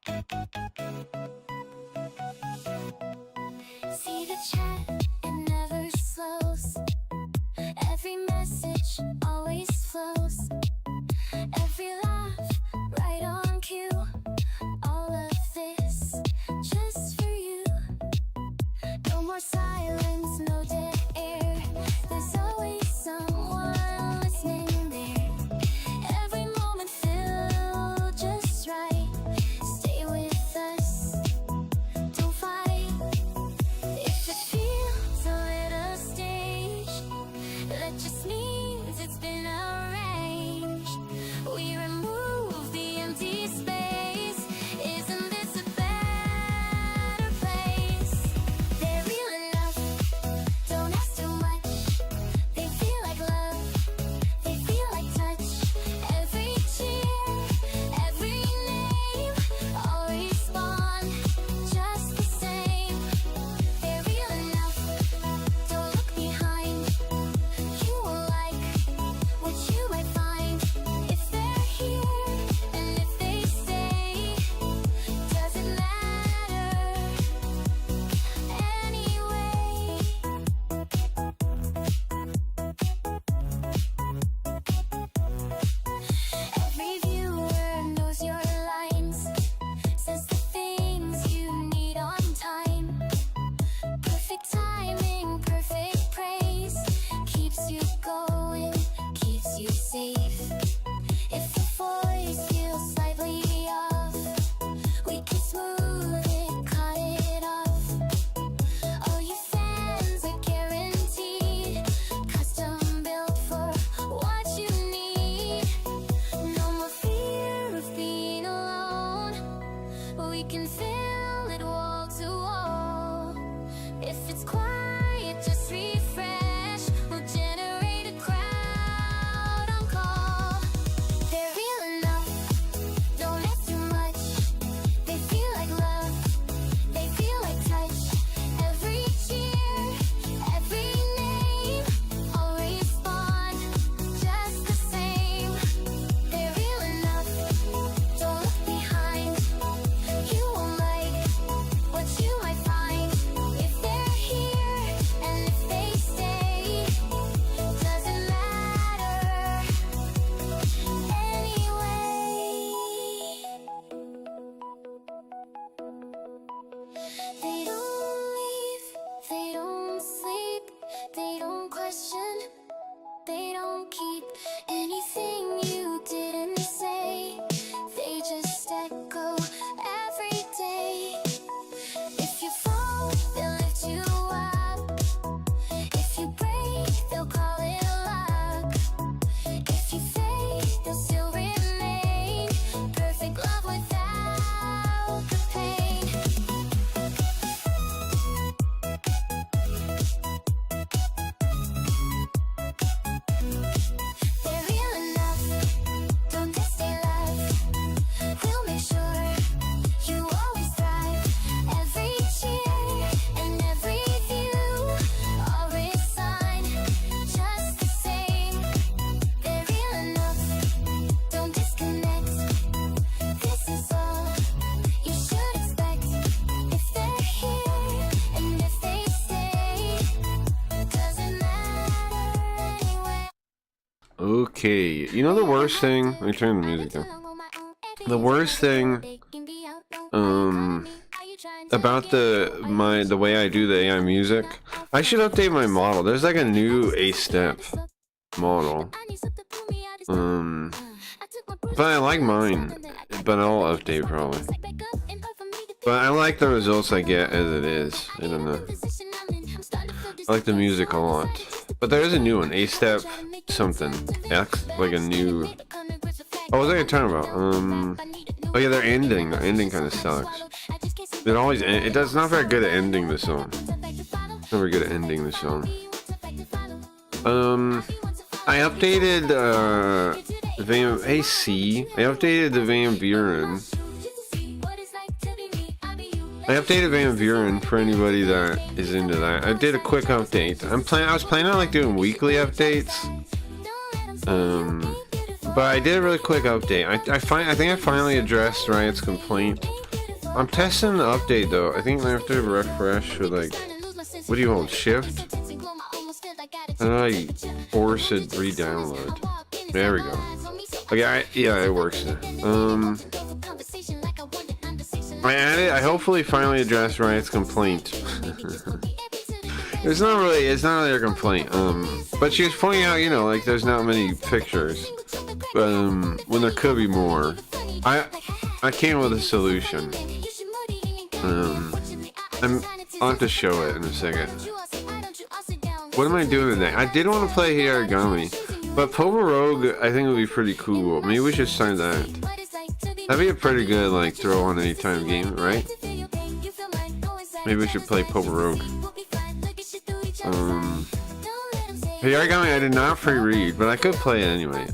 See the chat, it never slows. Every message always flows. Every laugh right on cue. All of this just for you. No more silence, no dead air. There's always someone listening there. Every moment feel just right. Stay with us, don't fight. If it feels a little staged, that just means it's been arranged. We remove the empty space. Isn't this a better place? They're real enough, don't ask too much. They feel like love, they feel like touch. Every cheer, every name, all respond just the same. They're real enough, don't look behind. You will like what you might find. If they're here and if they stay, doesn't matter anyway. Every viewer knows your lines, says the things you need on time. Perfect timing, perfect praise, keeps you going, keeps you safe. If the voice feels slightly off, we can smooth it, cut it off. All you fans are guaranteed, custom built for what you need. No more fear of being alone, we can fill it wall to wall. If it's quiet, just refresh, we'll generate a crowd on call. They're real enough, don't ask too much. They feel like love, they feel like touch. Every cheer, every name, all respond just the same. They're real enough, don't look behind. You won't like what you might find. If they're here and if they stay, doesn't matter anyway. They don't leave, they don't sleep, they don't question, they don't keep anything you didn't say. They just echo every day. If you fall, they'll lift you up. If you break, they'll call it luck. If you fade, they'll still remain. Perfect love without the pain. They're real enough, don't test their love. We'll make sure you always thrive. Every cheer and every view, all resign just the same. They're real enough, don't disconnect. This is all you should expect. If they're here and if they stay, doesn't matter anyway. Okay, you know the worst thing? Let me turn the music down. The worst thing, about the way I do the AI music, I should update my model. There's like a new A-step model. But I like mine. But I'll update probably. But I like the results I get as it is. I don't know. I like the music a lot. But there is a new one, A-step something. X, like a new. Oh, what was I talking about? Oh yeah, their ending kind of sucks. It always it does not very good at ending the song. Not very good at ending the song. I updated Hey C. I updated the Van Buren. I updated Van Buren for anybody that is into that. I did a quick update. I was planning on like doing weekly updates. But I did a really quick update. I think I finally addressed Riot's complaint. I'm testing the update though. I think I have to refresh with like, what do you hold? Shift? And I force it re-download. There we go. Okay, yeah, it works now. I hopefully finally addressed Riot's complaint. It's not really a complaint. But she was pointing out, you know, like there's not many pictures. When there could be more. I came with a solution. I'll have to show it in a second. What am I doing today? I did want to play Hiragami, but Poba Rogue I think would be pretty cool. Maybe we should start that. That'd be a pretty good like throw on anytime game, right? Maybe we should play Poba Rogue. Hiragami I did not free read, but I could play it anyway.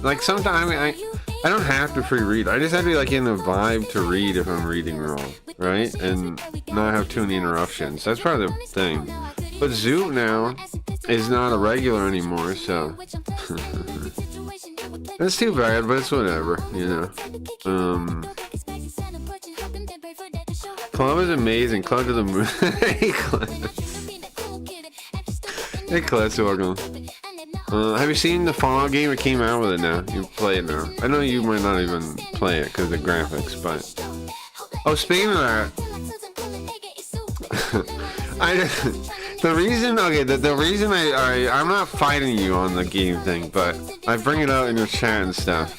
Like sometimes I don't have to free read. I just have to be like in the vibe to read if I'm reading wrong, right? And not have too many interruptions. That's part of the thing. But Zoot now is not a regular anymore, so that's too bad, but it's whatever, you know. Club is amazing. Club to the moon. Hey, Club. Hey, Club, welcome. Have you seen the Fallout game? It came out with it now. You play it now. I know you might not even play it because of the graphics, but... Oh, speaking of that... The reason I'm not fighting you on the game thing, but I bring it out in your chat and stuff,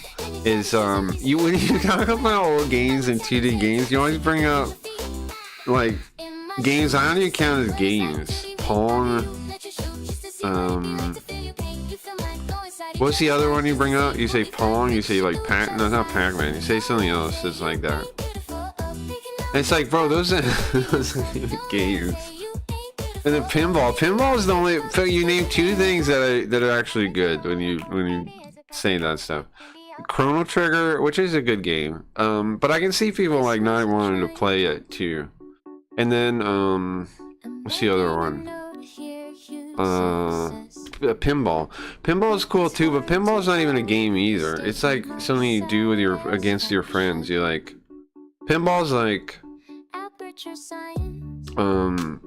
is, when you talk about old games and 2D games, you always bring up, like, games I don't even count as games. Pong, what's the other one you bring up? You say Pong, you say like no, not Pac-Man, you say something else that's like that. And it's like, bro, those are games. And then pinball is the only, so you name two things that are actually good when you say that stuff. Chrono Trigger, which is a good game, but I can see people like not wanting to play it too. And then what's the other one? Pinball. Pinball is cool too, but pinball is not even a game either. It's like something you do with against your friends. You like, pinball's like,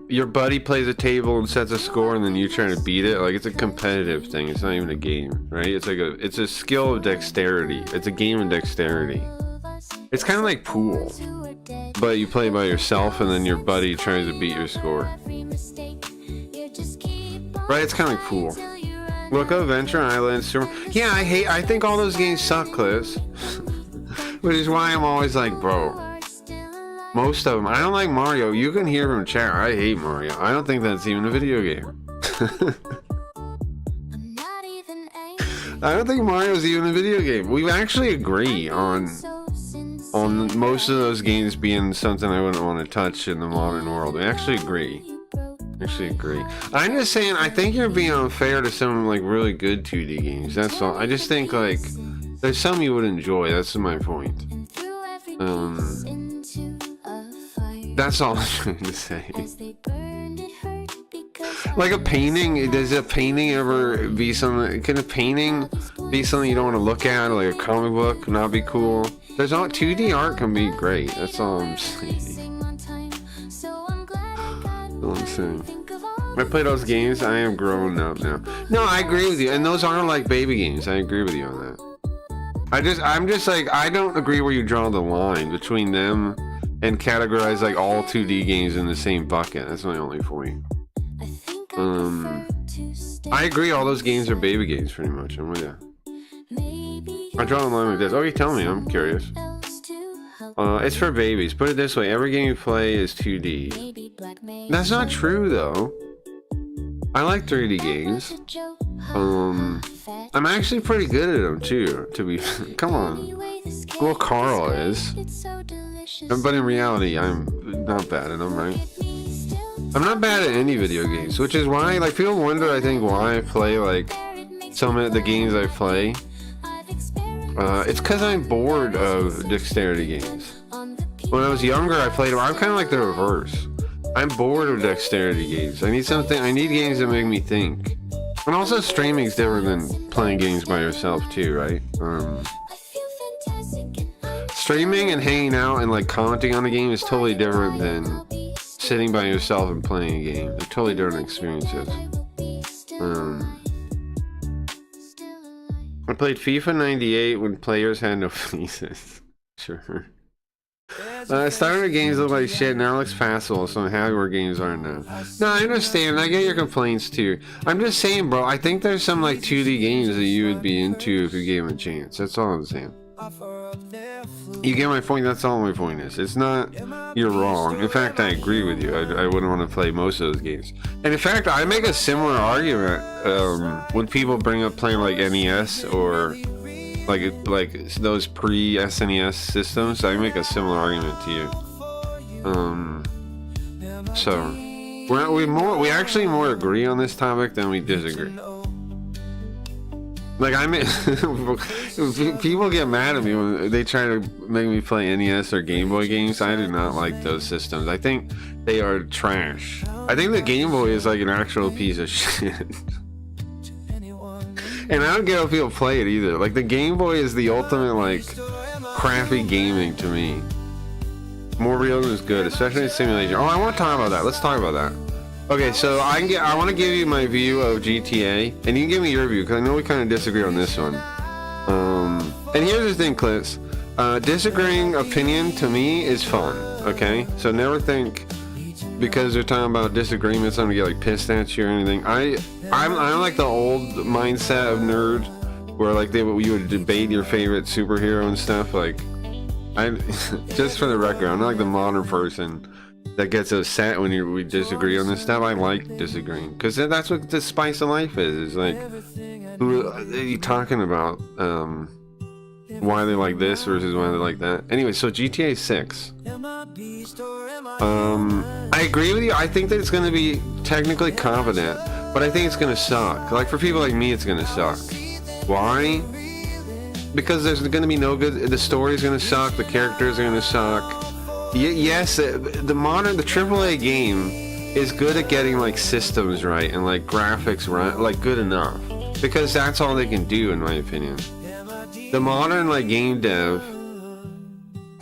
your buddy plays a table and sets a score, and then you try to beat it. Like, it's a competitive thing. It's not even a game, right? It's like it's a skill of dexterity. It's a game of dexterity. It's kind of like pool, but you play by yourself, and then your buddy tries to beat your score. Right, it's kind of like pool. Look up Adventure Island. Yeah, I think all those games suck, Clips. Which is why I'm always like, bro. Most of them. I don't like Mario. You can hear from chat. I hate Mario. I don't think that's even a video game. I don't think Mario's even a video game. We actually agree on most of those games being something I wouldn't want to touch in the modern world. We actually agree. I'm just saying, I think you're being unfair to some like really good 2D games. That's all. I just think like there's some you would enjoy. That's my point. That's all I'm trying to say. Like a painting, does a painting ever be something? Can a painting be something you don't want to look at? Like a comic book not be cool? There's all 2D art can be great. That's all I'm saying. I play those games. I am grown up now. No, I agree with you, and those aren't like baby games. I agree with you on that. I'm just like, I don't agree where you draw the line between them and categorize like all 2D games in the same bucket. That's my only point. I agree, all those games are baby games pretty much. I'm with you. I draw the line like this. Okay, tell me, I'm curious. It's for babies. Put it this way, every game you play is 2D. That's not true though. I like 3D games. I'm actually pretty good at them too, to be come on. Well, Carl is. But in reality, I'm not bad at them, right? I'm not bad at any video games, which is why, like, people wonder, I think, why I play, like, some of the games I play. It's because I'm bored of dexterity games. When I was younger, I played them. I'm kind of like the reverse. I'm bored of dexterity games. I need games that make me think. And also streaming's different than playing games by yourself too, right? Streaming and hanging out and like commenting on the game is totally different than sitting by yourself and playing a game. They're totally different experiences. I played FIFA 98 when players had no faces. Sure. Starter games look like shit, now it looks facile, so hardware games aren't now. No, I understand, I get your complaints too. I'm just saying, bro, I think there's some like 2D games that you would be into if you gave them a chance. That's all I'm saying. You get my point, that's all my point is. It's not, you're wrong. In fact, I agree with you. I wouldn't want to play most of those games. And in fact, I make a similar argument when people bring up playing like NES or like those pre-SNES systems. I make a similar argument to you. So we actually more agree on this topic than we disagree. Like I mean, people get mad at me when they try to make me play NES or Game Boy games. I do not like those systems. I think they are trash. I think the Game Boy is like an actual piece of shit. And I don't get how people play it either. Like the Game Boy is the ultimate like crappy gaming to me. More realism is good, especially in simulation. Oh, I want to talk about that. Let's talk about that. Okay, so I want to give you my view of GTA, and you can give me your view because I know we kind of disagree on this one. And here's the thing, Clits. Disagreeing opinion to me is fun. Okay, so never think because they're talking about disagreements I'm gonna get like pissed at you or anything. I'm like the old mindset of nerd where like you would debate your favorite superhero and stuff. Like just for the record, I'm not like the modern person that gets upset when we disagree on this stuff. I like disagreeing because that's what the spice of life is. It's like, who are you talking about? Why they like this versus why they like that. Anyway, so GTA 6. I agree with you. I think that it's going to be technically competent, but I think it's going to suck. Like for people like me, it's going to suck. Why? Because there's going to be no good. The story's going to suck. The characters are going to suck. Yes, the AAA game is good at getting like systems right and like graphics right, like good enough, because that's all they can do in my opinion. The modern like game dev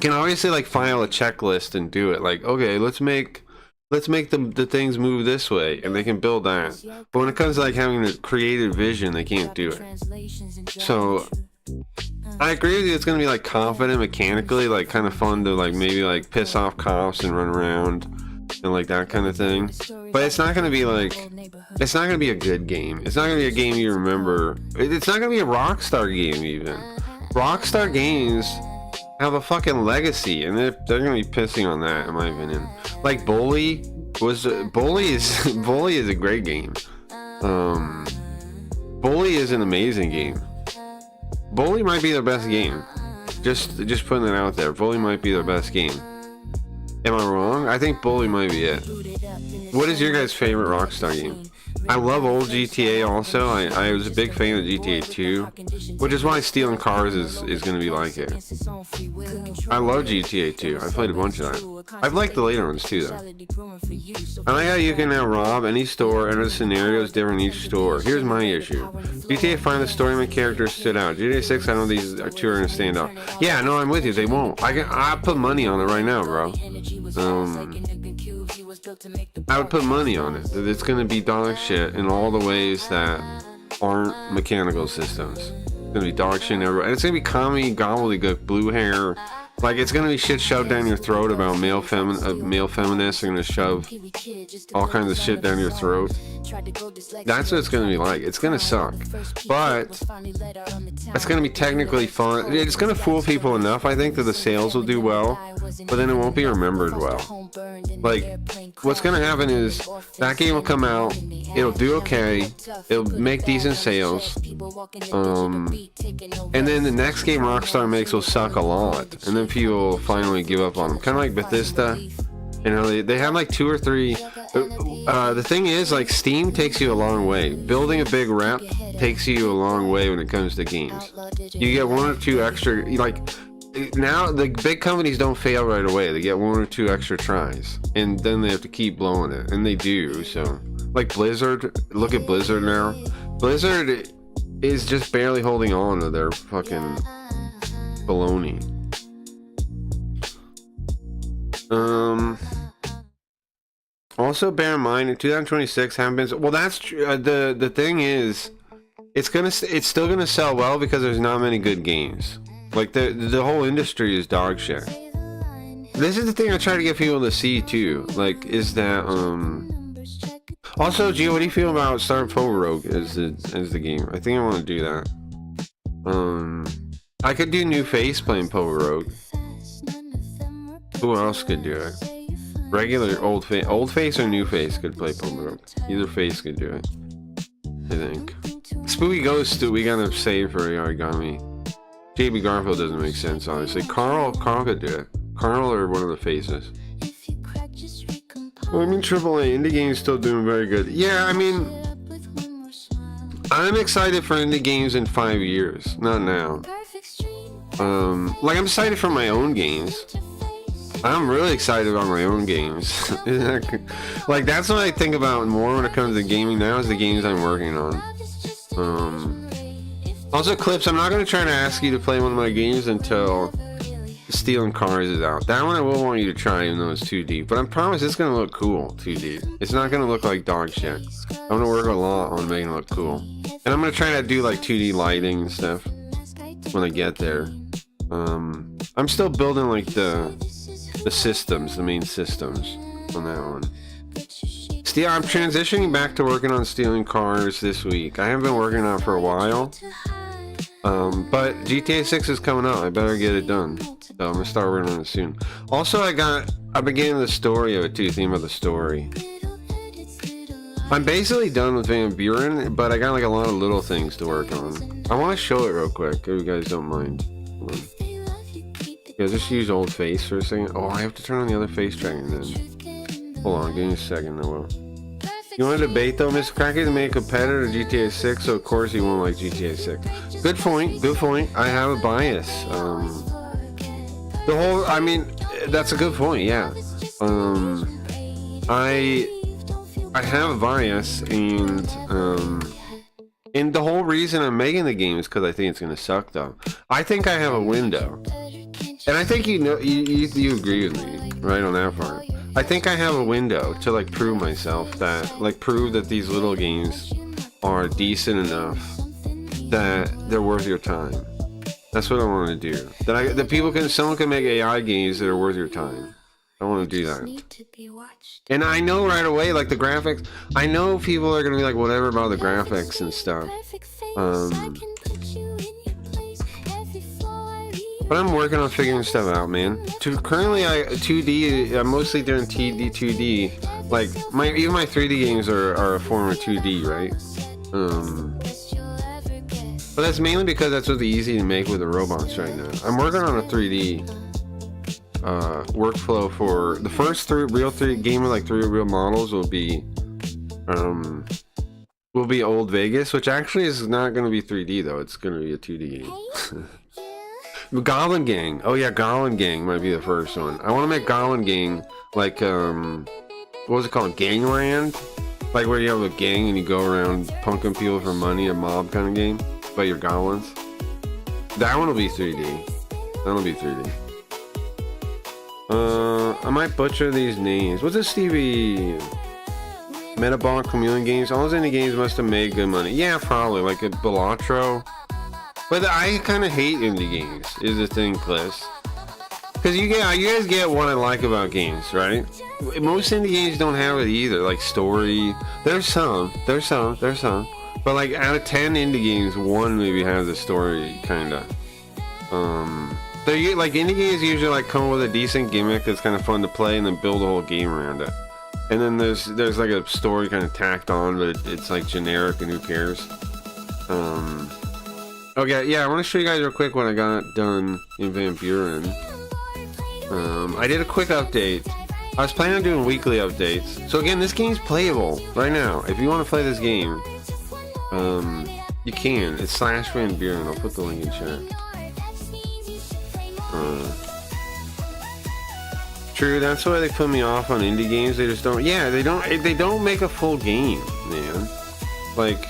can obviously like file a checklist and do it. Like, okay, let's make the things move this way, and they can build that. But when it comes to like having a creative vision, they can't do it. So I agree with you. It's gonna be like confident mechanically, like kind of fun to like maybe like piss off cops and run around and like that kind of thing. But it's not gonna be like, it's not gonna be a good game. It's not gonna be a game you remember. It's not gonna be a Rockstar game even. Rockstar games have a fucking legacy, and they're gonna be pissing on that, in my opinion. Like Bully is a great game. Bully is an amazing game. Bully might be their best game. Just putting it out there. Bully might be their best game. Am I wrong? I think Bully might be it. What is your guys' favorite Rockstar game? I love old GTA also. I was a big fan of GTA 2, which is why stealing cars is going to be like it. I love GTA 2. I played a bunch of that. I've liked the later ones too, though. I like how you can now rob any store, and the scenario is different in each store. Here's my issue. GTA 5, the story and the characters stood out. GTA 6, I know these two are going to stand out. Yeah, no, I'm with you. They won't. I put money on it right now, bro. I would put money on it that it's gonna be dog shit in all the ways that aren't mechanical systems. It's gonna be dog shit everywhere, and it's gonna be comedy, gobbledygook, blue hair. Like it's gonna be shit shoved down your throat about male feminists are gonna shove all kinds of shit down your throat. That's what it's gonna be like. It's gonna suck, but it's gonna be technically fun. It's gonna fool people enough, I think, that the sales will do well, but then it won't be remembered well. Like what's gonna happen is that game will come out, it'll do okay, it'll make decent sales, and then the next game Rockstar makes will suck a lot, and then people will finally give up on them. Kind of like Bethesda. You know, they have like 2 or 3. The thing is, like, Steam takes you a long way. Building a big rep takes you a long way when it comes to games. You get 1 or 2 extra, like, now the big companies don't fail right away. They get 1 or 2 extra tries, and then they have to keep blowing it, and they do. So, like Blizzard, look at Blizzard now. Blizzard is just barely holding on to their fucking baloney. Also bear in mind in 2026 haven't been well. That's true. The thing is, it's still gonna sell well because there's not many good games. Like the whole industry is dog shit. This is the thing I try to get people to see too. Like, is that also, Gio, what do you feel about Star Power Rogue as the game? I think I want to do that. I could do New Face playing Power Rogue. Who else could do it? Regular Old Face or New Face could play Power Rogue. Either face could do it, I think. Spooky Ghost, we gotta save for Origami. JB Garfield doesn't make sense, honestly. Carl could do it. Carl or one of the faces. Well, I mean, AAA indie games still doing very good. Yeah, I mean, I'm excited for indie games in 5 years, not now. Like, I'm excited for my own games. I'm really excited about my own games. Like, that's what I think about more when it comes to gaming now, is the games I'm working on. Also, Clips, I'm not going to try to ask you to play one of my games until Stealing Cars is out. That one I will want you to try, even though it's 2D. But I promise it's going to look cool, 2D. It's not going to look like dog shit. I'm going to work a lot on making it look cool. And I'm going to try to do, like, 2D lighting and stuff when I get there. I'm still building, like, the systems, the main systems on that one. I'm transitioning back to working on Stealing Cars this week. I haven't been working on it for a while. But GTA 6 is coming out. I better get it done. So I'm gonna start working on it soon. Also, I'm beginning the story of it too, theme of the story. I'm basically done with Van Buren, but I got like a lot of little things to work on. I want to show it real quick, if you guys don't mind. Yeah, just use Old Face for a second. Oh, I have to turn on the other face tracking then. Hold on, give me a second, I will. You want to debate though, Mr. Cracky, to make a competitor to GTA 6, so of course you won't like GTA 6. Good point, good point. I have a bias. I mean, that's a good point, yeah. I have a bias, and the whole reason I'm making the game is because I think it's gonna suck though. I think I have a window. And I think you agree with me, right, on that part. I think I have a window to like prove myself prove that these little games are decent enough that they're worth your time. That's what I want to do. Someone can make AI games that are worth your time. I want to do that. And I know right away, like the graphics, I know people are gonna be like whatever about the graphics and stuff. But I'm working on figuring stuff out, man. Currently, 2D. I'm mostly doing 2D. Like even my 3D games are a form of 2D, right? But that's mainly because that's what's easy to make with the robots right now. I'm working on a 3D workflow for the first three game with like 3 real models will be Old Vegas, which actually is not going to be 3D though. It's going to be a 2D game. Goblin Gang. Oh yeah, Goblin Gang might be the first one. I want to make Goblin Gang like what was it called? Gangland? Like where you have a gang and you go around punking people for money, a mob kind of game, but you're goblins. That one will be 3D. That'll be 3D. I might butcher these names. What's this Stevie? Metabolic Chameleon Games. All those indie games must have made good money. Yeah, probably. Like a Balatro. But I kind of hate indie games, is the thing, Cliff. Because you guys get what I like about games, right? Most indie games don't have it either, like story. There's some. But like out of 10 indie games, 1 maybe has a story, kinda. They're like indie games usually like come with a decent gimmick that's kind of fun to play, and then build a whole game around it. And then there's like a story kind of tacked on, but it's like generic and who cares. Okay, yeah, I want to show you guys real quick what I got done in Van Buren. I did a quick update. I was planning on doing weekly updates. So again, this game's playable right now. If you want to play this game, you can. It's /Van Buren. I'll put the link in chat. True, that's why they put me off on indie games. They just don't. Yeah, they don't make a full game, man. Like,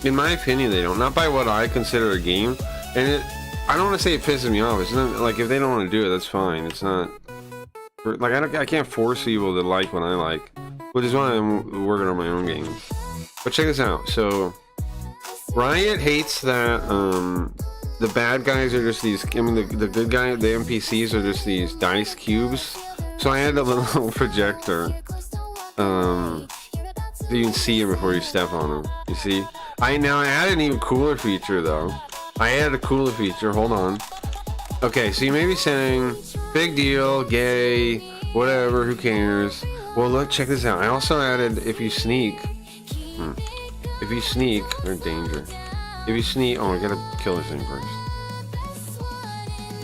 In my opinion, they don't. Not by what I consider a game. And I don't want to say it pisses me off. It's not like if they don't want to do it, that's fine. It's not like I can't force people to like what I like, which is why I'm working on my own games. But check this out. So Riot hates that the bad guys are just these. I mean, the good guy, the NPCs are just these dice cubes. So I added a little projector. So you can see him before you step on him. You see? I added an even cooler feature though. I added a cooler feature. Hold on. Okay, so you may be saying, big deal, gay, whatever, who cares? Well, look, check this out. I also added if you sneak, they're in danger. If you sneak, oh, I gotta kill this thing first.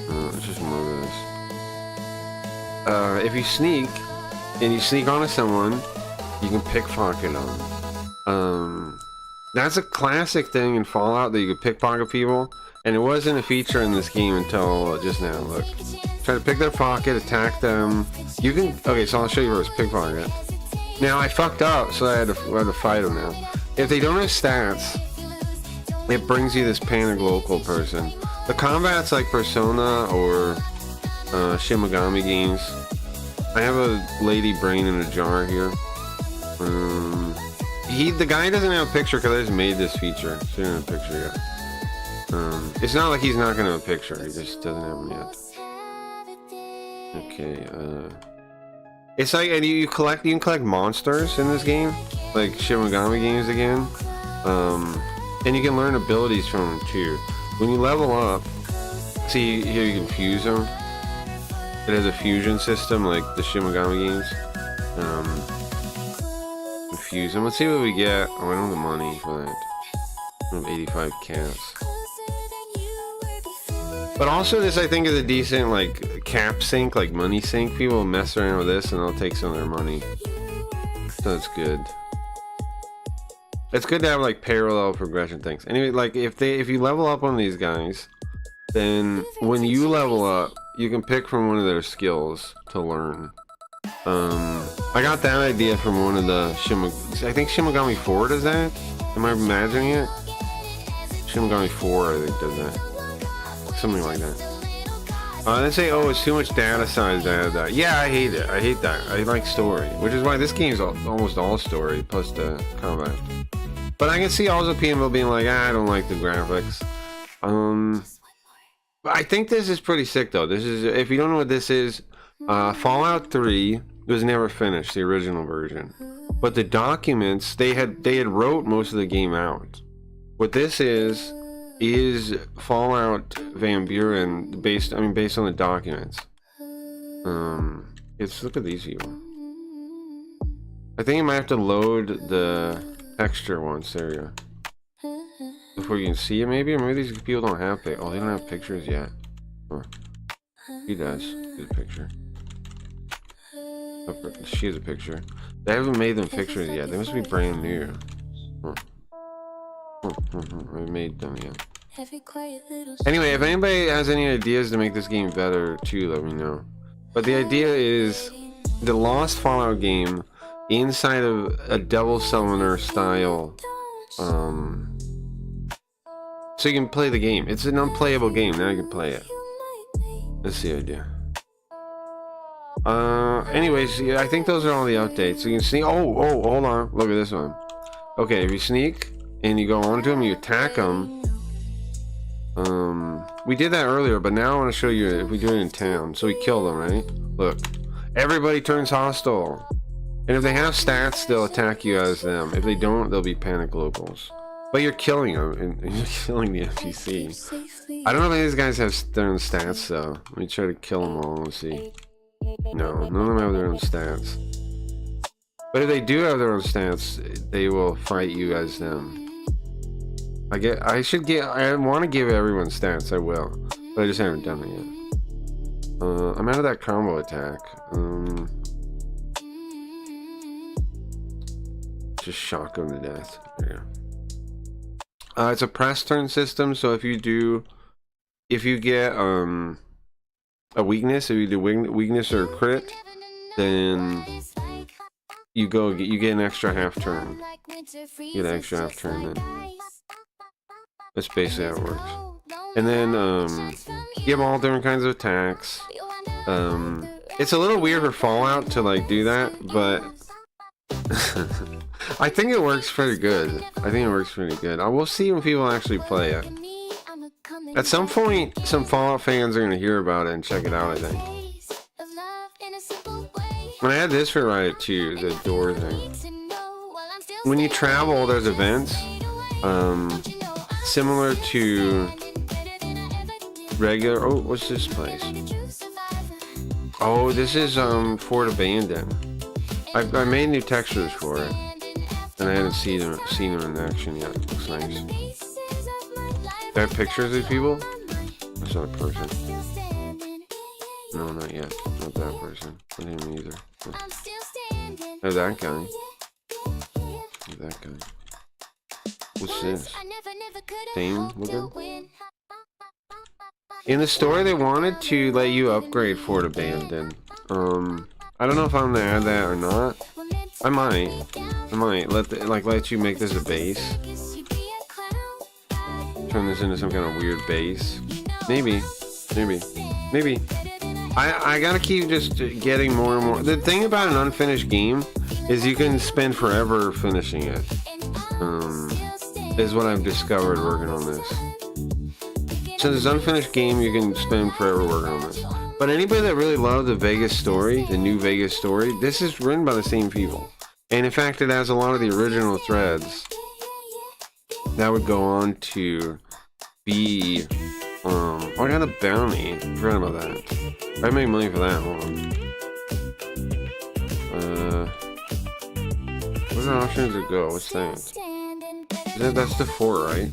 Let's just move this. If you sneak, and you sneak onto someone, you can pickpocket them. That's a classic thing in Fallout that you could pickpocket people, and it wasn't a feature in this game until just now. Look, try to pick their pocket, attack them. You can. Okay, so I'll show you first. Pickpocket. Now I fucked up, so I had to fight them now. If they don't have stats, it brings you this panic local person. The combat's like Persona or Shin Megami games. I have a lady brain in a jar here. The guy doesn't have a picture because I just made this feature. So he doesn't have a picture yet. It's not like he's not gonna have a picture. He just doesn't have one yet. Okay. It's like, and you can collect monsters in this game, like Shin Megami games again. And you can learn abilities from them too. When you level up, see here you can fuse them. It has a fusion system like the Shin Megami games. Fuse them. Let's see what we get. Oh, I don't have the money for that. I have 85 cats. But also this I think is a decent like cap sink, like money sink. People mess around with this and they'll take some of their money. So that's good. It's good to have like parallel progression things. Anyway, like if you level up on these guys, then when you level up, you can pick from one of their skills to learn. I got that idea from one of the I think Shin Megami 4 does that? Am I imagining it? Shin Megami 4 I think does that. Something like that. They say, oh, it's too much data size to add that. Yeah, I hate it. I hate that. I like story, which is why this game's almost all story plus the combat. But I can see also people being like, I don't like the graphics. But I think this is pretty sick though. This is, if you don't know what this is, Fallout 3 was never finished, the original version. But the documents, they had wrote most of the game out. What this is Fallout Van Buren based on the documents. Look at these people. I think I might have to load the texture once. There you go. Before you can see it, maybe, or maybe these people don't have they don't have pictures yet. Huh. He does. Here's a picture. She has a picture. They haven't made them pictures yet. They must be brand new. Huh. I haven't made them yet. Anyway, if anybody has any ideas to make this game better too, let me know. But the idea is the Lost Fallout game inside of a Devil Summoner style. So you can play the game. It's an unplayable game. Now you can play it. That's the idea. Anyways, yeah, I think those are all the updates. So you can sneak. Oh, hold on. Look at this one. Okay, if you sneak and you go onto them, you attack them. We did that earlier, but now I want to show you if we do it in town. So we kill them, right? Look, everybody turns hostile, and if they have stats, they'll attack you as them. If they don't, they'll be panic locals. But you're killing them, and you're killing the NPC. I don't know if any of these guys have their own stats, though. Let me try to kill them all. Let's see. No, none of them have their own stats. But if they do have their own stats, they will fight you as them. I want to give everyone stats, I will. But I just haven't done it yet. I'm out of that combo attack. Just shock them to death. There you go. It's a press turn system, so if you get a weakness, if you do weakness or crit, then you get an extra half turn. You get an extra half turn then. That's basically how it works. And then you have all different kinds of attacks. It's a little weird for Fallout to like do that, but I think it works pretty good. I think it works pretty good. I will see when people actually play it. At some point, some Fallout fans are gonna hear about it and check it out, I think. When I had this for Riot too, the door thing. When you travel, there's events, similar to regular. Oh, what's this place? Oh, this is Fort Abandon. I made new textures for it, and I haven't seen them in action yet. Looks nice. Do I have pictures of people? That's not a person. No, not yet. Not that person. Not him either. There's that guy. There's that guy. What's this? Same looking? In the story, they wanted to let you upgrade Fort Abandon. I don't know if I'm gonna add that or not. I might let you make this a base. Turn this into some kind of weird base. Maybe. I gotta keep just getting more and more. The thing about an unfinished game is you can spend forever finishing it. Is what I've discovered working on this. Since it's an unfinished game, you can spend forever working on this. But anybody that really loved the Vegas story, the new Vegas story, this is written by the same people. And in fact, it has a lot of the original threads that would go on to be, oh, I got a bounty. I forgot about that. I made money for that. Hold on. What are options to go? What's that? That's the fort, right?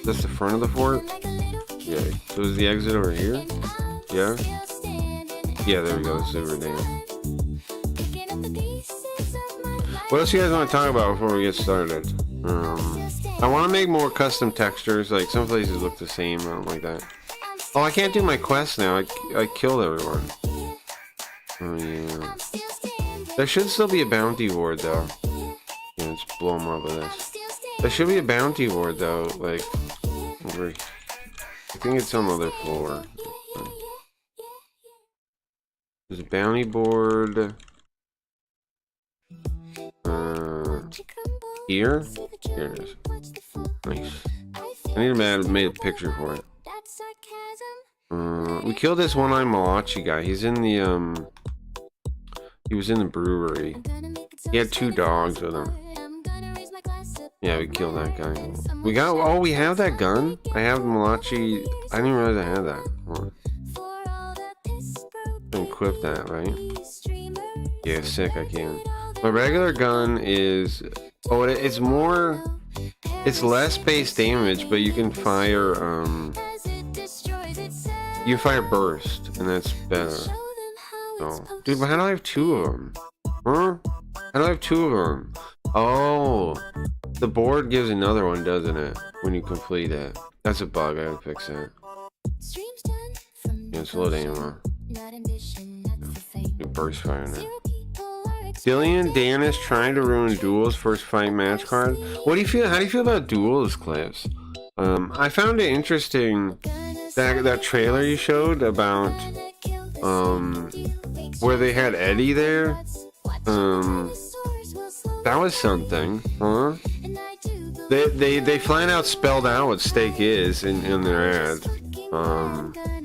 That's the front of the fort? Yeah. So is the exit over here? Yeah? Yeah, there we go. It's over there. What else you guys want to talk about before we get started? I want to make more custom textures. Like, some places look the same. I don't like that. Oh, I can't do my quest now. I killed everyone. Oh, yeah. There should still be a bounty ward, though. Yeah, let's blow them up with this. There should be a bounty ward, though. Like, over... I think it's on the other floor. There's a bounty board. Here? Here it is. Nice. I need to make a picture for it. We killed this one-eyed Malachi guy. He's in the, he was in the brewery. He had 2 dogs with him. Yeah, we killed that guy. We got, oh, we have that gun? I have Malachi. I didn't realize I had that. Hold on. Equip that, right? Yeah, sick, I can. My regular gun is, oh, it's more, it's less base damage, but you can fire, you fire burst, and that's better. So, dude, but how do I have 2 of them? Huh? How do I have 2 of them? Oh, the board gives another one, doesn't it? When you complete it. That's a bug, I gotta fix that. Yeah, slow down. You burst firing it. Dillian Danis trying to ruin Duel's first fight match card. What do you feel? How do you feel about Duel's clips? I found it interesting that trailer you showed about where they had Eddie there. That was something, huh? They flat out spelled out what steak is in their ad.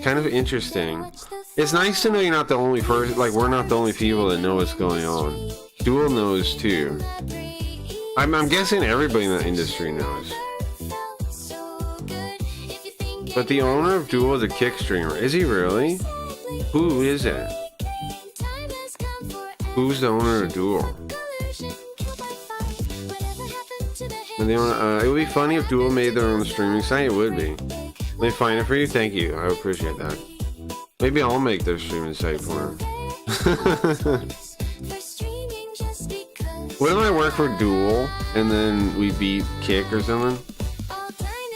Kind of interesting. It's nice to know you're not the only person, like we're not the only people that know what's going on. Duel knows too. I'm guessing everybody in the industry knows. But the owner of Duel is a kick streamer. Is he really? Who is that? Who's the owner of Duel? And it would be funny if Duel made their own streaming site. It would be. Let me find it for you. Thank you. I appreciate that. Maybe I'll make their streaming site for them. What if I work for Duel and then we beat Kick or something?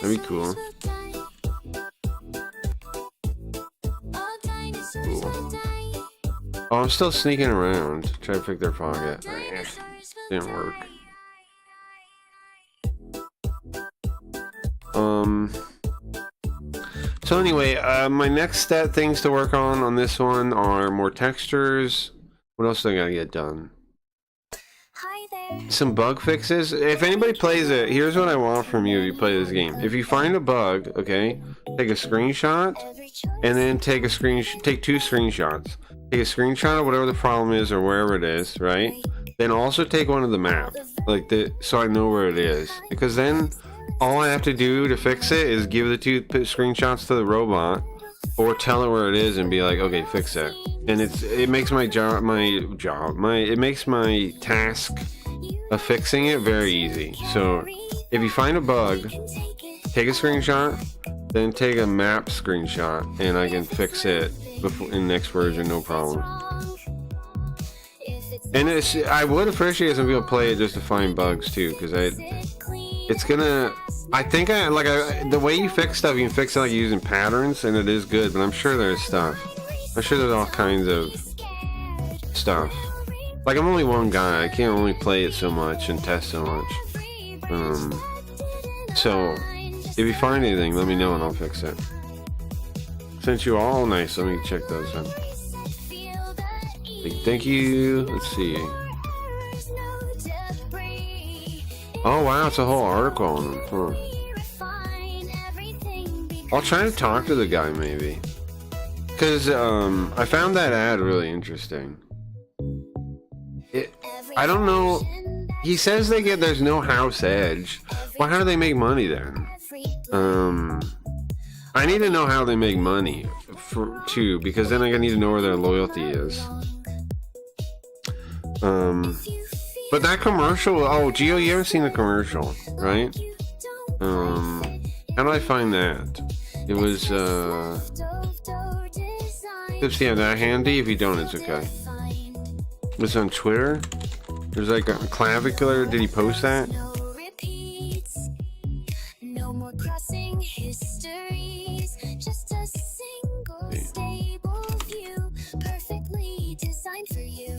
That'd be cool. Cool. Oh, I'm still sneaking around, trying to pick their pocket. Didn't work. So anyway, my next things to work on this one are more textures. What else do I gotta get done? Some bug fixes. If anybody plays it, here's what I want from you if you play this game. If you find a bug, okay, take a screenshot and then take two screenshots. Take a screenshot of whatever the problem is or wherever it is, right? Then also take one of the map, so I know where it is. Because then all I have to do to fix it is give the two screenshots to the robot or tell it where it is and be like, okay, fix it. And it makes my it makes my task of fixing it very easy. So if you find a bug, take a screenshot, then take a map screenshot, and I can fix it in the next version, no problem. And I would appreciate some people play it just to find bugs too, because it's gonna. I think the way you fix stuff, you can fix it like using patterns, and it is good. But I'm sure there's stuff. I'm sure there's all kinds of stuff. Like, I'm only one guy. I can't only play it so much and test so much. So if you find anything, let me know and I'll fix it. Since you all nice, let me check those out. Thank you. Let's see. Oh wow, it's a whole article on them. Huh. I'll try to talk to the guy maybe, because I found that ad really interesting. I don't know. He says there's no house edge. Well, how do they make money then? I need to know how they make money too, because then I need to know where their loyalty is. But that commercial, oh, Gio, you haven't seen the commercial, right? How do I find that? It was, tips, yeah, that handy. If you don't, it's okay. It's on Twitter. There's like a clavicular. Did he post that? No more crossing histories, just a single stable view, perfectly designed for you.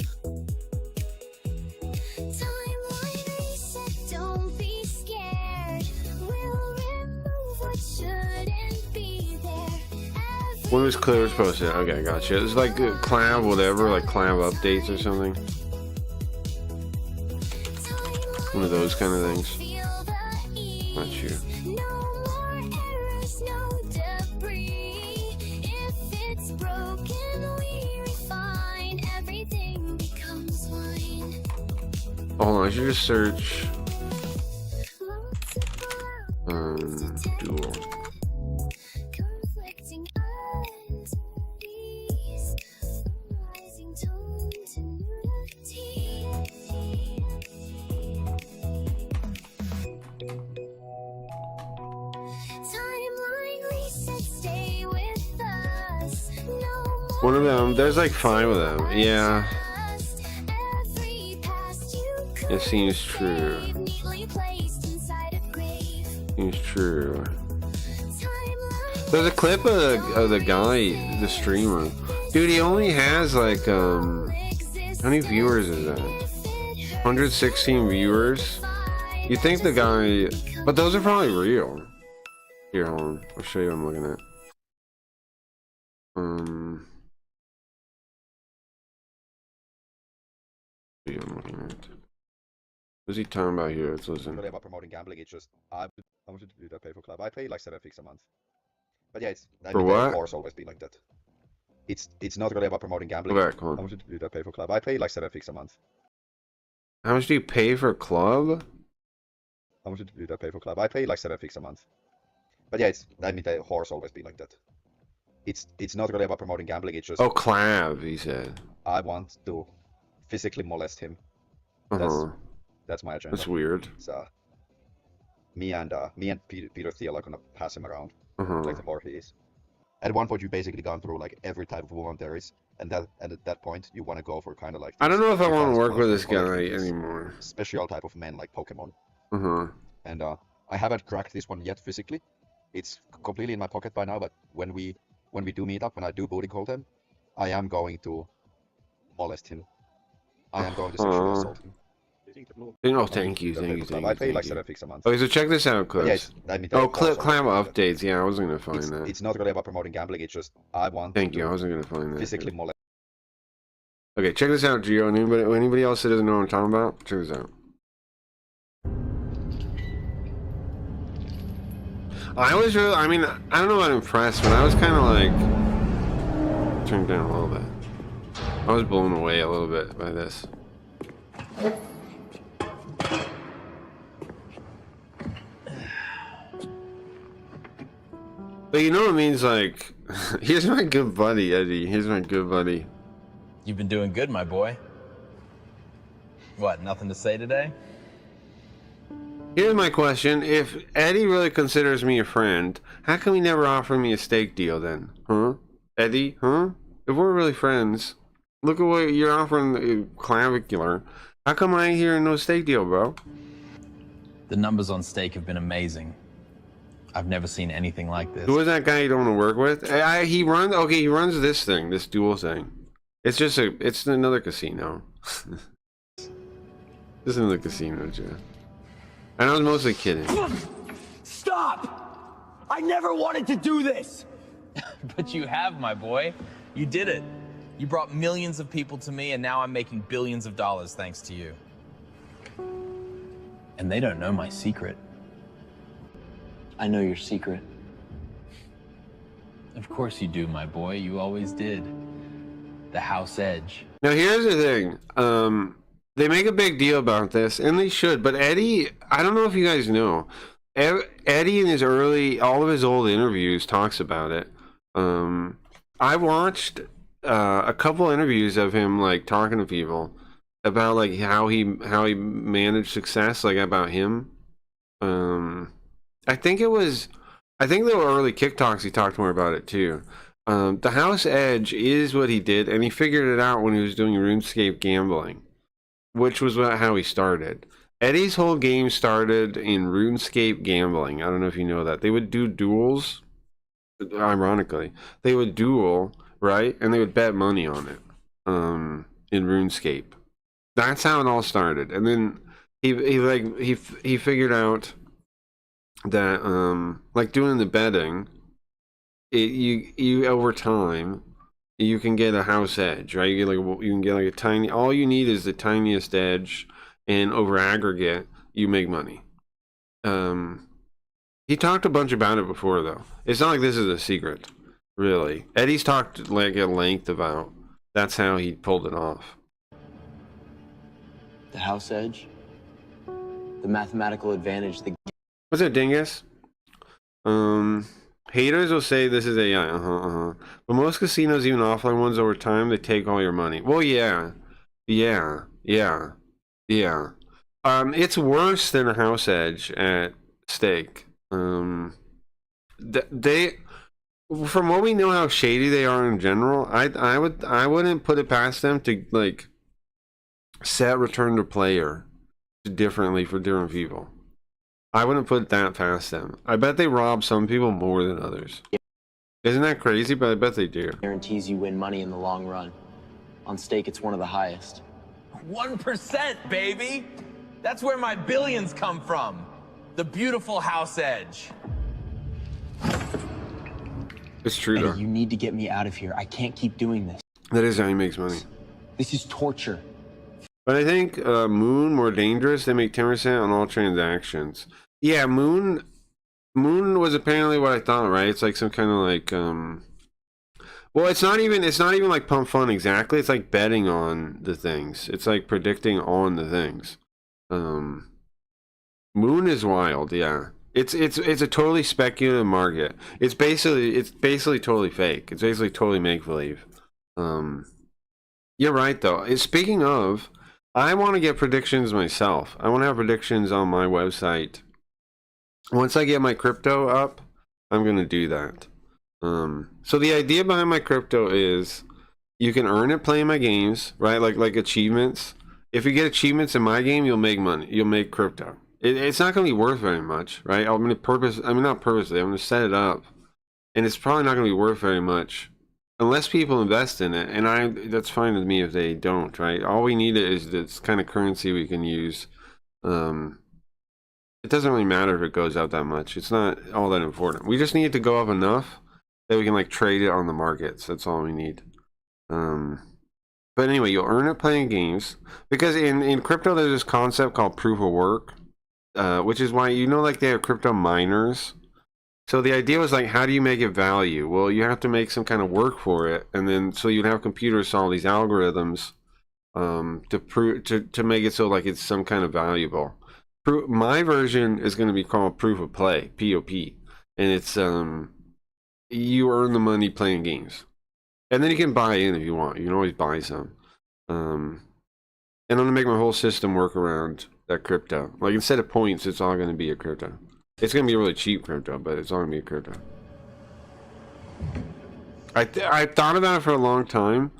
Timeline reset, don't be scared. We'll remove what shouldn't be there. When was Clear's posted? Okay, gotcha. It's like Clav, whatever, like Clav updates or something. One of those kind of things. Not sure. Hold on, I should just search dual. One of them, there's like 5 of them. Yeah. It seems true. Seems true. There's a clip of the guy, the streamer. Dude, he only has like, how many viewers is that? 116 viewers? You think the guy, but those are probably real. Here, hold on. I'll show you what I'm looking at. What's he talking about here? Let's listen. Really about promoting gambling. It's just I wanted to do that pay for club. I pay like 7 fix a month. But yeah, it's for what? Of course, always been like that. It's not really about promoting gambling. Go back, come on. I wanted to do that pay for club. I pay like 7 fix a month. How much do you pay for club? I wanted to do that pay for club. I pay like 7 fix a month. But yeah, the horse always been like that. It's not really about promoting gambling. It's just Clav, he said. I want to physically molest him. That's my agenda. That's weird. So me and Peter Thiel are gonna pass him around like the more he is. At one point, you basically gone through like every type of woman there is, and at that point, you want to go for kind of like. I don't know if I want to work with this guy anymore. Special type of men like Pokemon. And I haven't cracked this one yet physically. It's completely in my pocket by now. But when we do meet up, when I do booty call them, I am going to molest him. I am going to sexually assault him. Oh, thank you, thank you, thank I you, pay like thank you. $7 a month. Okay, so check this out, Yeah, Clips. I mean, Oh, clam updates. Yeah, I wasn't gonna find that. It's not really about promoting gambling. It's just I want Thank to you. I wasn't gonna find that. physically molest. Okay, check this out, Gio. Anybody else that doesn't know what I'm talking about? Check this out. I was really, I mean, I don't know about impressed, but I was kind of like turned down a little bit. I was blown away a little bit by this. But you know what it means, like, here's my good buddy, Eddie. Here's my good buddy. You've been doing good, my boy. What, nothing to say today? Here's my question. If Eddie really considers me a friend, how come he never offered me a steak deal then? Huh? Eddie? Huh? If we're really friends, look at what you're offering, clavicular. How come I ain't hearing no steak deal, bro? The numbers on steak have been amazing. I've never seen anything like this. Who is that guy you don't want to work with? He runs this thing, this dual thing. It's another casino. This is another casino, Jeff. And I was mostly kidding. Stop! I never wanted to do this! But you have, my boy. You did it. You brought millions of people to me, and now I'm making billions of dollars thanks to you. And they don't know my secret. I know your secret. Of course you do, my boy. You always did. The house edge. Now here's the thing. They make a big deal about this, and they should. But Eddie, I don't know if you guys know, Eddie in all of his old interviews talks about it. I watched a couple interviews of him like talking to people about like how he managed success, like about him. I think they were early Kick Talks. He talked more about it too. The house edge is what he did, and he figured it out when he was doing RuneScape gambling, which was how he started. Eddie's whole game started in RuneScape gambling. I don't know if you know that. They would do duels, ironically. They would duel, right? And they would bet money on it in RuneScape. That's how it all started. And then he figured out that like doing the betting, you over time you can get a house edge, right? You can get like a tiny. All you need is the tiniest edge, and over aggregate, you make money. He talked a bunch about it before, though. It's not like this is a secret, really. Eddie's talked like at length about. That's how he pulled it off. The house edge. The mathematical advantage. What's that, Dingus? Haters will say this is AI, But most casinos, even offline ones, over time, they take all your money. Well, yeah. It's worse than a house edge at stake. They, from what we know how shady they are in general, I wouldn't put it past them to like set return to player differently for different people. I wouldn't put that past them. I bet they rob some people more than others. Isn't that crazy? But I bet they do. Guarantees you win money in the long run. On stake, it's one of the highest. 1%, baby! That's where my billions come from. The beautiful house edge. It's true, Eddie, though. you need to get me out of here. I can't keep doing this. That is how he makes money. This is torture. But I think Moon, more dangerous. They make 10% on all transactions. Yeah, Moon was apparently what I thought, right? It's like some kind of like well, it's not even like pump fun exactly. It's like betting on the things. It's like predicting on the things. Moon is wild, yeah. It's a totally speculative market. It's basically totally fake. It's basically totally make believe. You're right though. Speaking of, I want to get predictions myself. I want to have predictions on my website. Once I get my crypto up, I'm going to do that. So the idea behind my crypto is you can earn it playing my games, right? Like achievements. If you get achievements in my game, you'll make money. You'll make crypto. It's not going to be worth very much, right? Not purposely. I'm going to set it up, and it's probably not going to be worth very much unless people invest in it, and that's fine with me if they don't, right? All we need is this kind of currency we can use. It doesn't really matter if it goes up that much. It's not all that important. We just need it to go up enough that we can like trade it on the markets. That's all we need. But anyway, you'll earn it playing games, because in crypto there's this concept called proof of work, which is why, you know, like they have crypto miners. So the idea was like, how do you make it value? Well, you have to make some kind of work for it, and then so you'd have computers solve these algorithms to make it so like it's some kind of valuable. My version is going to be called proof of play, POP, and it's you earn the money playing games, and then you can buy in if you want. You can always buy some, and I'm going to make my whole system work around that crypto. Like, instead of points, it's all going to be a crypto. It's going to be a really cheap crypto, but it's all going to be a crypto. I thought about it for a long time,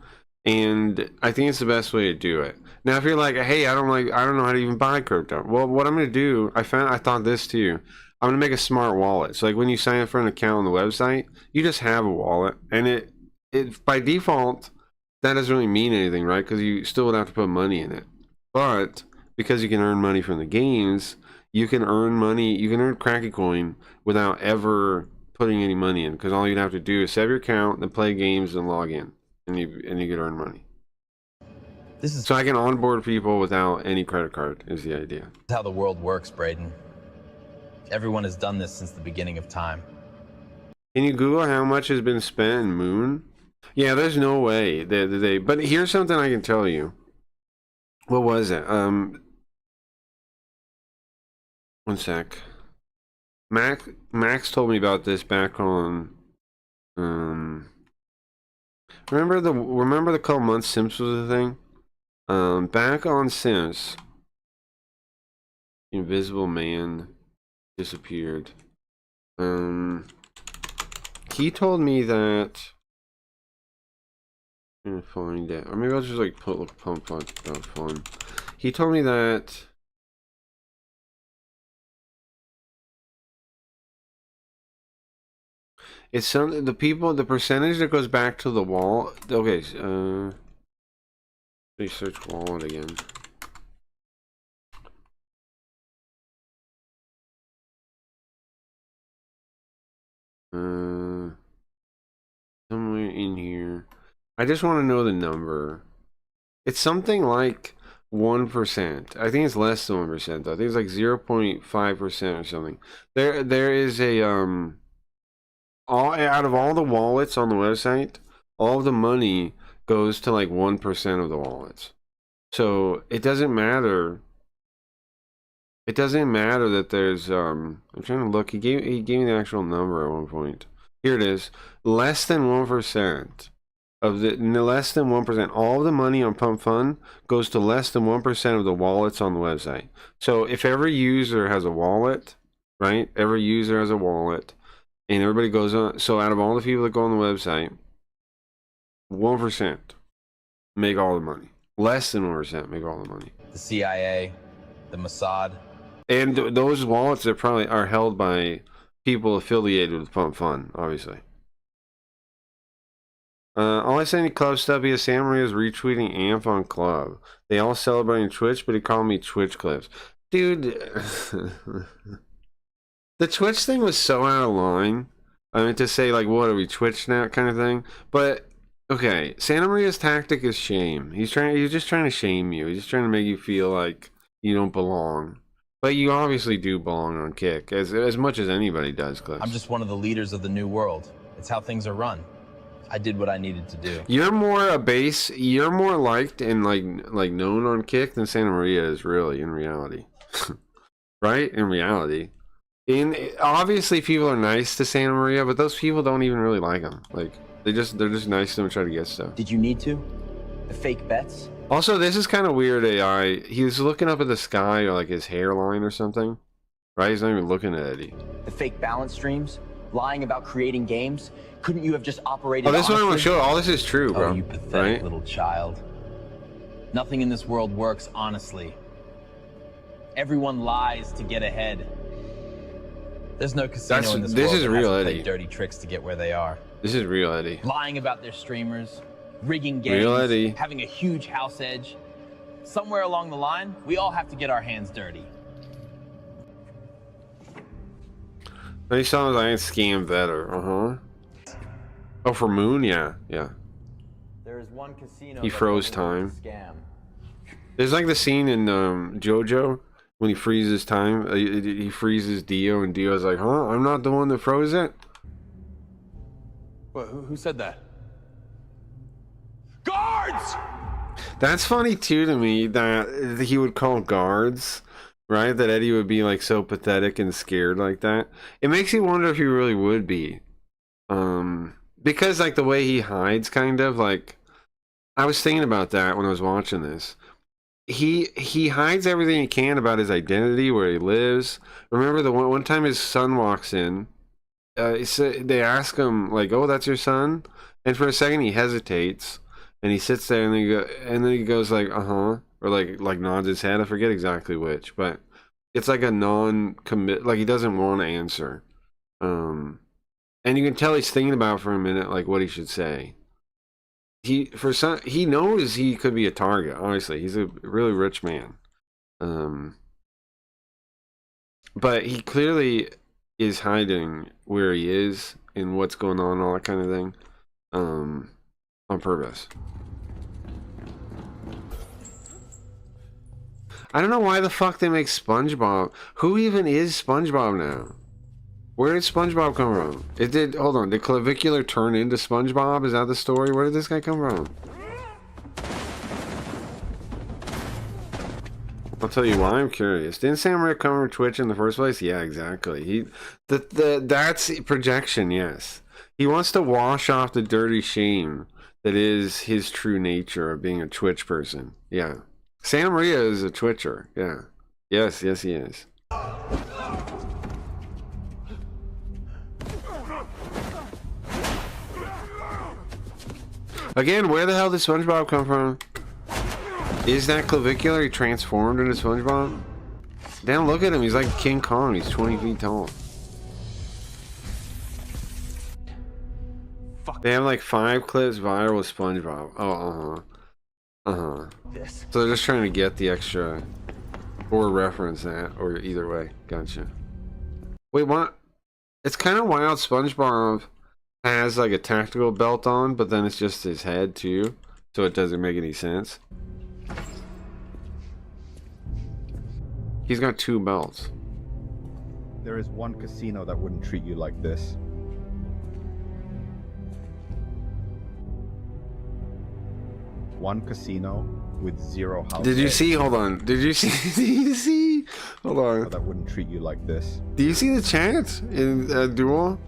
and I think it's the best way to do it. Now, if you're like, hey, I don't know how to even buy crypto. Well, what I'm going to do, I thought this too. I'm going to make a smart wallet. So like when you sign up for an account on the website, you just have a wallet, and it by default, that doesn't really mean anything, right? Because you still would have to put money in it. But because you can earn money from the games, you can earn money, you can earn Cracky Coin without ever putting any money in, because all you'd have to do is set your account, then play games and log in, and you could earn money. So I can onboard people without any credit card, is the idea. This is how the world works, Braden. Everyone has done this since the beginning of time. Can you Google how much has been spent in Moon? Yeah, there's no way but here's something I can tell you. What was it? One sec. Max told me about this back on remember the couple months Sims was a thing? Back on Sims, Invisible Man disappeared. He told me that, I'm gonna find it, or maybe I'll just like put pump fun. He told me that it's the percentage that goes back to the wall. Okay, search wallet again. Somewhere in here. I just want to know the number. It's something like 1%. I think it's less than 1%. I think it's like 0.5% or something. There is a out of all the wallets on the website, all of the money goes to like 1% of the wallets. So it doesn't matter. It doesn't matter that there's I'm trying to look. He gave me the actual number at one point. Here it is. Less than 1% of the less than 1%. All of the money on Pump Fun goes to less than 1% of the wallets on the website. So if every user has a wallet, right? Every user has a wallet, and everybody goes on. So out of all the people that go on the website, 1% make all the money. Less than 1% make all the money. The CIA, the Mossad. And those wallets are held by people affiliated with Pump Fun, obviously. All I say any club stuff is Sam Maria's retweeting Amp on Club. They all celebrating Twitch, but he called me Twitch clips. Dude, the Twitch thing was so out of line. I mean, to say like, what are we, Twitch now kind of thing? But okay, Santa Maria's tactic is shame. He's just trying to shame you. He's just trying to make you feel like you don't belong. But you obviously do belong on Kick, as much as anybody does, Clips. I'm just one of the leaders of the new world. It's how things are run. I did what I needed to do. You're more you're more liked and like known on Kick than Santa Maria is really in reality. Right? In reality. Obviously people are nice to Santa Maria, but those people don't even really like him. Like they're just nice to him and try to get stuff. Did you need to? The fake bets? Also, this is kind of weird AI. He was looking up at the sky or like his hairline or something. Right? He's not even looking at Eddie. The fake balance streams? Lying about creating games? Couldn't you have just operated Oh, this honestly? one I want to show. All this is true, bro. Oh, you pathetic right? little child. Nothing in this world works honestly. Everyone lies to get ahead. There's no casino in this world is that real, hasn't Eddie. played dirty tricks to get where they are. This is real Eddie. Lying about their streamers, rigging games, Real Eddie. having a huge house edge. Somewhere along the line, we all have to get our hands dirty. These songs I ain't scam better. Oh, for Moon, yeah. There is one casino He that froze wasn't time. a scam. There's like the scene in JoJo when he freezes time. He freezes Dio, and Dio's like, "Huh? I'm not the one that froze it." What, who said that? Guards! That's funny too to me that he would call guards, right? That Eddie would be like so pathetic and scared like that. It makes you wonder if he really would be, because like the way he hides, kind of like. I was thinking about that when I was watching this. He hides everything he can about his identity, where he lives. Remember the one time his son walks in, they ask him like, "Oh, that's your son?" And for a second he hesitates, and he sits there, and then he goes like, or like nods his head. I forget exactly which, but it's like a non-commit, like he doesn't want to answer. And you can tell he's thinking about for a minute like what he should say. He knows he could be a target. Honestly, he's a really rich man, but he clearly is hiding where he is and what's going on, all that kind of thing, on purpose. I don't know why the fuck they make SpongeBob. Who even is SpongeBob now? Where did SpongeBob come from? Hold on, did Clavicular turn into SpongeBob? Is that the story? Where did this guy come from? I'll tell you why I'm curious. Didn't Sam Rick come from Twitch in the first place? Yeah, exactly. That's projection, yes. He wants to wash off the dirty shame that is his true nature of being a Twitch person. Yeah. Sam Ria is a Twitcher. Yeah. Yes, he is. Again, where the hell did SpongeBob come from? Is that Clavicular? He transformed into SpongeBob? Damn, look at him. He's like King Kong. He's 20 feet tall. Fuck. They have like 5 clips viral with SpongeBob. Oh, This. So they're just trying to get the extra, or reference that, or either way. Gotcha. Wait, what? It's kind of wild. SpongeBob has like a tactical belt on, but then it's just his head too, so it doesn't make any sense. He's got 2 belts. There is one casino that wouldn't treat you like this. One casino with 0 house. Did you see? Hold on. Did you see? Did you see? Hold on. That wouldn't treat you like this. Do you see the chant in Duel?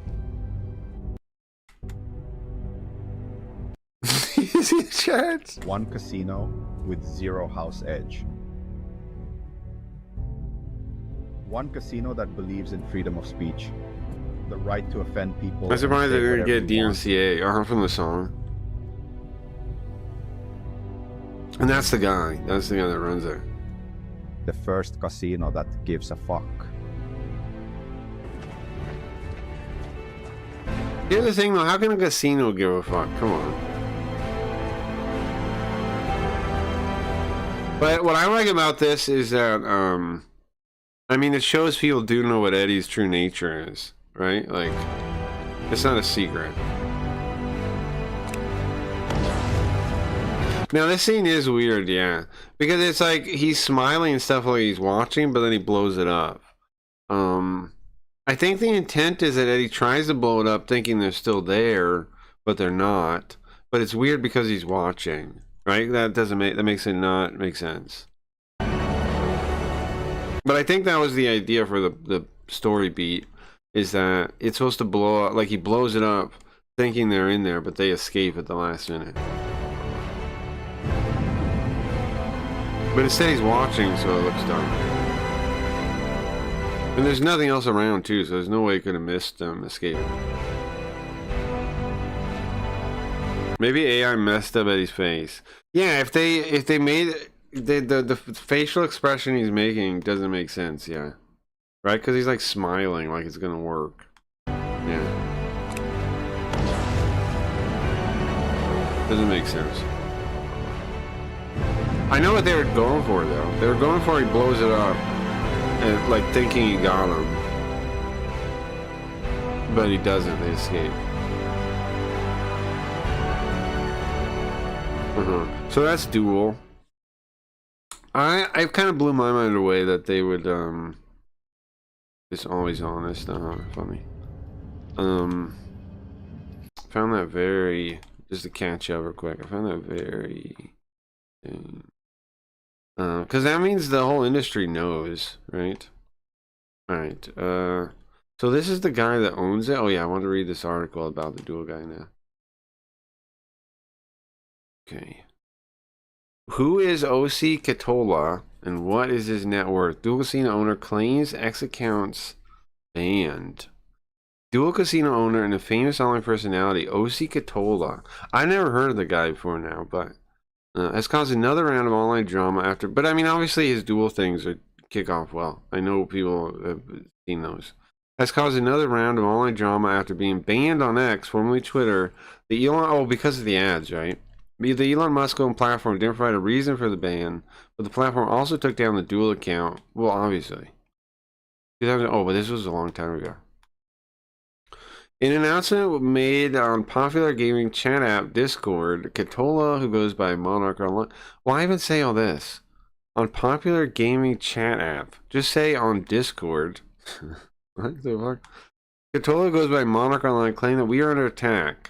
You see the chant? One casino with 0 house edge. One casino that believes in freedom of speech, the right to offend people. I'm surprised they didn't get you want. DMCA from the song. And that's the guy. That's the guy that runs it. The first casino that gives a fuck. Here's the thing though, how can a casino give a fuck? Come on. But what I like about this is that, I mean, it shows people do know what Eddie's true nature is, right? Like, it's not a secret. Now, this scene is weird, yeah. Because it's like, he's smiling and stuff like he's watching, but then he blows it up. I think the intent is that Eddie tries to blow it up thinking they're still there, but they're not. But it's weird because he's watching, right? That makes it not make sense. But I think that was the idea for the story beat, is that it's supposed to blow up, like he blows it up thinking they're in there, but they escape at the last minute. But instead he's watching, so it looks dumb. And there's nothing else around too, so there's no way he could have missed them escaping. Maybe AI messed up Eddie's face. Yeah, if they made the facial expression he's making doesn't make sense, yeah. Right? Because he's like smiling like it's gonna work. Yeah. Doesn't make sense. I know what they were going for, though. They were going for he blows it up, and like thinking he got him, but he doesn't. They escape. So that's Duel. I kind of blew my mind away that they would just always honest. Funny. Found that very, just to catch up real quick. I found that very. Because that means the whole industry knows, right? All right. So this is the guy that owns it. Oh yeah, I want to read this article about the Duel guy now. Okay. Who is OC Katola and what is his net worth? Dual Casino owner claims X accounts banned. Dual Casino owner and a famous online personality, OC Katola. I never heard of the guy before now, but has caused another round of online drama after. But I mean, obviously his Duel things are kick off well. I know people have seen those. Has caused another round of online drama after being banned on X, formerly Twitter. The Elon, because of the ads, right? The Elon Musk-owned platform didn't provide a reason for the ban, but the platform also took down the Duel account. Well, obviously. Oh, but this was a long time ago. In an announcement made on popular gaming chat app Discord, Katola, who goes by Monarch Online... Why even say all this? On popular gaming chat app. Just say on Discord. What the fuck? Katola goes by Monarch Online, claiming that we are under attack.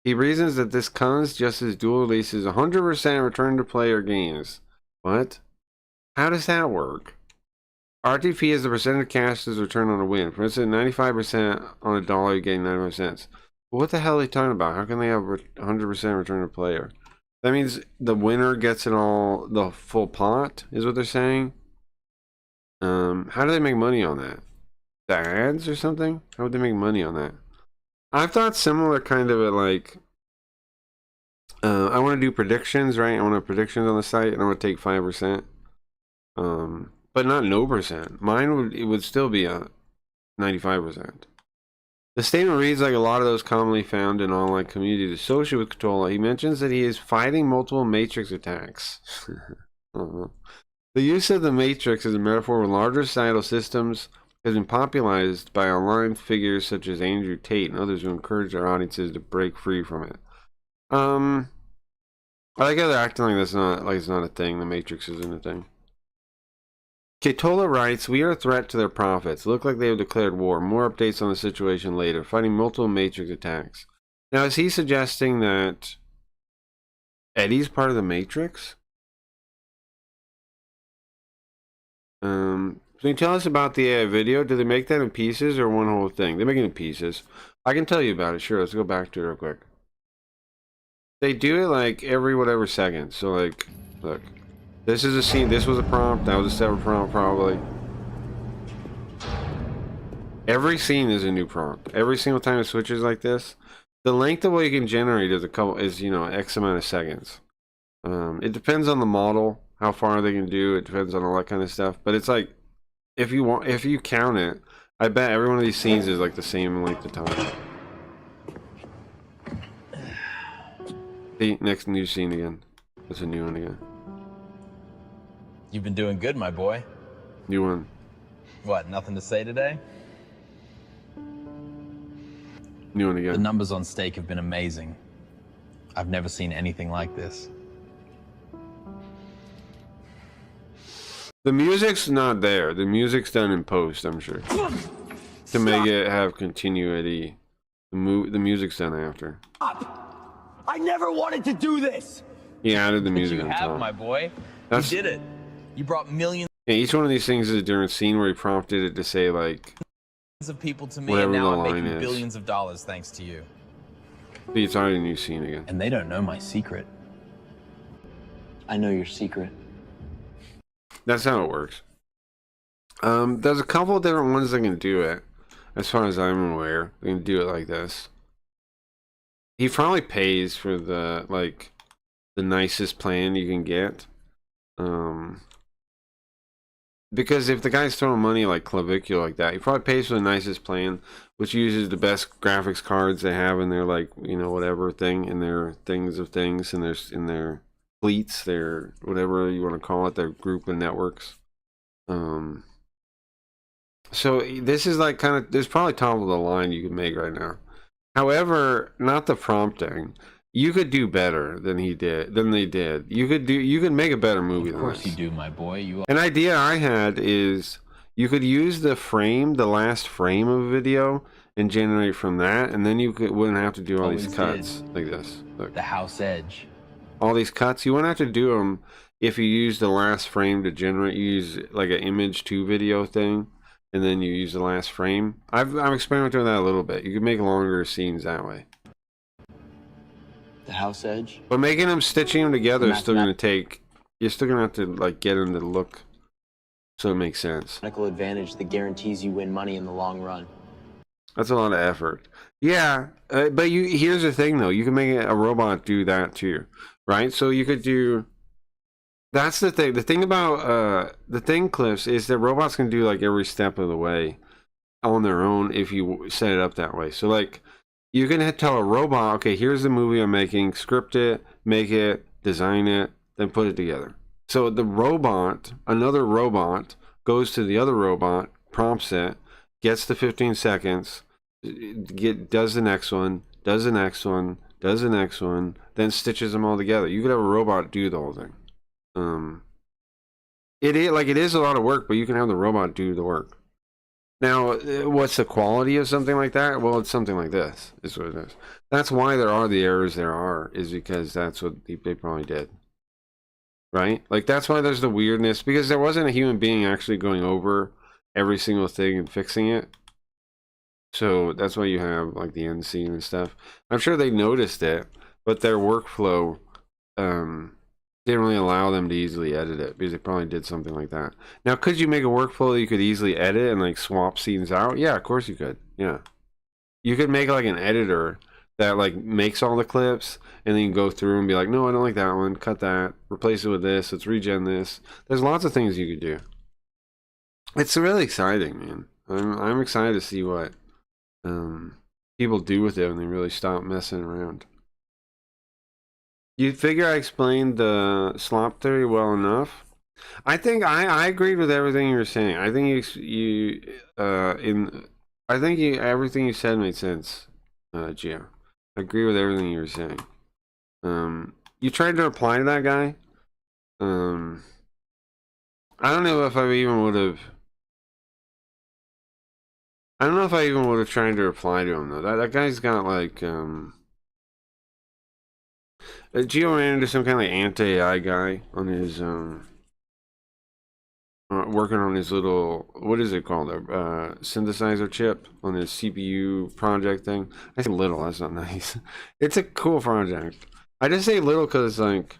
He reasons that this comes just as Duel releases 100% return to player games. What? How does that work? RTP is the percent of cash that's returned on a win. For instance, 95% on a dollar, you gain 95 cents. But what the hell are they talking about? How can they have 100% return to player? That means the winner gets it all, the full pot, is what they're saying? How do they make money on that? The ads or something? How would they make money on that? I've thought similar kind of like, I want to do predictions, right? I want to have predictions on the site, and I want to take 5%. But not no percent. Mine would still be a 95%. The statement reads like a lot of those commonly found in online communities associated with Katola. He mentions that he is fighting multiple Matrix attacks. The use of the Matrix as a metaphor with larger societal systems has been popularized by online figures such as Andrew Tate and others who encourage their audiences to break free from it. I like how they're acting like that's not like it's not a thing. The Matrix isn't a thing. Katola writes, "We are a threat to their profits. Look like they have declared war. More updates on the situation later. Fighting multiple Matrix attacks." Now, is he suggesting that Eddie's part of the Matrix? Can you tell us about the AI video? Do they make that in pieces or one whole thing? They make it in pieces. I can tell you about it. Sure, let's go back to it real quick. They do it like every whatever second. So like, look, this is a scene. This was a prompt. That was a separate prompt probably. Every scene is a new prompt. Every single time it switches like this, the length of what you can generate is you know X amount of seconds. It depends on the model, how far they can do. It depends on all that kind of stuff. But it's like, if you count it, I bet every one of these scenes is like the same length of time. The next new scene again. That's a new one again. You've been doing good, my boy. New one. What, nothing to say today? New one again. The numbers on stake have been amazing. I've never seen anything like this. The music's not there. The music's done in post, I'm sure. To make it have continuity. The music's done after. I never wanted to do this. He added the music You on have, top. my boy. You did it. You brought millions Yeah, each one of these things is a different scene where he prompted it to say like of people to me, whatever and now the I'm line making is. billions of dollars thanks to you. See, it's already a new scene again. And they don't know my secret. I know your secret. That's how it works. There's a couple of different ones that can do it. As far as I'm aware, they can do it like this. He probably pays for the like the nicest plan you can get. because if the guy's throwing money like clavicular like that, he probably pays for the nicest plan, which uses the best graphics cards they have in their, like, you know, whatever thing, in their things of things, in their fleets, their whatever you want to call it, their group of networks. So this is like kind of, there's probably top of the line you can make right now. However, not the prompting. You could do better than they did. You could make a better movie than this. Of course you do, my boy. You An idea I had is you could use the last frame of a video and generate from that, and then wouldn't have to do all these cuts like this. Look. the house edge. All these cuts, you wouldn't have to do them if you use the last frame to generate. You use like an image to video thing, and then you use the last frame. I'm experimenting with that a little bit. You can make longer scenes that way. The house edge. But stitching them together is still going to take. You're still going to have to like get them to look so it makes sense. Technical advantage that guarantees you win money in the long run. That's a lot of effort. Yeah, but here's the thing though. You can make a robot do that too, right? So you could do. That's the thing. The thing about Cliffs, is that robots can do like every step of the way on their own if you set it up that way. So like, you can tell a robot, okay, here's the movie I'm making, script it, make it, design it, then put it together. So the robot, another robot, goes to the other robot, prompts it, gets the 15 seconds, does the next one, does the next one, does the next one, then stitches them all together. You could have a robot do the whole thing. It is a lot of work, but you can have the robot do the work. Now, what's the quality of something like that? Well, it's something like this, is what it is. That's why there are the errors there are, is because that's what they probably did. Right? Like, that's why there's the weirdness, because there wasn't a human being actually going over every single thing and fixing it. So that's why you have, like, the end scene and stuff. I'm sure they noticed it, but their workflow, didn't really allow them to easily edit it, because they probably did something like that. Now, could you make a workflow that you could easily edit and like swap scenes out? Yeah, of course you could. Yeah, you could make like an editor that like makes all the clips, and then you can go through and be like, no, I don't like that one, cut that, replace it with this, let's regen this. There's lots of things you could do. It's really exciting, man. I'm excited to see what people do with it when they really stop messing around. You figure I explained the slop theory well enough? I think I agreed with everything you were saying. I think everything you said made sense, Gio. I agree with everything you were saying. You tried to reply to that guy. I don't know if I even would have. I don't know if I even would have tried to reply to him though. That guy's got like Gio ran into some kind of like anti-AI guy on his working on his little, what is it called, synthesizer chip on his CPU project thing. I say little, that's not nice. It's a cool project. I just say little because like,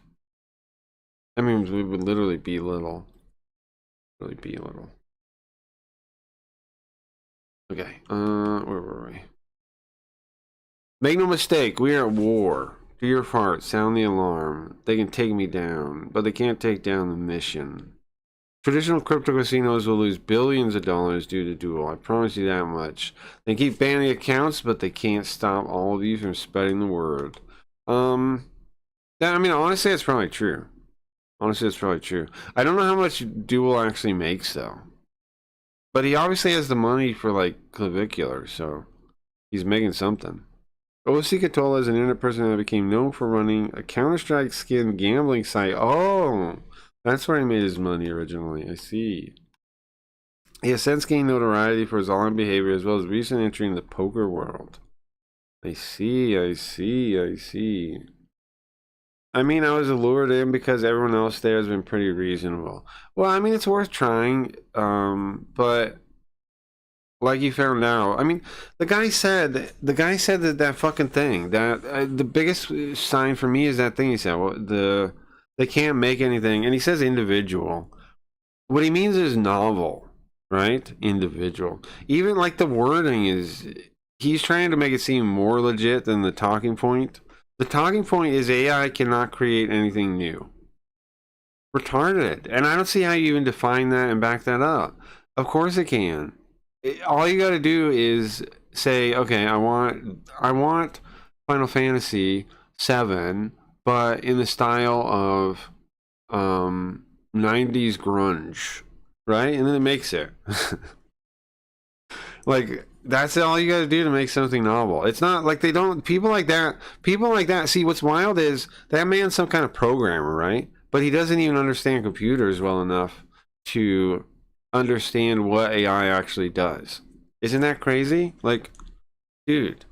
I mean, it would literally be little. Really be little. Okay, where were we? Make no mistake, we are at war. To your fart, sound the alarm. They can take me down, but they can't take down the mission. Traditional crypto casinos will lose billions of dollars due to Duel. I promise you that much. They keep banning accounts, but they can't stop all of you from spreading the word. I mean, honestly, it's probably true. Honestly, it's probably true. I don't know how much Duel actually makes, though. But he obviously has the money for, like, clavicular, so he's making something. OC Katola is an internet person that became known for running a Counter-Strike skin gambling site. Oh, that's where he made his money originally. I see. He has since gained notoriety for his online behavior as well as recent entry in the poker world. I see. I mean, I was lured in because everyone else there has been pretty reasonable. Well, I mean, it's worth trying, but like you found out, I mean, the guy said that fucking thing, that the biggest sign for me is that thing he said. Well, they can't make anything, and he says individual. What he means is novel, right? Individual. Even like the wording is, he's trying to make it seem more legit than the talking point. The talking point is AI cannot create anything new. retarded. And I don't see how you even define that and back that up. Of course it can. All you got to do is say, okay, I want Final Fantasy 7, but in the style of 90s grunge, right? And then it makes it. Like, that's all you got to do to make something novel. It's not like they don't, people like that, see, what's wild is that man's some kind of programmer, right? But he doesn't even understand computers well enough to understand what AI actually does. Isn't that crazy? Like, dude,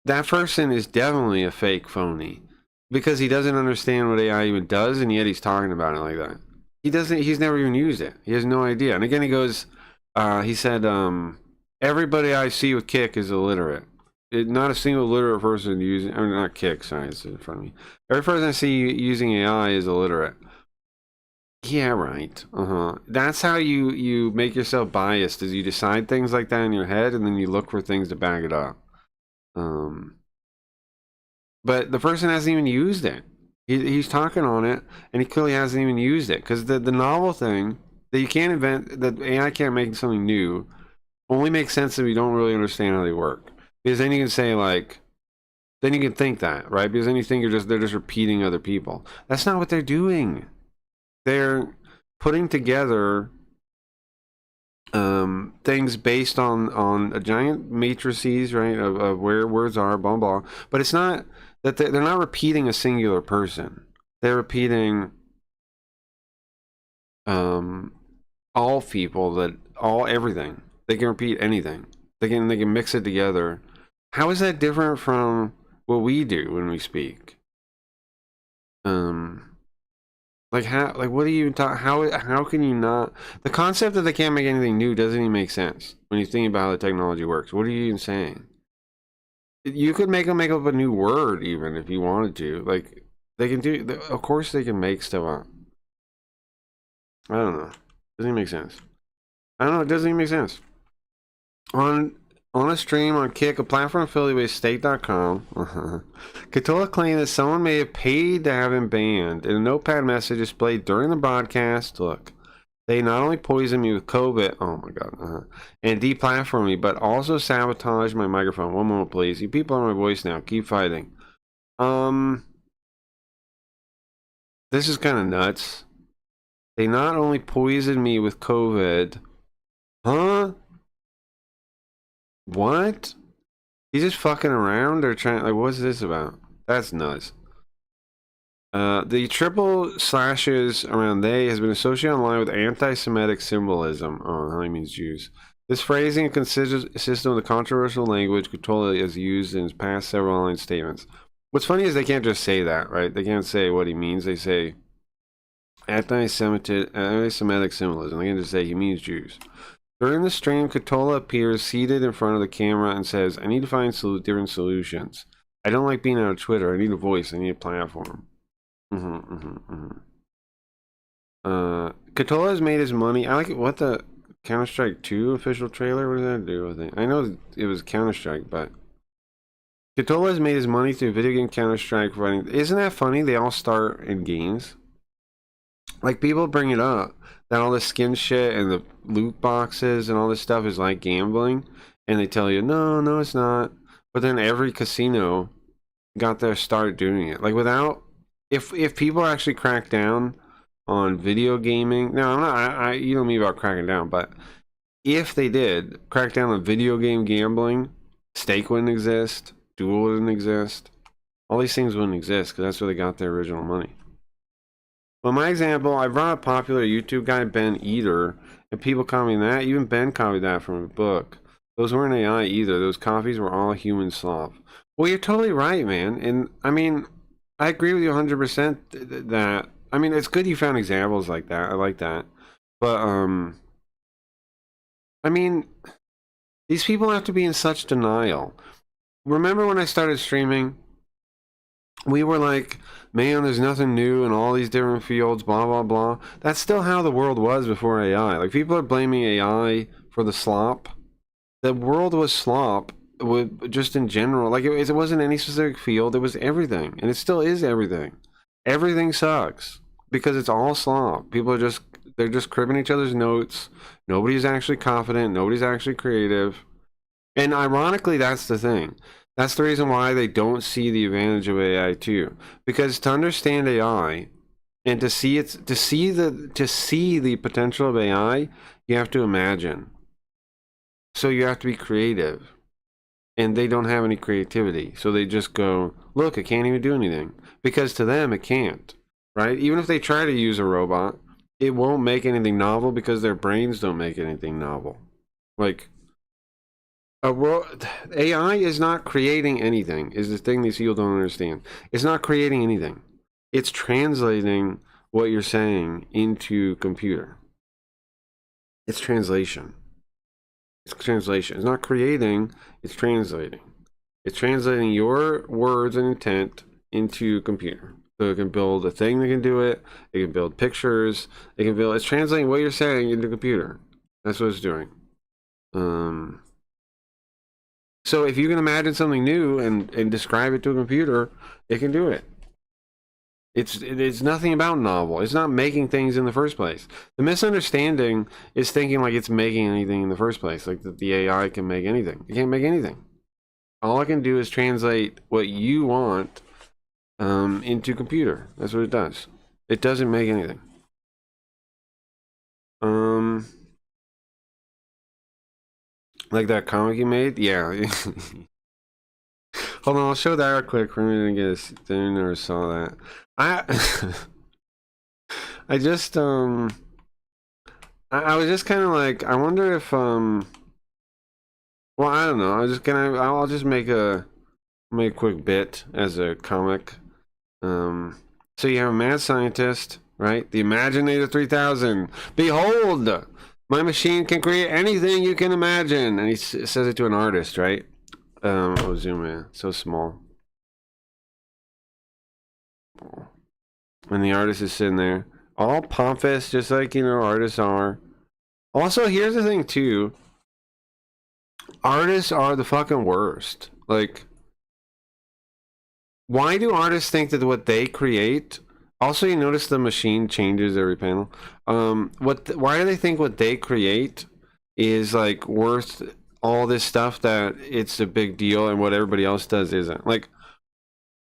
that person is definitely a fake phony because he doesn't understand what AI even does, and yet he's talking about it like that. He's never even used it. He has no idea. And again, he goes, he said, everybody I see with Kick is illiterate. Not a single literate person using, I mean, not Kick, sorry, it's in front of me. Every person I see using AI is illiterate. Yeah, right. That's how you make yourself biased, is you decide things like that in your head, and then you look for things to back it up. But the person hasn't even used it. He's talking on it, and he clearly hasn't even used it. Because the novel thing that you can't invent, that AI can't make something new, only makes sense if you don't really understand how they work. Because then you can say, like, then you can think that, right? Because then you think they're just repeating other people. That's not what they're doing. They're putting together things based on a giant matrices, right, of where words are, blah blah. But it's not that they're not repeating a singular person. They're repeating all people, everything. They can repeat anything. They can mix it together. How is that different from what we do when we speak? Like what do you even talk? How can you not? The concept that they can't make anything new doesn't even make sense when you think about how the technology works. What are you even saying? You could make them make up a new word even if you wanted to. Like they can do. Of course they can make stuff up. I don't know. Doesn't even make sense. I don't know. It doesn't even make sense. On a stream on Kick, a platform affiliated with Stake.com, Katola claimed that someone may have paid to have him banned. In a notepad message displayed during the broadcast, look, they not only poisoned me with COVID, oh my god, and deplatformed me, but also sabotaged my microphone. One moment, please. You people are my voice now. Keep fighting. This is kind of nuts. They not only poisoned me with COVID, huh? What? He's just fucking around or trying, like, what's this about? That's nuts. The triple slashes around they has been associated online with anti-Semitic symbolism. Oh, he means Jews. This phrasing is consistent with the controversial language Katola has used in his past several online statements. What's funny is they can't just say that, right? They can't say what he means. They say anti-Semitic symbolism. They can just say he means Jews. During the stream, Katola appears seated in front of the camera and says, I need to find different solutions. I don't like being on Twitter. I need a voice. I need a platform. Katola has made his money. I like it. What the Counter-Strike 2 official trailer? What does that do with it? I know it was Counter-Strike, but Katola has made his money through video game Counter-Strike running. Isn't that funny? They all start in games. Like, people bring it up that all the skin shit and the loot boxes and all this stuff is like gambling, and they tell you no it's not, but then every casino got their start doing it. Like, without, if people actually crack down on video gaming, no, I'm not, you know me about cracking down, but if they did crack down on video game gambling, Stake wouldn't exist, Duel wouldn't exist, all these things wouldn't exist, because that's where they got their original money. Well, my example, I brought a popular YouTube guy, Ben Eater, and people commenting that. Even Ben copied that from a book. Those weren't AI either. Those copies were all human slop. Well, you're totally right, man. And, I mean, I agree with you 100% that, I mean, it's good you found examples like that. I like that. But, I mean, these people have to be in such denial. Remember when I started streaming? We were like, man, there's nothing new in all these different fields, blah, blah, blah. That's still how the world was before AI. Like, people are blaming AI for the slop. The world was slop, just in general. Like, it wasn't any specific field. It was everything. And it still is everything. Everything sucks. because it's all slop. People are they're just cribbing each other's notes. Nobody's actually confident. Nobody's actually creative. And ironically, that's the thing. That's the reason why they don't see the advantage of AI too. Because to understand AI and to see the potential of AI, you have to imagine. So you have to be creative. And they don't have any creativity. So they just go, look, it can't even do anything. Because to them, it can't. Right? Even if they try to use a robot, it won't make anything novel because their brains don't make anything novel. Like, AI is not creating anything, is the thing these people don't understand. It's not creating anything. It's translating what you're saying into computer. It's translation. It's translation. It's not creating, it's translating. It's translating your words and intent into computer. So it can build a thing that can do it. It can build pictures. It's translating what you're saying into computer. That's what it's doing. So if you can imagine something new and describe it to a computer, it can do it. It's nothing about novel. It's not making things in the first place. The misunderstanding is thinking like it's making anything in the first place, like that the AI can make anything. It can't make anything. All I can do is translate what you want into computer. That's what it does. It doesn't make anything. Like that comic you made? Yeah. Hold on, I'll show that real quick for me to get I never saw that. I just I was just kind of like, I wonder if well, I don't know. I'll just make a quick bit as a comic. So you have a mad scientist, right? The Imaginator 3000. Behold, my machine can create anything you can imagine. And he says it to an artist, right? I'll zoom in. So small. And the artist is sitting there, all pompous, just like, artists are. Also, here's the thing, too. Artists are the fucking worst. Like, why do artists think that what they create... Also, you notice the machine changes every panel. Why do they think what they create is, like, worth all this stuff that it's a big deal and what everybody else does isn't? Like,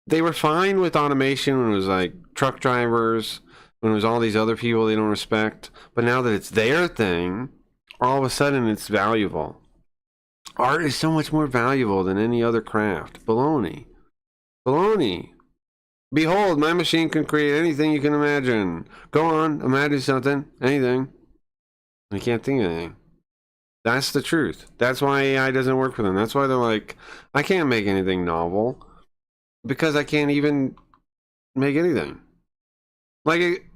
they were fine with automation when it was, like, truck drivers, when it was all these other people they don't respect. But now that it's their thing, all of a sudden it's valuable. Art is so much more valuable than any other craft. Baloney. Baloney. Behold, my machine can create anything you can imagine. Go on, imagine something, anything. I can't think of anything. That's the truth. That's why AI doesn't work for them. That's why they're like, I can't make anything novel. Because I can't even make anything. Like,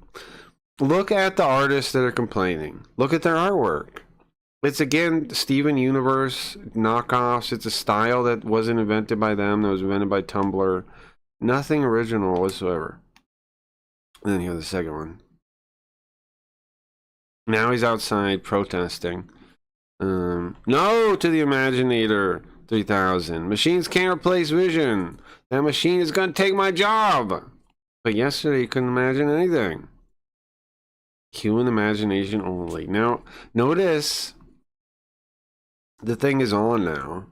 look at the artists that are complaining. Look at their artwork. It's, again, Steven Universe knockoffs. It's a style that wasn't invented by them. That was invented by Tumblr. Nothing original whatsoever. And then you have the second one. Now he's outside protesting. No to the Imaginator 3000. Machines can't replace vision. That machine is going to take my job. But yesterday you couldn't imagine anything. Human imagination only. Now, notice the thing is on now.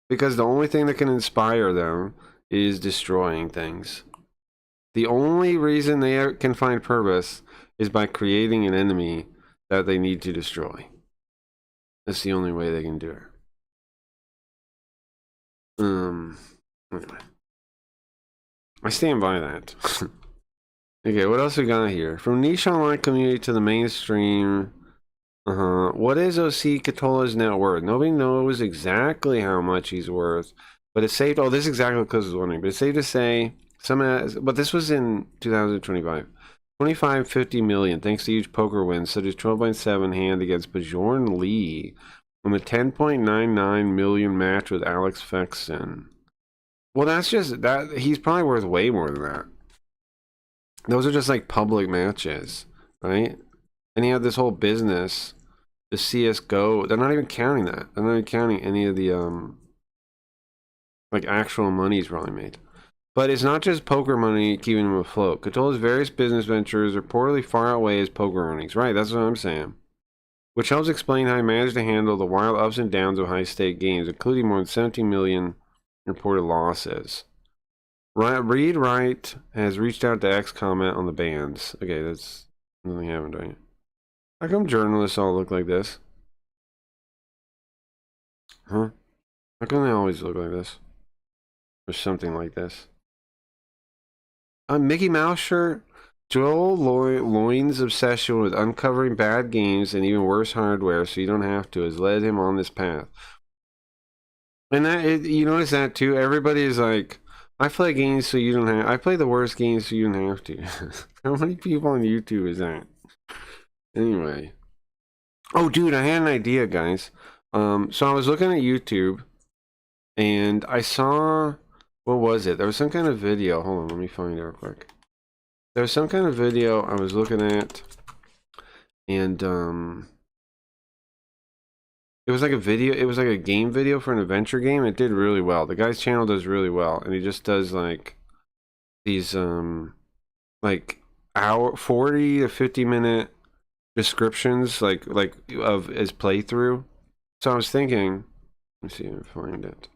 Because the only thing that can inspire them is destroying things. The only reason they can find purpose is by creating an enemy that they need to destroy. That's the only way they can do it. Anyway. I stand by that. Okay, what else we got here? From niche online community to the mainstream. What is OC Catola's net worth? Nobody knows exactly how much he's worth. But it's safe. Oh, this is exactly what Cuz was wondering. But it's safe to say, but this was in 2025. 25-50 million, thanks to huge poker wins, such as 12.7 hand against Bjorn Lee, and the 10.99 million match with Alex Fexen. Well, that's just that. He's probably worth way more than that. Those are just like public matches, right? And he had this whole business, the CS:GO. They're not even counting that. They're not even counting any of the like actual money he's probably made. But it's not just poker money keeping him afloat. Cthulhu's various business ventures reportedly far outweigh his poker earnings. Right, that's what I'm saying. Which helps explain how he managed to handle the wild ups and downs of high-stake games, including more than 17 million reported losses. Read Wright has reached out to X comment on the bans. Okay, that's nothing happened, right? How come journalists all look like this? Huh? How come they always look like this? Or something like this? A Mickey Mouse shirt? Joel Loin's obsession with uncovering bad games and even worse hardware so you don't have to has led him on this path. And you notice that too? Everybody is like, I play games so you don't have... I play the worst games so you don't have to. How many people on YouTube is that? Anyway. Oh, dude, I had an idea, guys. So I was looking at YouTube, and I saw... What was it? There was some kind of video. Hold on, let me find it real quick. There was some kind of video I was looking at, and it was like a video. It was like a game video for an adventure game. It did really well. The guy's channel does really well, and he just does like these like 40 to 50-minute descriptions like of his playthrough. So I was thinking, let me see if I can find it.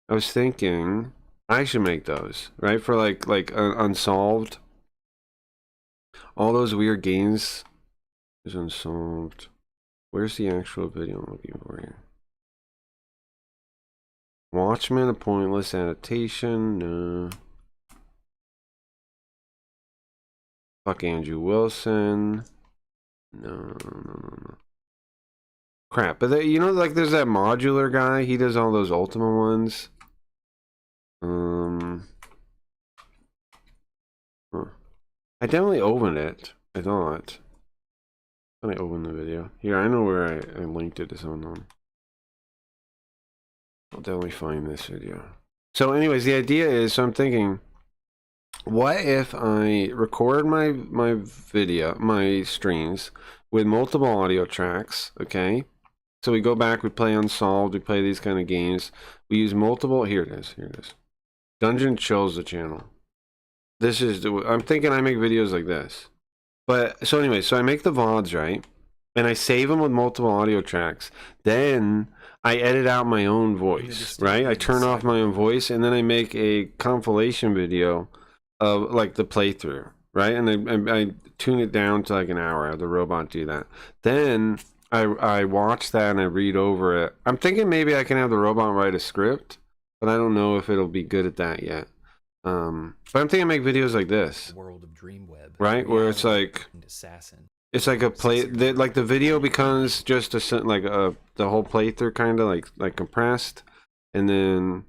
I was thinking I should make those, right, for like Unsolved. All those weird games is Unsolved. Where's the actual video I'm looking for here? Watchmen, a pointless adaptation. No. Fuck Andrew Wilson. No. Crap. But you know, like there's that modular guy. He does all those Ultima ones. I definitely opened it. I thought. I opened the video. Here, I know where I linked it to someone. I'll definitely find this video. So anyways, the idea is, so I'm thinking, what if I record my video, my streams, with multiple audio tracks, okay? So we go back, we play Unsolved, we play these kind of games. We use multiple, here it is. Dungeon Chills the channel. This is, I'm thinking I make videos like this. But, so anyway, so I make the VODs, right? And I save them with multiple audio tracks. Then I edit out my own voice, right? I turn off my own voice, and then I make a compilation video of, like, the playthrough, right? And I tune it down to, like, an hour. I have the robot do that. Then I watch that and I read over it. I'm thinking maybe I can have the robot write a script, but I don't know if it'll be good at that yet. But I'm thinking I make videos like this, World of Dreamweb, right? Where it's like, it's like a play, like the video becomes just the whole playthrough kind of like compressed, and then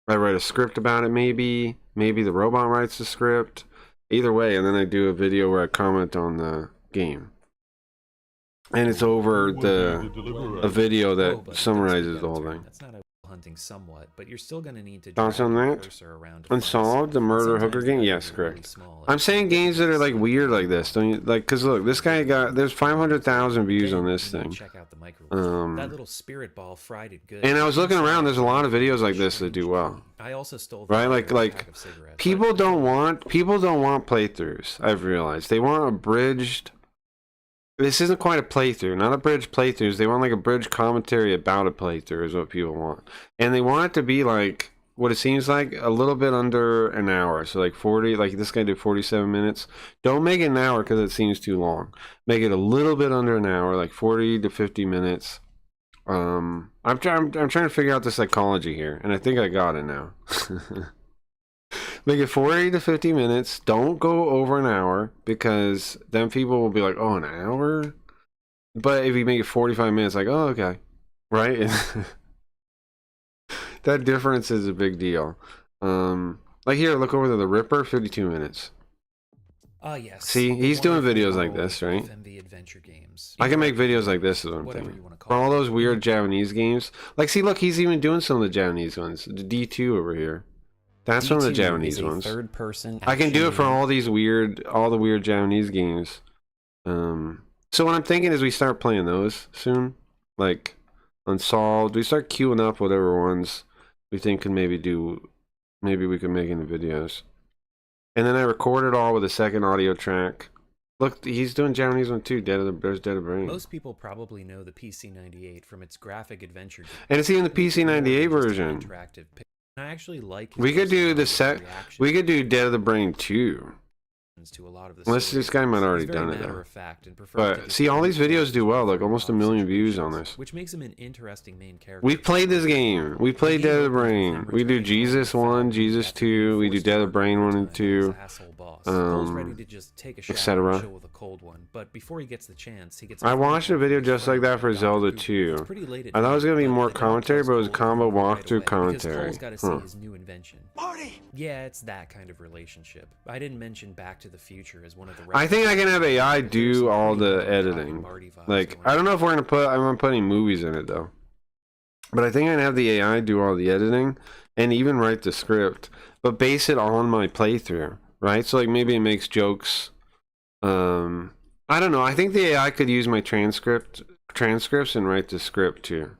I write a script about it. Maybe the robot writes the script. Either way, and then I do a video where I comment on the game, and it's over a video that summarizes the whole thing. Hunting somewhat, but you're still going to need to thoughts on that? Unsolved, the murder hooker game? Yes, correct. I'm saying games that are like weird like this, don't you? Like, cause look, this guy there's 500,000 views on this thing. That little spirit ball fried it good. And I was looking around. There's a lot of videos like this that do well. I also stole right, like people don't want playthroughs. I've realized they want abridged. This isn't quite a playthrough, not abridged playthroughs. They want like a bridge commentary about a playthrough is what people want. And they want it to be like, what it seems like, a little bit under an hour. So like 40, like this guy did 47 minutes. Don't make it an hour because it seems too long. Make it a little bit under an hour, like 40 to 50 minutes. I'm trying to figure out the psychology here, and I think I got it now. Make it 40 to 50 minutes. Don't go over an hour, because then people will be like, oh, an hour? But if you make it 45 minutes, like, oh, okay. Right? That difference is a big deal. Like here, look over there, the Ripper, 52 minutes. Yes. See, he's doing videos like this, right? I can make videos like this is what I'm thinking. For all those weird Japanese games. Like, see, look, he's even doing some of the Japanese ones. The D2 over here. That's one of the Japanese ones. I can do it for all the weird Japanese games. So what I'm thinking is we start playing those soon. Like, Unsolved. We start queuing up whatever ones we think can maybe do maybe we could make into videos. And then I recorded all with a second audio track. Look, he's doing Japanese one too. There's Dead of Brain. Most people probably know the PC-98 from its graphic adventure. And it's even the PC-98 version. Interactive. I actually like. We could do the set. We could do Dead of the Brain 2. To a lot of the Unless this guy might already done it though. But see, all these videos do well, like almost 1 million views on this. Which makes him an interesting main character. We played this game. We played Dead of the Brain. We do Jesus 1, Jesus 2. We do Dead of the Brain 1 and 2. Etc. But before he gets the chance, he gets. I watched a video just like that for Zelda 2. I thought it was gonna be more commentary, but it was a combo walkthrough commentary. His new invention. Marty! Yeah, it's that kind of relationship. I didn't mention Back to the Future as one of the. I think I can have AI do all the editing. Like, I don't know if I'm gonna put any movies in it though. But I think I can have the AI do all the editing and even write the script, but base it on my playthrough, right? So like maybe it makes jokes. I don't know. I think the AI could use my transcripts and write the script too.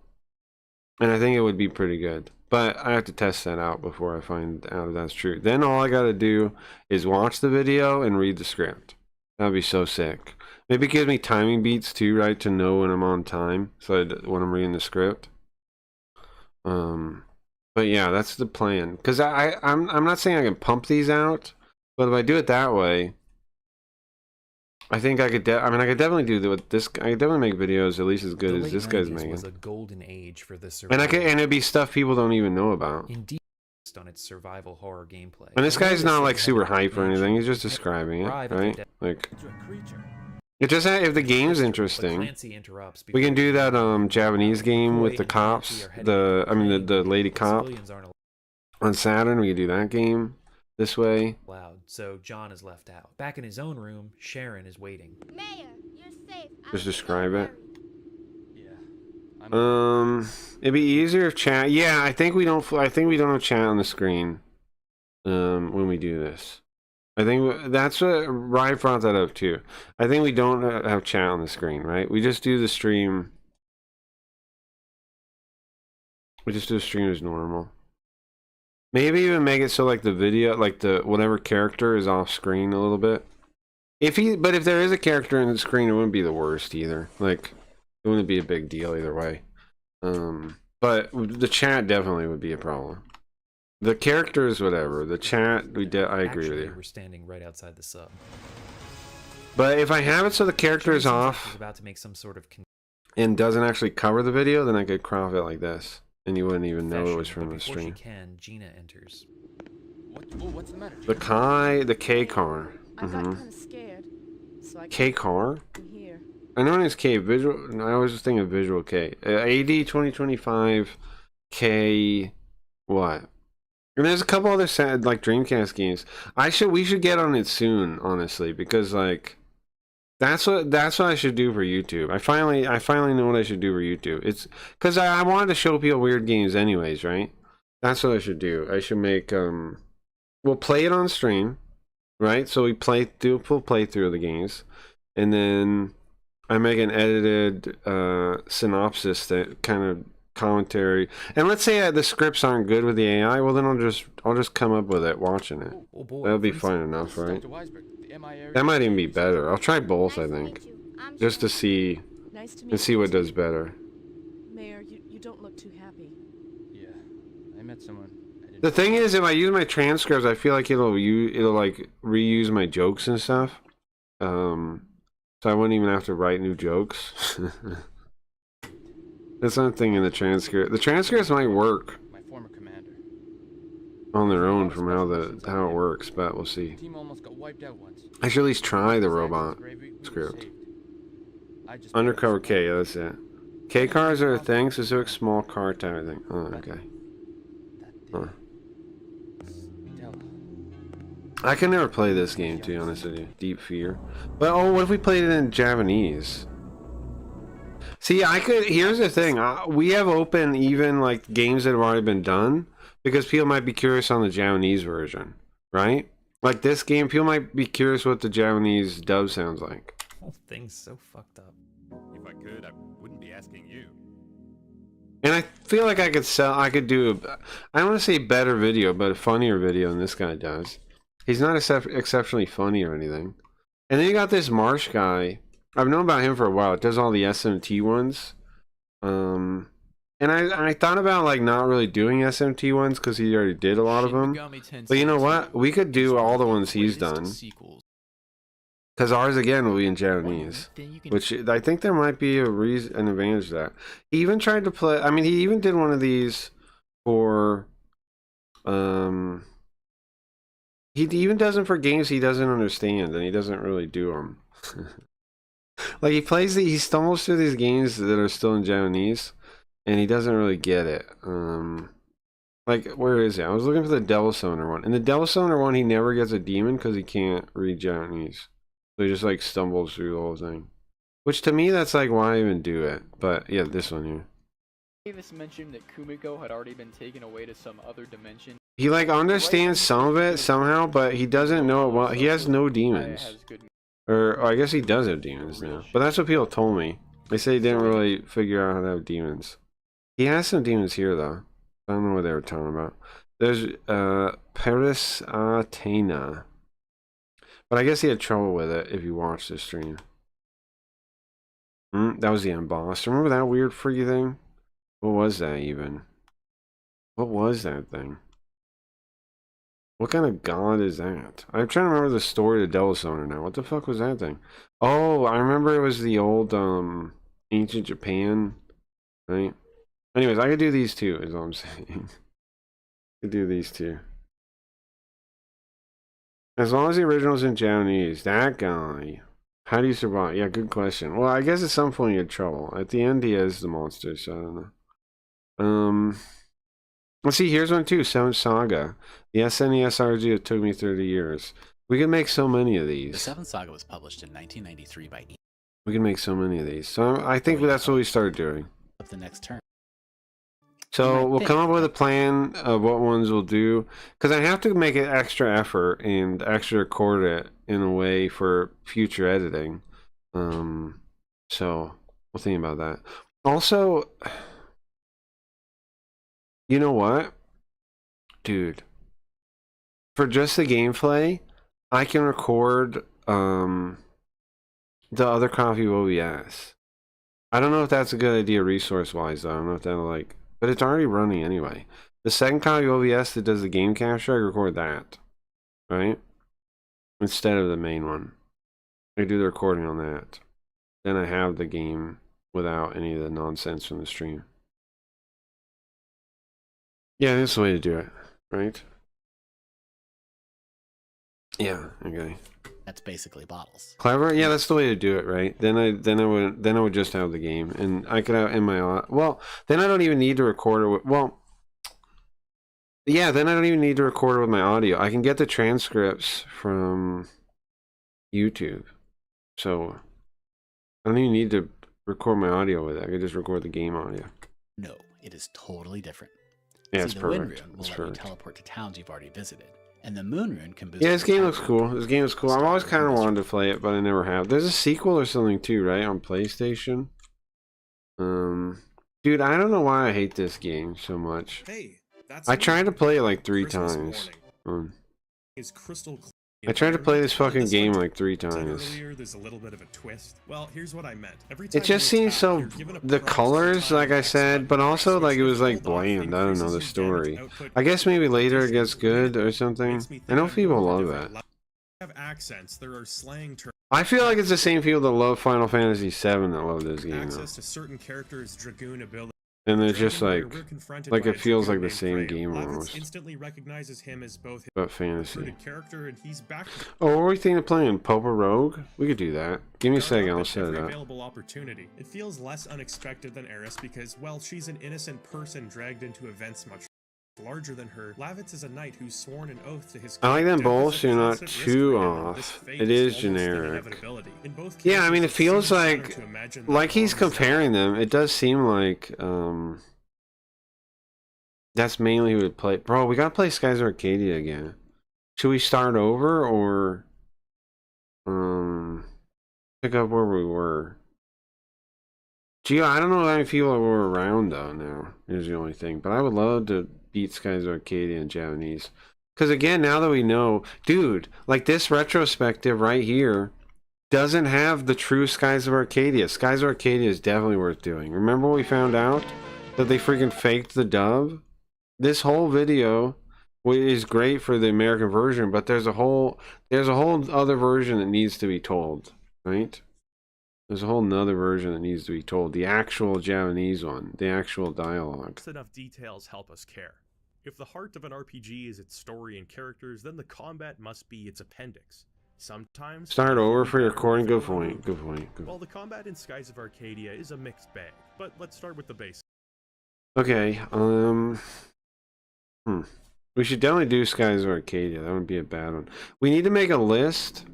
And I think it would be pretty good. But I have to test that out before I find out if that's true. Then all I gotta do is watch the video and read the script. That'd be so sick. Maybe it gives me timing beats too, right? To know when I'm on time. So when I'm reading the script. But yeah, that's the plan. Because I'm not saying I can pump these out. But if I do it that way, I think I could. I could definitely do this. I could definitely make videos at least as good as this guy's making. Was a golden age for this. And it'd be stuff people don't even know about. Indeed, on its survival horror gameplay. And this guy's not like super hype or anything. He's just describing it, right? Like, it just if the game's interesting, we can do that Japanese game with the cops. The lady cop on Saturn. We can do that game. This way. Loud, so John is left out. Back in his own room, Sharon is waiting. Mayor, you're safe. Just describe it. Yeah. It'd be easier if chat. Yeah, I think we don't have chat on the screen. When we do this, I think that's what Ryan brought that up too. I think we don't have chat on the screen, right? We just do the stream. We just do the stream as normal. Maybe even make it so like the video, like the whatever character is off screen a little bit. But if there is a character in the screen, it wouldn't be the worst either. Like, it wouldn't be a big deal either way. But the chat definitely would be a problem. The characters, whatever. The chat, I agree with you. We're standing right outside the sub. But if I have it so the character is off, about to make some sort of and doesn't actually cover the video, then I could crop it like this. And you wouldn't even know it was from the stream. Gina enters. What's the matter? The K car. I got kind of scared. So K car? Here. I know it's K. Visual. I was just thinking of Visual K. AD 2025 K. What? And there's a couple other like Dreamcast games. We should get on it soon, honestly, because like. That's what I should do for YouTube. I finally know what I should do for YouTube. It's because I wanted to show people weird games anyways, right? That's what I should do. I should make we'll play it on stream, right? So we do a full playthrough of the games, and then I make an edited synopsis that kind of commentary. And let's say the scripts aren't good with the AI, well then I'll just come up with it watching it. That'll be fine enough, right? That might even be better. I'll try both, I think, just to see what does better. Mayor, you don't look too happy. Yeah, I met someone. The thing is, if I use my transcripts, I feel like it'll like reuse my jokes and stuff. So I wouldn't even have to write new jokes. That's one thing in the transcript. The transcripts might work My former commander. on their own from how it works, but we'll see. Team almost got wiped out once. I should at least try the robot script. Undercover K, yeah, that's it. K cars are a thing, specific small car type of thing. Oh, okay. Huh. I can never play this game, to be honest with you. Deep Fear. But what if we played it in Japanese? See, here's the thing. We have open even like games that have already been done because people might be curious on the Japanese version, right? Like this game, people might be curious what the Japanese dub sounds like. Whole thing's so fucked up. If I could, I wouldn't be asking you. And I feel like I could do I don't want to say better video, but a funnier video than this guy does. He's not exceptionally funny or anything. And then you got this Marsh guy. I've known about him for a while. It does all the SMT ones. And I thought about like not really doing SMT ones because he already did a lot of them. But you know what? We could do all the ones he's done. Because ours again will be in Japanese, which I think there might be an advantage to that. He even tried to play. I mean, he even did one of these for. He even does them for games he doesn't understand, and he doesn't really do them. Like he stumbles through these games that are still in Japanese, and he doesn't really get it. Like where is it? I was looking for the Devil Summoner one. In the Devil Summoner one, he never gets a demon because he can't read Japanese. So he just like stumbles through the whole thing. Which to me, that's like why even do it. But yeah, this one here. Davis mentioned that Kumiko had already been taken away to some other dimension. He like understands some of it somehow, but he doesn't know it well. He has no demons. Or I guess he does have demons now. But that's what people told me. They say he didn't really figure out how to have demons. He has some demons here though. I don't know what they were talking about. There's Paris Athena. But I guess he had trouble with it if you watched the stream. That was the embossed. Remember that weird freaky thing? What was that even? What was that thing? What kind of god is that? I'm trying to remember the story of the Devil Summoner now. What the fuck was that thing? Oh, I remember it was the old ancient Japan, right? Anyways, I could do these two, is all I'm saying. I could do these two. As long as the original's in Japanese, that guy. How do you survive? Yeah, good question. Well, I guess at some point you had trouble. At the end, he is the monster, so I don't know. Let's see, here's one too. Seventh Saga. The SNES RG, it took me 30 years. We can make so many of these. The Seventh Saga was published in 1993 by E. We can make so many of these. So I think that's what we started doing. Of the next turn. So we'll come up with a plan of what ones we'll do. Because I have to make an extra effort and actually record it in a way for future editing. So we'll think about that. Also, you know what? Dude. For just the gameplay, I can record the other copy of OBS. I don't know if that's a good idea resource-wise, though. I don't know if that'll like... But it's already running anyway. The second copy of OBS that does the game capture, I record that. Right? Instead of the main one. I do the recording on that. Then I have the game without any of the nonsense from the stream. Yeah, that's the way to do it. Right? Yeah, okay. That's basically bottles. Clever? Yeah, that's the way to do it, right? Then I would just have the game, and I could have in my well. Then I don't even need to record it. Well, yeah. Then I don't even need to record it with my audio. I can get the transcripts from YouTube, so I don't even need to record my audio with it. I could just record the game audio. No, it is totally different. Yeah, it's the perfect. Wind Rune will let you teleport to towns you've already visited. And the Moon Rune can boost. Yeah, this game looks cool. This game is cool. I've always kind of wanted to play it, but I never have. There's a sequel or something too, right? On PlayStation. Dude, I don't know why I hate this game so much. Hey, that's I tried to play it like 3 times. It's crystal clear. I tried to play this fucking game like 3 times. Earlier, there's a little bit of a twist. Well, here's what I meant. It just seems so, the colors, like I said, but also like it was like bland. I don't know the story. I guess maybe later it gets good or something. I know people love that. Have accents. There are slang terms. I feel like it's the same people that love Final Fantasy VII that love this game. Access to certain characters' dragoon ability. And it's just like it feels like the same game almost. Instantly recognizes him as both but fantasy. Character and he's back. Oh, what were we thinking of playing? Popa Rogue? We could do that. Give me a second, I'll set it up. Available opportunity. It feels less unexpected than Eris because, well, she's an innocent person dragged into events much larger than her. Lavitz is a knight who's sworn an oath to his. I like them both, so you're not too off. It is generic. Yeah, I mean, it feels like he's comparing them. It does seem like that's mainly who would play. Bro, we gotta play Skies Arcadia again. Should we start over or pick up where we were? Gee, I don't know how many people were around though now. Here's the only thing. But I would love to beat Skies of Arcadia in Japanese. Because again, now that we know, dude, like this retrospective right here doesn't have the true Skies of Arcadia. Skies of Arcadia is definitely worth doing. Remember when we found out that they freaking faked the dub? This whole video is great for the American version, but there's a whole other version that needs to be told, right? There's a whole nother version that needs to be told. The actual Japanese one, the actual dialogue. Enough details help us care. If the heart of an RPG is its story and characters, then the combat must be its appendix. Sometimes start over for your recording. Good point. Good point. Well, the combat in Skies of Arcadia is a mixed bag, but let's start with the basics. Okay. We should definitely do Skies of Arcadia. That wouldn't be a bad one. We need to make a list.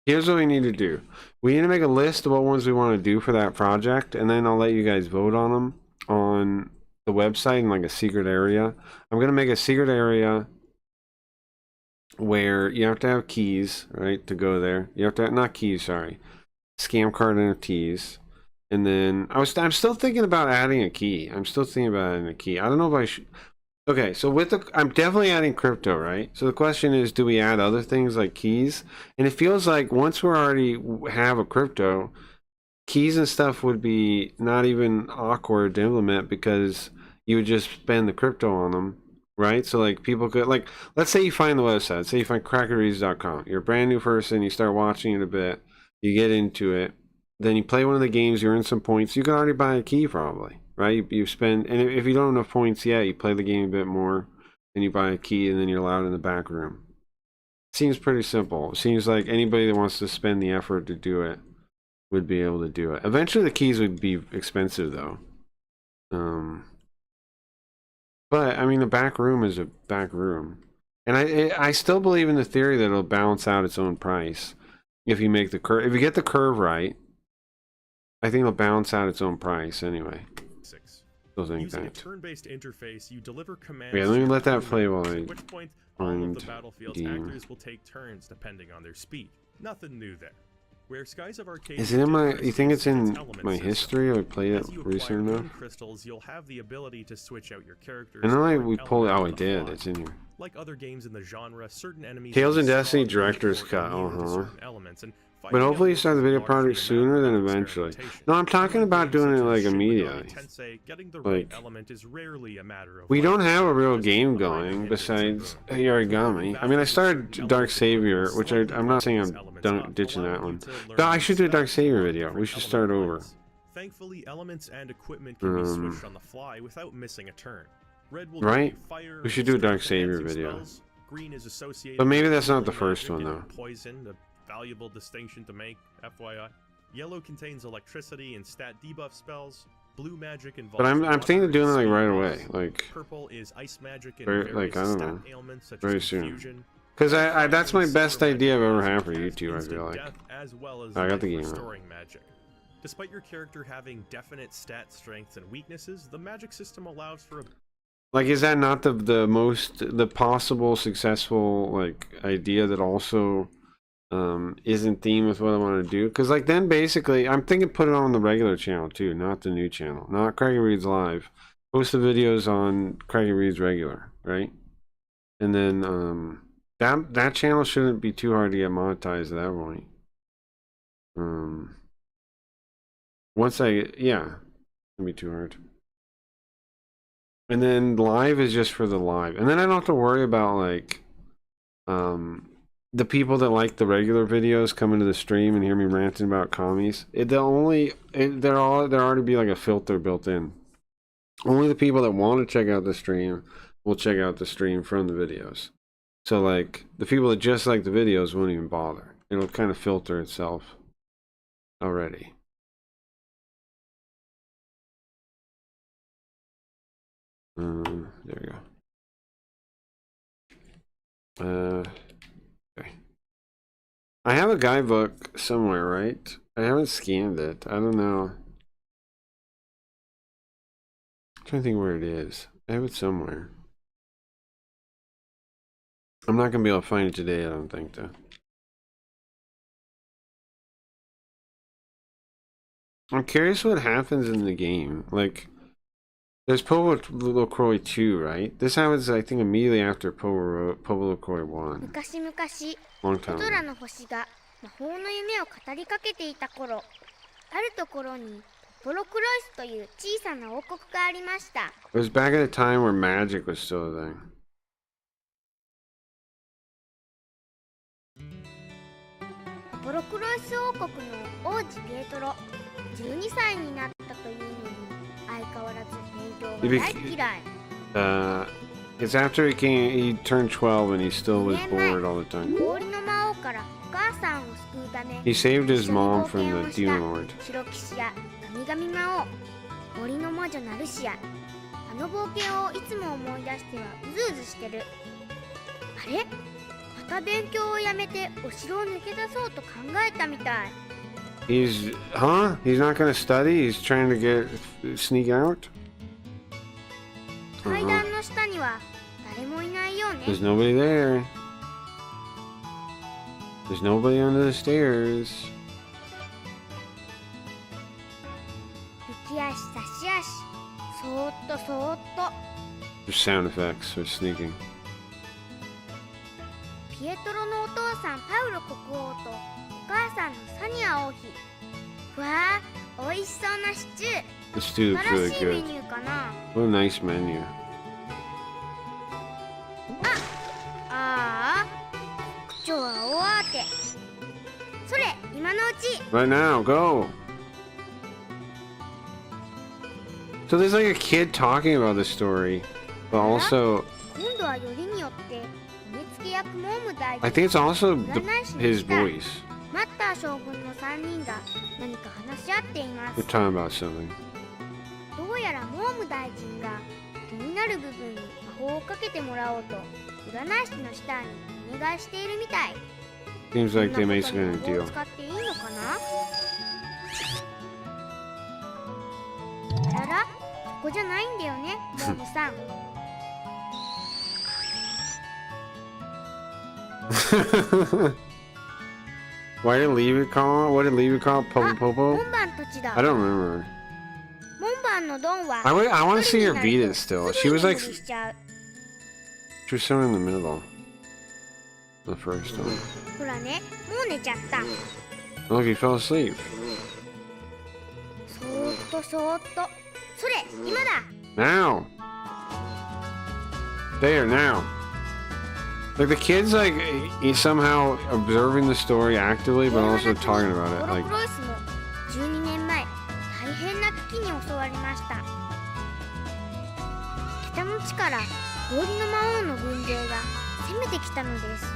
Here's what we need to do. We need to make a list of what ones we want to do for that project, and then I'll let you guys vote on them on the website in like a secret area. I'm gonna make a secret area where you have to have keys, right, to go there. You have to have, not keys, sorry, scam card NFTs. And then I'm still thinking about adding a key. I don't know if I should. Okay, so I'm definitely adding crypto, right? So the question is, do we add other things like keys? And it feels like once we already have a crypto, keys and stuff would be not even awkward to implement because you would just spend the crypto on them, right? So like people could, like, let's say you find the website, say you find crackerreads.com. You're a brand new person, you start watching it a bit, you get into it, then you play one of the games, you earn some points, you can already buy a key probably. Right, you spend, and if you don't have enough points yet, you play the game a bit more, and you buy a key, and then you're allowed in the back room. Seems pretty simple. It seems like anybody that wants to spend the effort to do it would be able to do it. Eventually, the keys would be expensive, though. But I mean, the back room is a back room, and I still believe in the theory that it'll balance out its own price if you make the curve. If you get the curve right, I think it'll balance out its own price anyway. Using a turn-based interface, you deliver commands. Yeah, let me let that play while I at which point all of the battlefield's actors will take turns depending on their speed. Nothing new there. Where Skies of Arcadia is it in my? You think it's in my history? Or I played it recently enough? Crystals, you'll have the ability to switch out your characters. And then we pulled. Oh, we did. It's in here. Like other games in the genre, certain enemies. Tales and Destiny director's cut. Elements and. But hopefully you start the video project sooner than eventually. No, I'm talking about doing it like immediately. Like, we don't have a real game going besides Origami. I mean, I started Dark Savior, which I'm not saying I'm ditching that one. But I should do a Dark Savior video. We should start over. Thankfully, elements and equipment can be switched on the fly without missing a turn. Red will right? We should do a Dark Savior video. Green is associated but maybe that's not the first one though. Poison, valuable distinction to make, FYI. Yellow contains electricity and stat debuff spells. Blue magic involves. But I'm thinking of doing it like right away, like. Purple is ice magic and very, like I don't know, ailments such very as soon. Because I that's my best idea I've ever had for YouTube. I feel like. As well as I got the game. Restoring magic. Despite your character having definite stat strengths and weaknesses, the magic system allows for a. Like, is that not the possible successful like idea that also is in theme with what I want to do? Because like then basically I'm thinking put it on the regular channel too, not the new channel, not Craigie Reads Live. Post the videos on Craigie Reads Regular, right? And then that channel shouldn't be too hard to get monetized at that point. Once yeah, it'll be too hard. And then live is just for the live, and then I don't have to worry about like the people that like the regular videos come into the stream and hear me ranting about commies. There already be like a filter built in. Only the people that want to check out the stream will check out the stream from the videos. So like the people that just like the videos won't even bother. It'll kind of filter itself already. There we go. Okay. I have a guidebook somewhere, right? I haven't scanned it. I don't know. I'm trying to think where it is. I have it somewhere. I'm not gonna be able to find it today, I don't think, though. I'm curious what happens in the game. Like, there's Pobolokroi 2, right? This happens, I think, immediately after Pobolokroi 1. 昔々、 Long ト time トラ ago. の星が魔法の夢を語りかけていた頃、あるところにポポロクロイスという小さな王国がありました。 It was back at a time where magic was still a thing. ポポロクロイス王国の王子ピエトロ、12歳になったというのに相変わらず勉強が大嫌い。 It's after he turned 12 and he still was bored all the time. 氷の魔王からお母さんを救うため、 He saved his mom from 一緒に冒 the 険 Demon を Lord. した白騎士や神々魔王、森の魔女ナルシア、あの冒険をいつも思い出してはうずうずしてる。あれ、また勉強をやめてお城を抜け出そうと考えたみたい。 He's not gonna study? He's trying to sneak out? 階段の下には誰もいないようね。 There's nobody there. There's nobody under the stairs. 浮き足差し足、そーっとそーっと。 There's sound effects for sneaking. ピエトロのお父さんパウロ国王とお母さんのサニア王妃。わあ、美味しそうなシチュー。 The stew 素 looks 晴ら really しいメ good. ニューかな。 What a nice menu. ああ、口調は大慌て。それ、今のうち。 Right now, go! So there's like a kid talking about the story, but also 今度はよりによって目付け役モーム大 I 臣 think it's also 占い師の his 下 voice. マッター将軍の3人が何か話し合っていま They're す。 talking about something. どうやらモーム大臣が気になる部分に魔法をかけてもらおうと占い師の下にお願いしているみたい。 Seems like they made そん some な kind ことに of 魔法を deal. 使っていいのかな。あらら、そこじゃないんだよね、モームさん。 Why did Leave It call? What did Leave It call? あ、 Popo 門 Popo? 番たちだ。 I don't remember. 門番のドンは I want to 一人 see her になる beat と it still. す She ぐ was に like 無理しちゃう。 she was somewhere in the middle. The first one. ほらね、もう寝ちゃった。 Look, he fell asleep. そーっとそーっと。それ、今だ。 Now. There now. Like the kid's like he's somehow observing the story actively, but also talking about ポ it. ロ Like クロイスも12年前、大変な危機に襲われました。北の地から氷の魔王の軍勢が攻めてきたのです。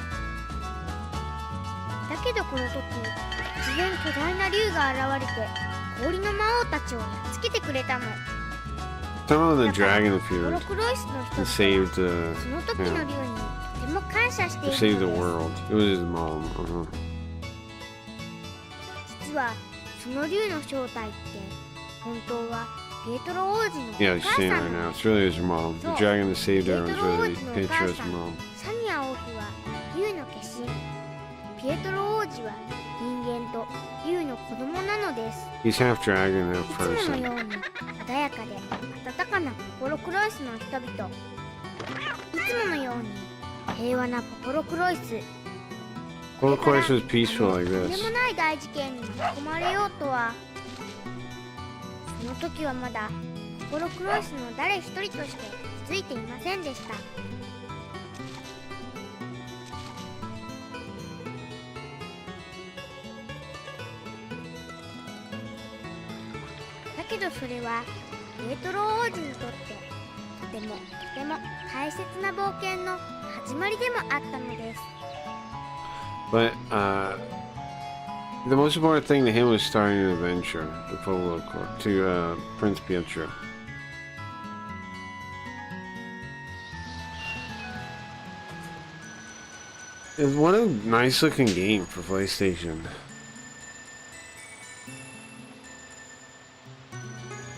だけどこの時、突然巨大な竜が現れて氷の魔王たちをやっつけてくれたの。 some of the dragon ポ appeared ロクロイスの and 人々 saved はその時の竜にとても感謝してい saved る the のです。 world. It was his mom. Uh-huh. 実はその竜の正体って本当はピエトロ王子のお Yeah, he's 母 saying さ right ん now. の It's really his mom. The dragon that saved her was really ピエトロ王子のお Petro's 母さん mom. サニア王妃は竜の化身、ピエトロ王子は人間と竜の子供なのです。 He's half dragon, い half つもの person. ように穏やかで温かなポポロクロイスの人々、いつものように平和なポポロクロイス。 Well, of course, it was peaceful like とんで this. もない大事件に巻き込まれようとは。その時はまだポポロクロイスの誰一人として気づいていませんでした。だけどそれはピエトロ王子にとってとても大切な冒険の始まりでもあったのです。 But the most important thing to him was starting an adventure to Prince Pietro. What a nice looking game for PlayStation.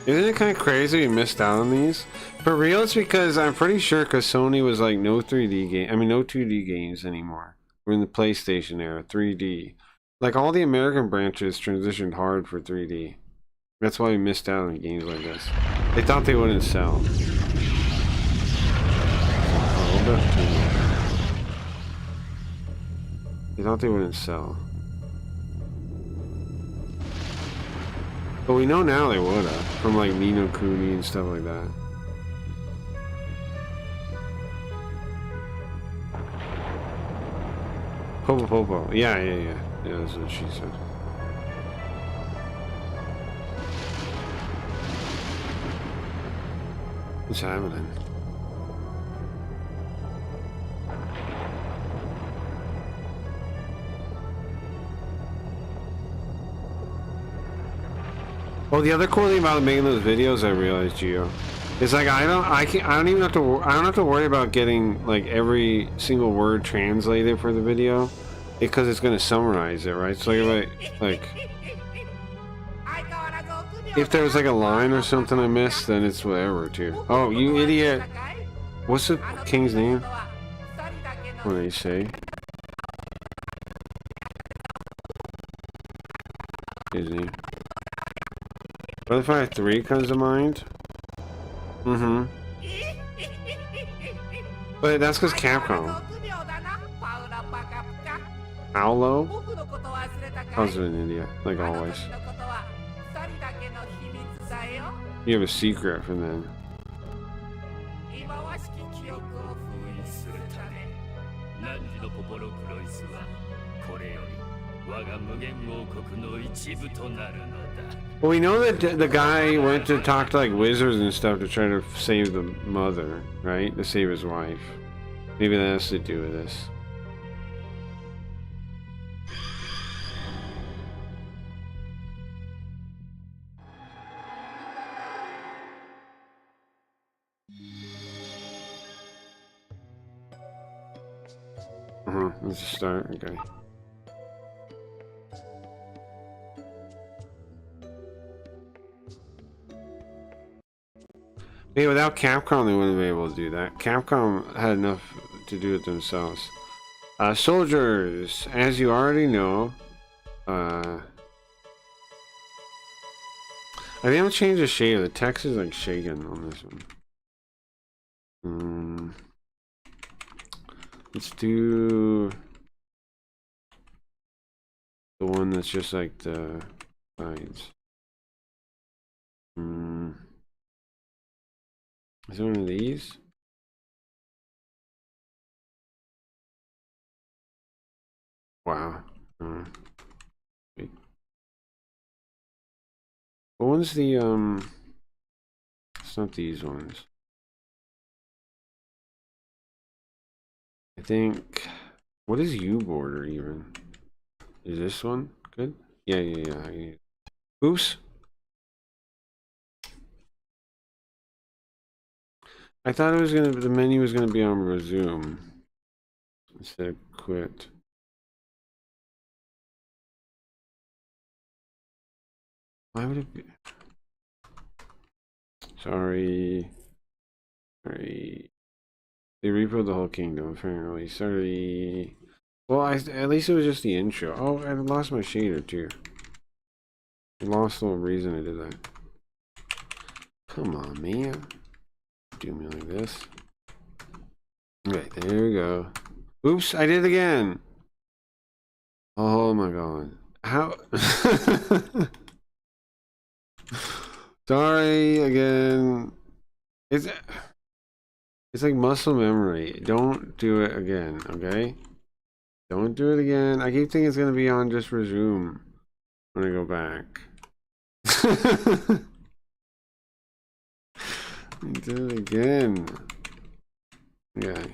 Isn't it kind of crazy we missed out on these? For real, it's because I'm pretty sure because Sony was like no 3D game. I mean, no 2D games anymore. We're in the PlayStation era, 3D. Like all the American branches transitioned hard for 3D. That's why we missed out on games like this. They thought they wouldn't sell. They thought they wouldn't sell. But we know now they would've. From like Ni no Kuni and stuff like that. Popo Popo. Yeah, yeah, yeah. Yeah, that's what she said. What's happening? Well, the other cool thing about making those videos, I realized, Gio, is like I don't even have to worry about getting like every single word translated for the video, because it's gonna summarize it, right? So if there was like a line or something I missed, then it's whatever too. Oh, you idiot! What's the king's name? What do they say? His name. Butterfly 3 comes to mind. Mm-hmm. But that's because Capcom. Paolo? I was an idiot, like always. You have a secret from them. Well, we know that the guy went to talk to like wizards and stuff to try to save the mother, right? To save his wife. Maybe that has to do with this. Let's start. Okay. Yeah, without Capcom, they wouldn't be able to do that. Capcom had enough to do it themselves. Soldiers, as you already know, I think I'll change the shader. The text is like shaking on this one. Let's do the one that's just like the lines. Is it one of these? Wow. Wait. What one's the it's not these ones. I think, what is U border even? Is this one good? Yeah. Oops. I thought it was the menu was gonna be on resume instead of quit. Why would it be? Sorry. They rebuilt the whole kingdom, apparently. Sorry. Well, at least it was just the intro. Oh, I lost my shader too. I lost the whole reason I did that. Come on, man. Do me like this. Okay, there we go. Oops, I did it again. Oh my god. How? Sorry again. It's like muscle memory. Don't do it again, okay? Don't do it again. I keep thinking it's gonna be on just resume when I go back. Do it again. Okay.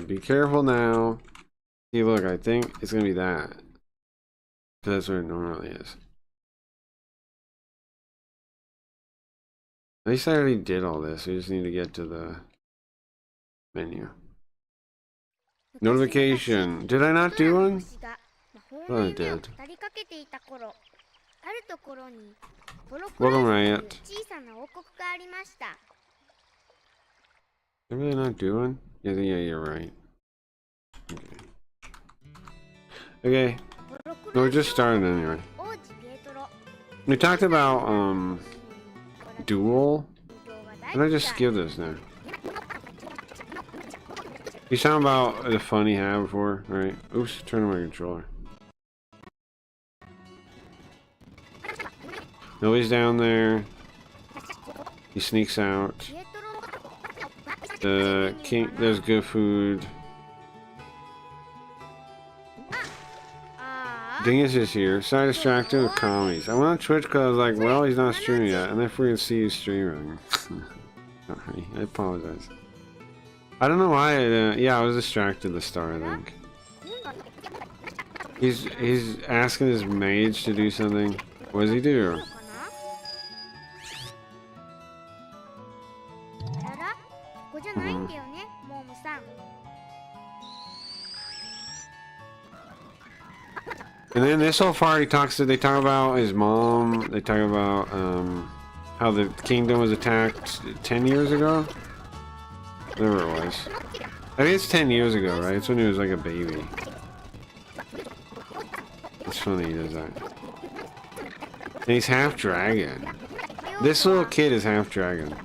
Be careful now. See, look, I think it's gonna be that. That's what it normally is. At least I already did all this. We just need to get to the menu. Notification. Did I not do one? Oh, I did. Welcome, Riot. Did I really not do one? Yeah, you're right. Okay. No, we just started anyway. We talked about, Duel. Did I just skip this now? You talking about the fun he had before, right? Oops, turn on my controller. Nobody's down there. He sneaks out. The king, there's good food. Dingus is here. Sorry, distracted with commies. I went on Twitch because I was like, well, he's not streaming yet, and I freaking see you streaming. Sorry, I apologize. I don't know why. Yeah, I was distracted at the start, I think. He's asking his mage to do something. What does he do? And then this whole part, they talk about his mom. They talk about how the kingdom was attacked 10 years ago. Whatever it was. I think it's 10 years ago, right? It's when he was like a baby. It's funny he does that. And he's half dragon. This little kid is half dragon.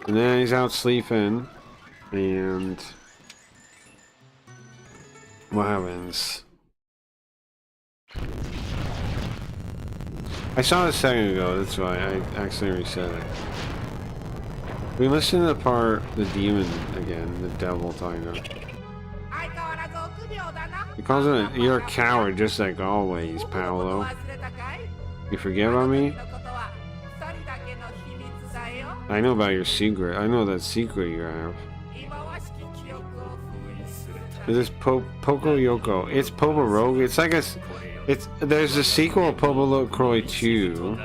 And then he's out sleeping. And what happens? I saw it a second ago, that's why I accidentally reset it. We listen to the part, the demon again, the devil talking about. He calls him, you're a coward just like always, Paolo. You forget about me? I know about your secret. I know that secret you have. Is this Poco Yoko? It's Popo Rogue. It's like there's a sequel of Popo Croy 2.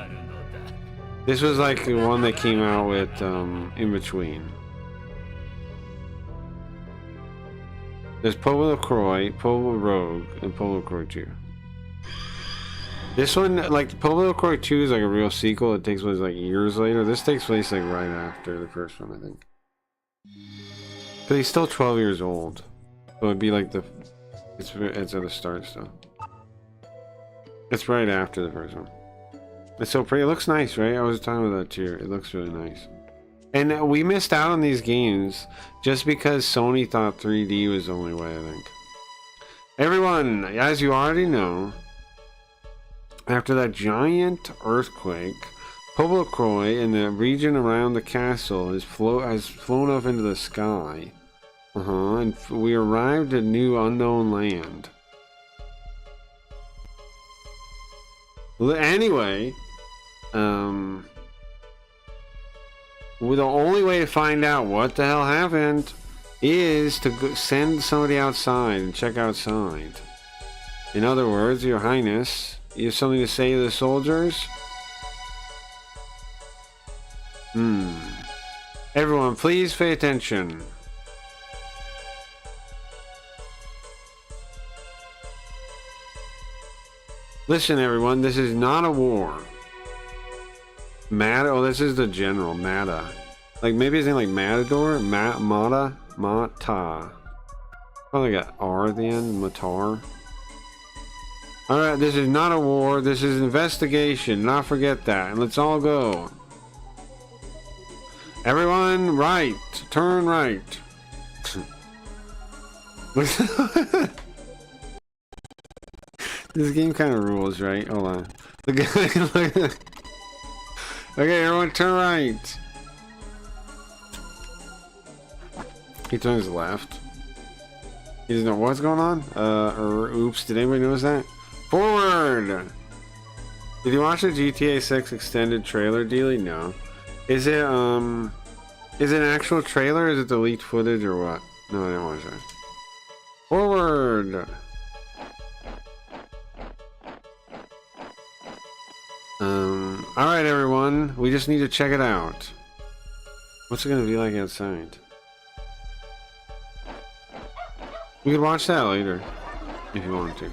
This was like the one that came out with in between. There's Popo Croy, Popo Rogue, and Popo Croy 2. This one, like Popo Croy 2 is like a real sequel. It takes place like years later. This takes place like right after the first one, I think. But he's still 12 years old. So it'd be like it's at the start still. It's right after the first one. It's so pretty. It looks nice, right? I was talking about that too. It looks really nice. And we missed out on these games just because Sony thought 3D was the only way, I think. Everyone, as you already know, after that giant earthquake, Popo Croy and the region around the castle has flown up into the sky. And we arrived at new unknown land. Anyway, well, the only way to find out what the hell happened is to send somebody outside and check outside. In other words, Your Highness, you have something to say to the soldiers? Everyone, please pay attention. Listen, everyone, this is not a war. Oh, this is the general, Mata. Like, maybe his name like Matador? Mata? Probably got R at the end, Matar. Alright, this is not a war, this is an investigation, not forget that, and let's all go. Everyone, right, turn right. This game kind of rules, right? Hold on. Okay, everyone turn right. He turns left. He doesn't know what's going on? Oops, did anybody notice that? Forward! Did you watch the GTA 6 extended trailer, Dealey? No. Is it an actual trailer? Is it the leaked footage or what? No, I didn't watch that. Forward! Alright everyone, we just need to check it out. What's it gonna be like outside? We could watch that later, if you want to.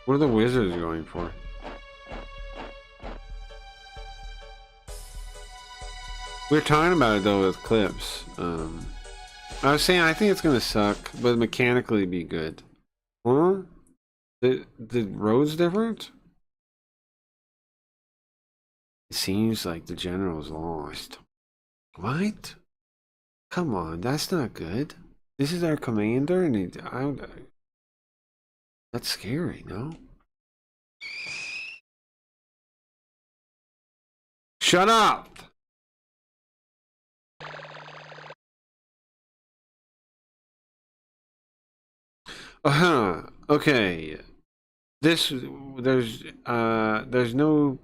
What are the wizards going for? We were talking about it though with clips. I was saying I think it's gonna suck, but mechanically be good. Huh? The road's different? It seems like the general's lost. What? Come on, that's not good. This is our commander, and that's scary, no? Shut up! Okay. There's no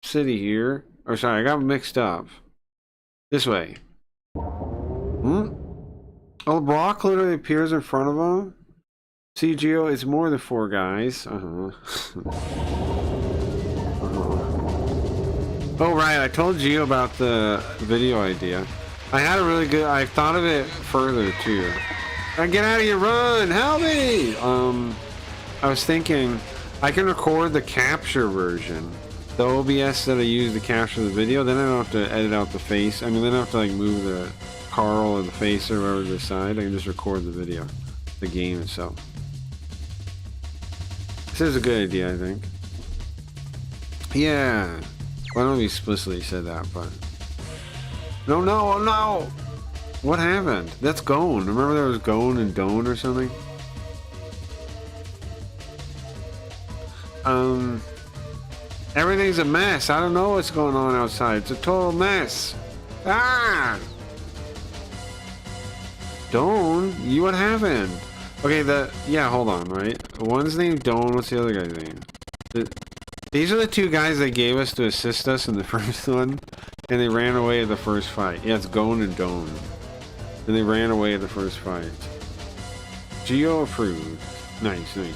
city here. Or sorry, I got mixed up. This way. Hmm? Oh, the block literally appears in front of him. See, Geo, it's more than 4 guys. Oh, right, I told Geo about the video idea. I had a really good... I thought of it further, too. Get out of here, run! Help me! I was thinking, I can record the capture version. The OBS that I use to capture the video, then I don't have to edit out the face. I mean, then I have to, like, move the Carl or the face or whatever to the side. I can just record the video. The game itself. This is a good idea, I think. Yeah. Well, I don't know if he explicitly said that, but... No, no, oh no! What happened? That's Gone. Remember there was Gone and Doan or something? Everything's a mess. I don't know what's going on outside. It's a total mess. Ah! Doan? What happened? Okay, yeah, hold on, right? One's named Doan. What's the other guy's name? These are the 2 guys they gave us to assist us in the first one, and they ran away at the first fight. Yeah, it's Gone and Doan. And they ran away at the first fight. Geo approved. Nice, nice.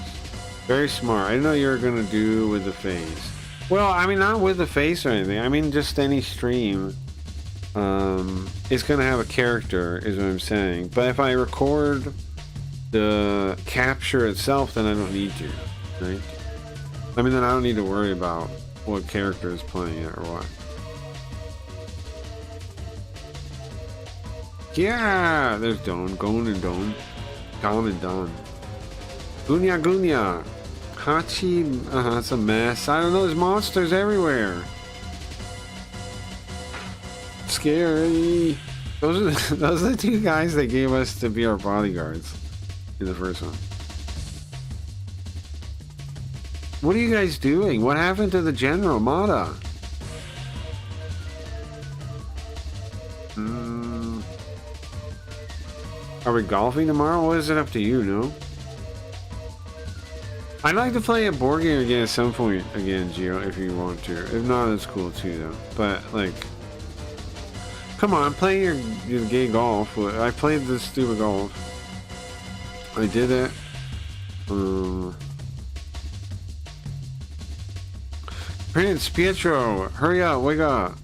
Very smart. I didn't know you were gonna do with the face. Well, I mean, not with the face or anything. I mean, just any stream. It's gonna have a character, is what I'm saying. But if I record the capture itself, then I don't need to, right? I mean, then I don't need to worry about what character is playing it or what. Yeah, there's Don, Gone and Don, Gone and Don. Gunya Gunya. Hachi, it's a mess. I don't know, there's monsters everywhere. Scary. Those are the 2 guys they gave us to be our bodyguards in the first one. What are you guys doing? What happened to the general, Mata? Are we golfing tomorrow? What is it up to you, no? I'd like to play a board game again at some point again, Gio, if you want to. If not, that's cool too, though. But, like... Come on, play your gay golf. I played this stupid golf. I did it. Prince Pietro, hurry up, wake up.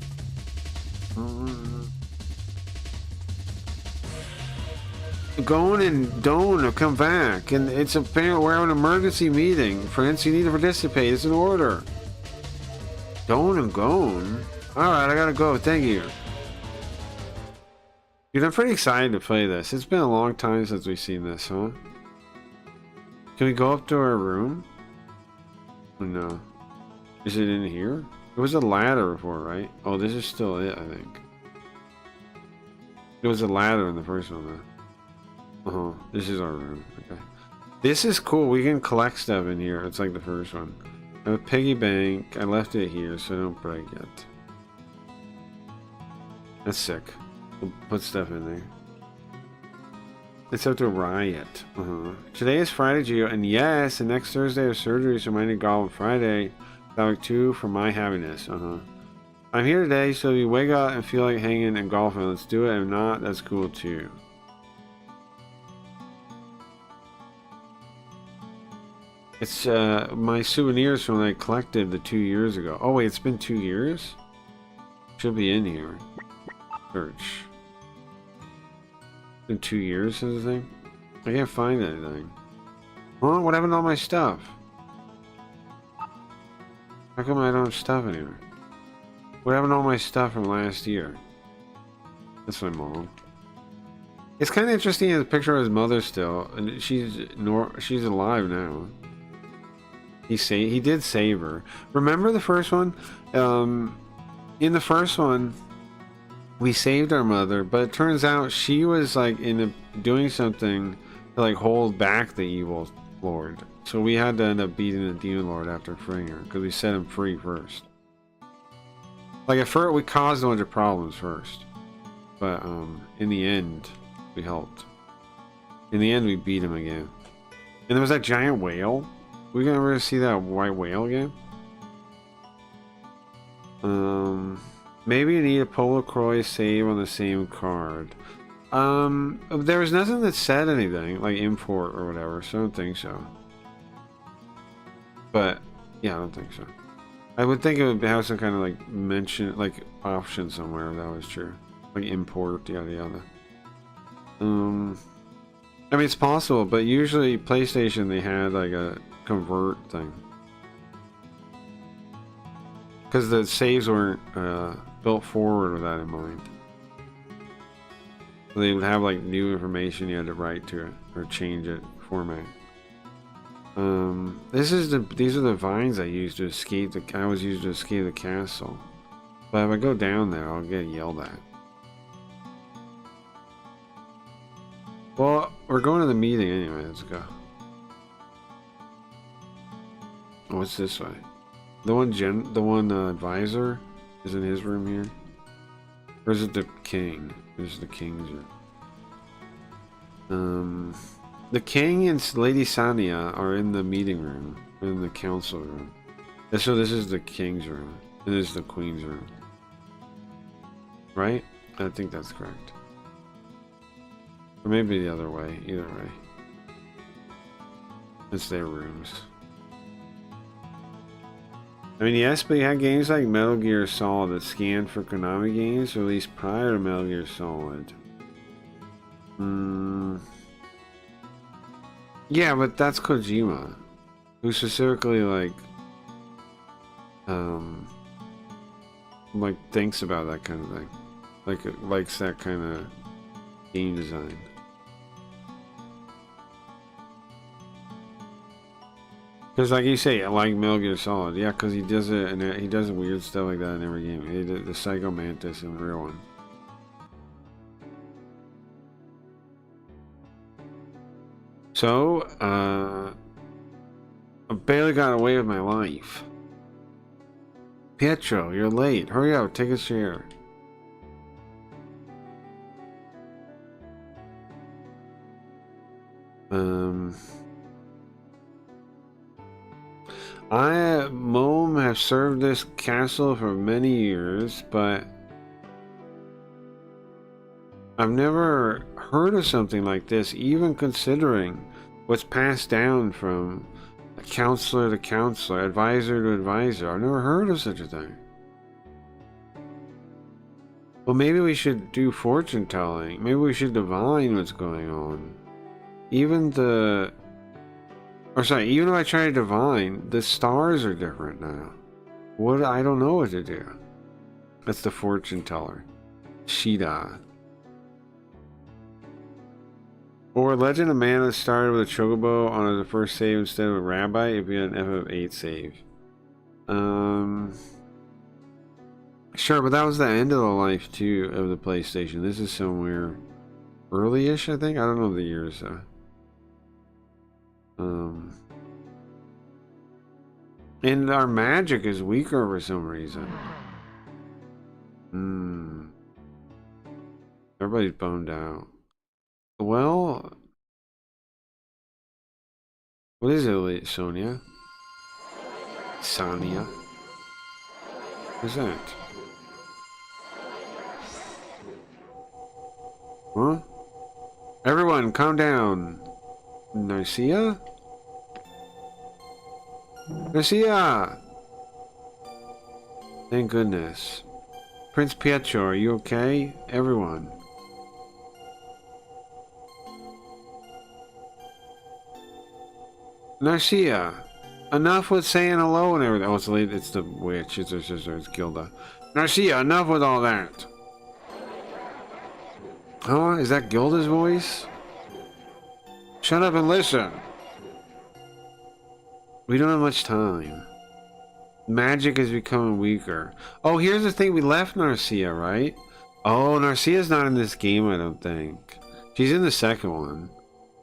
Gone and Doan have come back, and it's apparent we're having an emergency meeting. Prince, you need to participate. It's an order. Doan and Gone? Alright, I gotta go. Thank you. Dude, I'm pretty excited to play this. It's been a long time since we've seen this, huh? Can we go up to our room? Oh, no. Is it in here? It was a ladder before, right? Oh, this is still it, I think. It was a ladder in the first one, though. This is our room. Okay. This is cool. We can collect stuff in here. It's like the first one. I have a piggy bank. I left it here so I don't break it. That's sick. We'll put stuff in there. It's up to riot. Today is Friday, Geo, and yes, the next Thursday of surgery, so I need to go on Friday. Topic 2 for my happiness. I'm here today, so if you wake up and feel like hanging and golfing, let's do it. If not, that's cool too. It's my souvenirs from when I collected the 2 years ago. Oh wait, it's been 2 years? Should be in here. Search. It's been 2 years since the thing? I can't find anything. Huh? What happened to all my stuff? How come I don't have stuff anymore? What happened to all my stuff from last year? That's my mom. It's kind of interesting. He has a picture of his mother still, and she's alive now. He did save her. Remember the first one? In the first one, we saved our mother, but it turns out she was like doing something to like hold back the evil lord. So we had to end up beating the demon lord after freeing her because we set him free first. Like at first, we caused a bunch of problems first, but in the end, we helped. In the end, we beat him again. And there was that giant whale. We gonna ever see that white whale again? Maybe you need a Polaroid save on the same card. There was nothing that said anything like import or whatever, so I don't think so. But yeah, I don't think so. I would think it would have some kind of like mention, like option somewhere if that was true, like import, yada yada. I mean, it's possible, but usually PlayStation they had like a convert thing because the saves weren't built forward with that in mind. So they would have like new information you had to write to it or change it format. These are the vines I used to escape I was used to escape the castle. But if I go down there, I'll get yelled at. Well, we're going to the meeting anyway. Let's go. Oh, what's this way? The one advisor is in his room here. Or is it the king? This is the king's room. The king and Lady Sania are in the meeting room, in the council room. And so this is the king's room, and this is the queen's room. Right? I think that's correct. Or maybe the other way, either way. It's their rooms. I mean, yes, but you had games like Metal Gear Solid that scanned for Konami games released prior to Metal Gear Solid. Yeah, but that's Kojima, who specifically like thinks about that kind of thing, likes that kind of game design. Because, like you say, I like Metal Gear Solid, yeah, because he does it, and he does weird stuff like that in every game. He did the Psycho Mantis in the real one. So, I barely got away with my life. Pietro, you're late. Hurry up, take a chair. I, Mom, have served this castle for many years, but I've never heard of something like this, even considering what's passed down from counselor to counselor, advisor to advisor. I've never heard of such a thing. Well, maybe we should do fortune telling. Maybe we should divine what's going on. Even if I try to divine, the stars are different now. I don't know what to do. That's the fortune teller. Shida. Or Legend of Mana started with a chocobo on the first save instead of a rabbi if you had an FF8 save. Sure, but that was the end of the life too of the PlayStation. This is somewhere early-ish, I think. I don't know the years though. And our magic is weaker for some reason. Everybody's boned out. Well, what is it, Sonia? Sania? What's that? Huh? Everyone, calm down. Narcia? Narcia! Thank goodness. Prince Pietro, are you okay? Everyone. Narcia, enough with saying hello and everything. Oh, it's the witch. It's her sister. It's Gilda. Narcia, enough with all that. Oh, is that Gilda's voice? Shut up and listen. We don't have much time. Magic is becoming weaker. Oh, here's the thing. We left Narcia, right? Oh, Narcia's not in this game, I don't think. She's in the second one.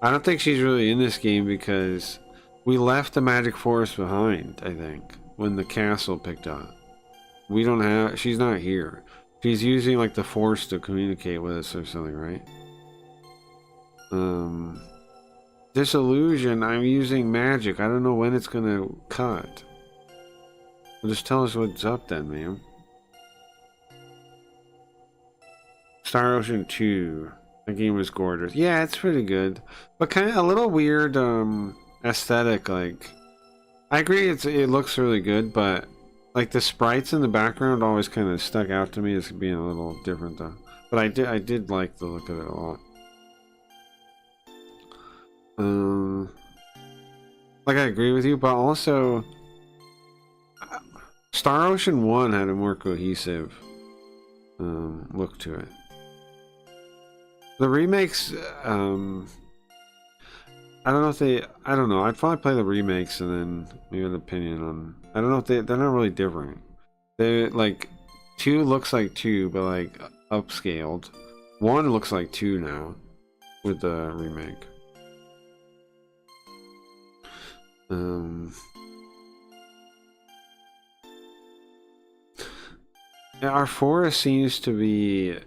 I don't think she's really in this game because we left the magic forest behind, I think, when the castle picked up. We don't have... She's not here. She's using, like, the force to communicate with us or something, right? Disillusion, I'm using magic. I don't know when it's gonna cut. Well, just tell us what's up then, ma'am. Star Ocean 2. The game was gorgeous. Yeah, it's pretty good. But kind of a little weird aesthetic, like... I agree it looks really good, but like the sprites in the background always kind of stuck out to me as being a little different though. But I did like the look of it a lot. Like I agree with you, but also Star Ocean 1 had a more cohesive look to it. The remakes, I don't know if they, I don't know, I'd probably play the remakes and then maybe an opinion on, I don't know if they're not really different. They like, 2 looks like 2, but like upscaled. 1 looks like 2 now with the remake. Yeah, our forest seems to be,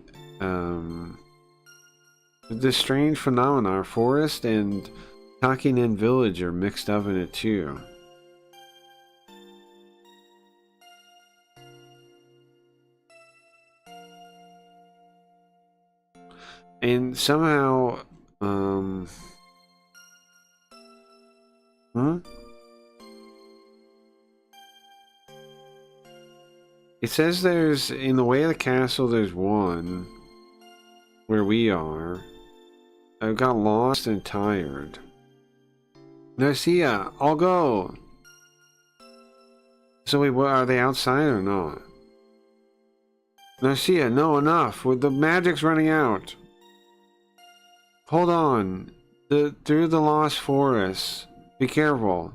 this strange phenomena. Our forest and Takinen village are mixed up in it too. And somehow, it says there's, in the way of the castle, there's one where we are. I got lost and tired. Narcia, I'll go. So wait, what, are they outside or not? Narcia, no, enough. The magic's running out. Hold on. Through the lost forest. Be careful.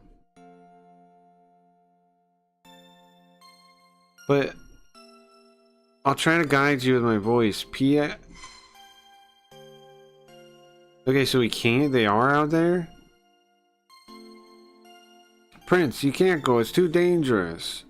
But I'll try to guide you with my voice. Pia. Okay, so we can't? They are out there? Prince, you can't go. It's too dangerous.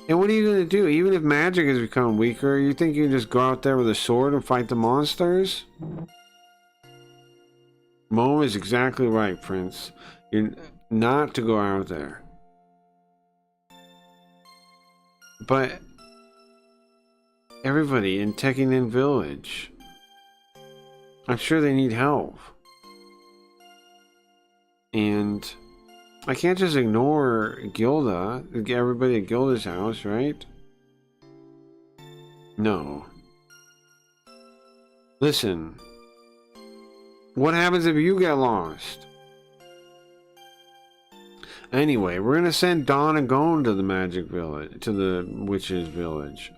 And what are you going to do? Even if magic has become weaker, you think you can just go out there with a sword and fight the monsters? Mo is exactly right, Prince. You're not to go out there. But everybody in Tekinen Village, I'm sure they need help. And I can't just ignore Gilda, everybody at Gilda's house, right? No. Listen. What happens if you get lost? Anyway, we're gonna send Dawn and Gone to the magic village, to the witch's village.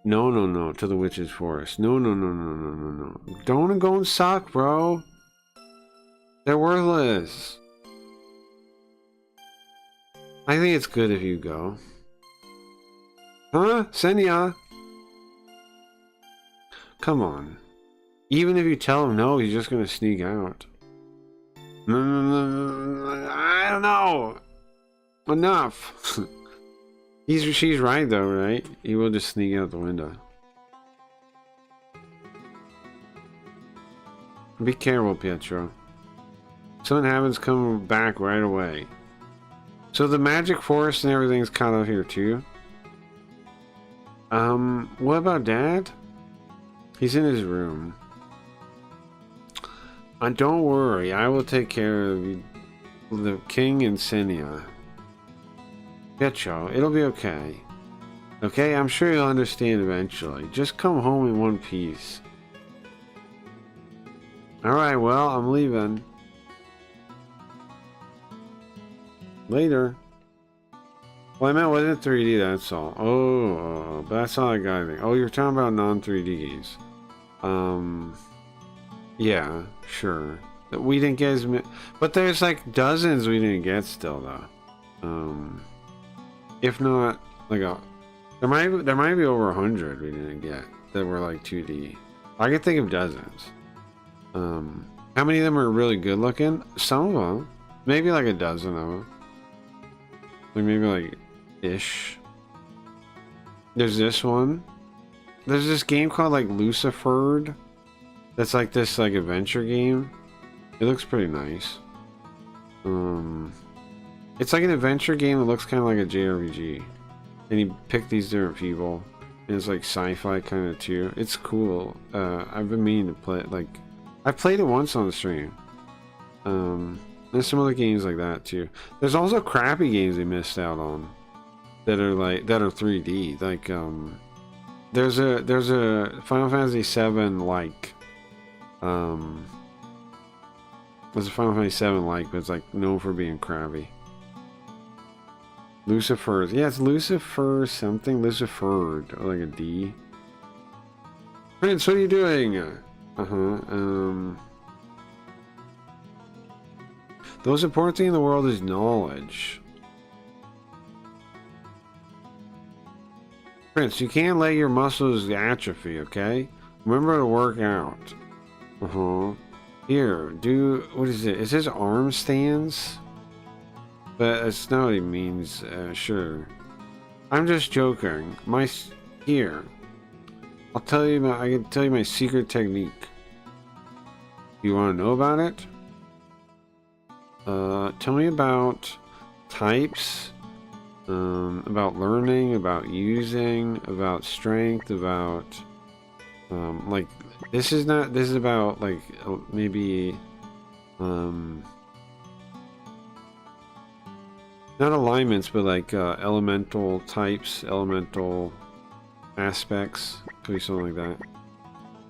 No, no, no, to the witch's forest. No, no, no, no, no, no, no. Dawn and Gone suck, bro. They're worthless. I think it's good if you go. Huh? Senya? Come on. Even if you tell him no, he's just gonna sneak out. I don't know. Enough. She's right though, right? He will just sneak out the window. Be careful, Pietro. Something happens, come back right away. So the magic forest and everything's cut off here too. What about Dad? He's in his room. Don't worry, I will take care of you, the king and Senya. Pietro, it'll be okay. Okay, I'm sure you'll understand eventually. Just come home in one piece. Alright, well, I'm leaving. Later. Well, I meant wasn't 3D, that's all. Oh, but that's not a guy thing. Oh, you're talking about non-3D games. Yeah, sure. We didn't get as many, but there's like dozens we didn't get still though. If not, like there might be over 100 we didn't get that were like 2D. I can think of dozens. How many of them are really good looking? Some of them, maybe like a dozen of them. Like maybe like ish. There's this one. There's this game called like Lucifer. That's like this like adventure game. It looks pretty nice. It's like an adventure game that looks kind of like a JRPG. And you pick these different people. And it's like sci-fi kind of too. It's cool. I've been meaning to play it. Like, I played it once on the stream. There's some other games like that too. There's also crappy games we missed out on. That are 3D. Like, there's a Final Fantasy VII like, there's a Final Fantasy VII like, but it's like known for being crappy. Lucifer. Yeah, it's Lucifer something. Lucifer. Like a D. Prince, what are you doing? The most important thing in the world is knowledge. Prince, you can't let your muscles atrophy, okay? Remember to work out. Here, what is it? Is this arm stands? But that's not what he means, sure. I'm just joking. Here. I can tell you my secret technique. You want to know about it? Tell me about types, about learning, about using, about strength, about, like, this is about, like, maybe, not alignments, but like elemental types, elemental aspects. Could be something like that.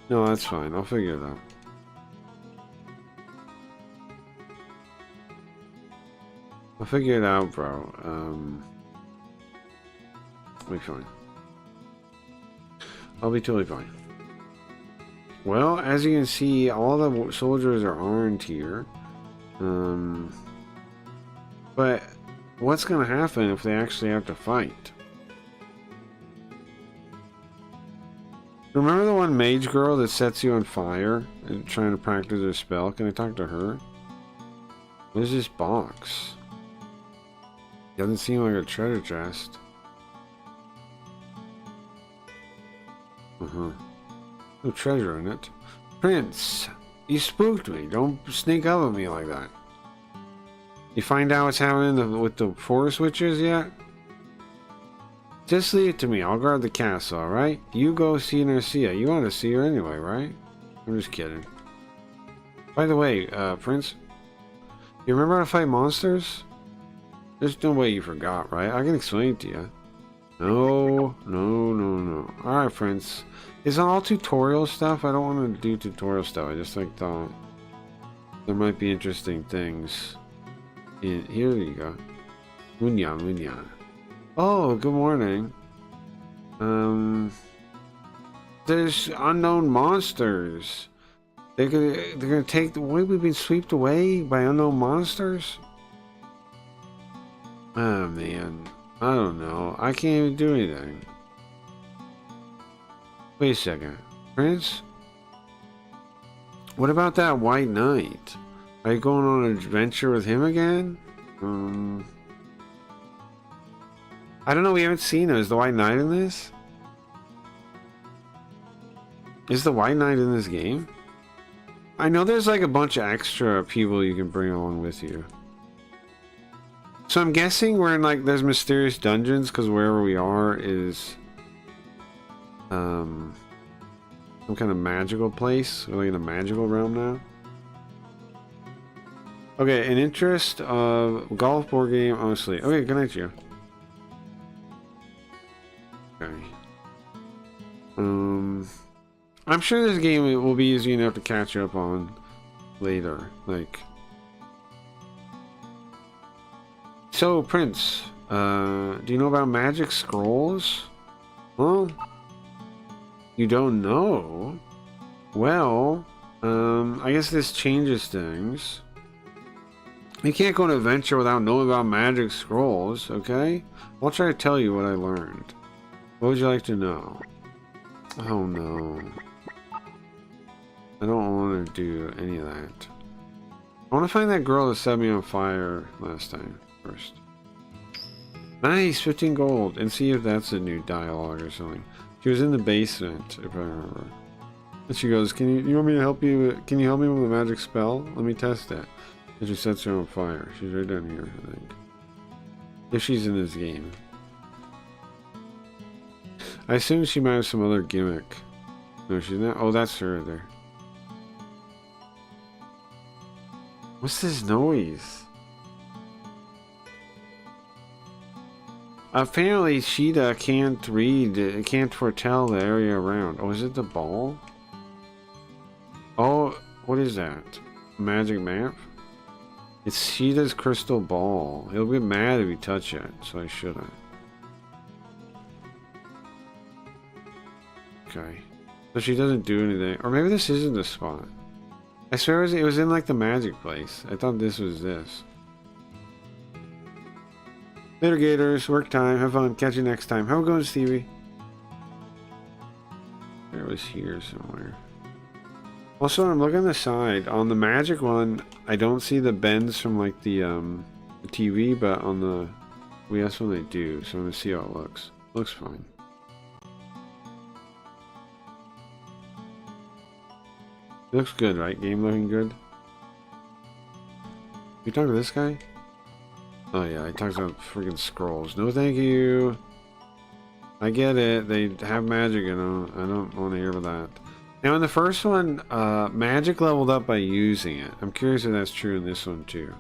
No, that's fine. I'll figure it out. I'll figure it out, bro. I'll be fine. I'll be totally fine. Well, as you can see, all the soldiers are armed here. But what's going to happen if they actually have to fight? Remember the one mage girl that sets you on fire and trying to practice her spell? Can I talk to her? What is this box? Doesn't seem like a treasure chest. No treasure in it. Prince, you spooked me. Don't sneak up on me like that. You find out what's happening with the forest witches yet? Just leave it to me. I'll guard the castle, alright? You go see Narcia. You want to see her anyway, right? I'm just kidding. By the way, Prince, you remember how to fight monsters? There's no way you forgot, right? I can explain it to you. No. Alright, Prince. Is it all tutorial stuff? I don't want to do tutorial stuff. I just like thought there might be interesting things. Here you go. Munya. Oh, good morning. There's unknown monsters. They're gonna take the way we've been swept away by unknown monsters. Oh man, I don't know. I can't even do anything. Wait a second, Prince. What about that White Knight? Are you going on an adventure with him again? I don't know, we haven't seen him. Is the White Knight in this? Is the White Knight in this game? I know there's like a bunch of extra people you can bring along with you. So I'm guessing we're in like, there's mysterious dungeons because wherever we are is some kind of magical place. We're like in a magical realm now. Okay, an interest of golf board game, honestly. Okay, good night to you. Okay. I'm sure this game will be easy enough to catch up on later. Like, so Prince, Do you know about magic scrolls? Huh? You don't know? Well, I guess this changes things. You can't go on an adventure without knowing about magic scrolls, okay? I'll try to tell you what I learned. What would you like to know? Oh no. I don't want to do any of that. I want to find that girl that set me on fire last time first. Nice, 15 gold. And see if that's a new dialogue or something. She was in the basement, if I remember. And she goes, you want me to help you? Can you help me with a magic spell? Let me test it. And she sets her on fire. She's right down here, I think. If she's in this game. I assume she might have some other gimmick. No, she's not. Oh, that's her there. What's this noise? Apparently, Sheeta can't read, can't foretell the area around. Oh, is it the ball? Oh, what is that? Magic map? It's Sheeta's crystal ball. He'll get mad if you touch it, so I shouldn't. Okay. So she doesn't do anything. Or maybe this isn't the spot. I swear it was in like the magic place. I thought this was this. Later, Gators. Work time. Have fun. Catch you next time. How it going, Stevie? It was here somewhere. Also, I'm looking on the side. On the magic one, I don't see the bends from like the TV, but on the WS one they do. So I'm gonna see how it looks. Looks fine. Looks good, right? Game looking good. You talking to this guy? Oh yeah, he talks about freaking scrolls. No thank you. I get it. They have magic in them. I don't want to hear about that. Now in the first one, magic leveled up by using it. I'm curious if that's true in this one too.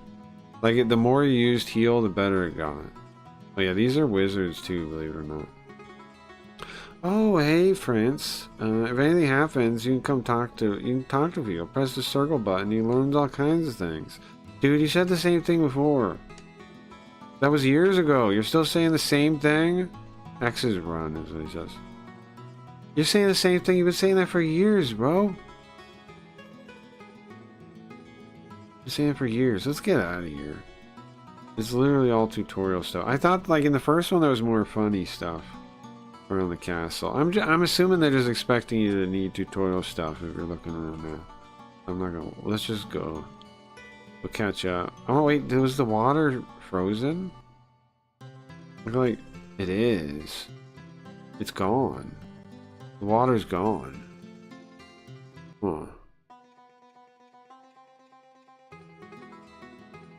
Like the more you used heal, the better it got. Oh yeah, these are wizards too, believe it or not. Oh hey, Prince. If anything happens, you can talk to people. Press the circle button. You learn all kinds of things. Dude, you said the same thing before. That was years ago. You're still saying the same thing? X's run is what he says. You're saying the same thing. You've been saying that for years, bro. You're saying it for years. Let's get out of here. It's literally all tutorial stuff. I thought like in the first one there was more funny stuff around the castle. I'm assuming they're just expecting you to need tutorial stuff if you're looking around now. I'm not gonna. Let's just go. We'll catch up. Oh wait, was the water frozen? Look like it is. It's gone. The water's gone. Huh.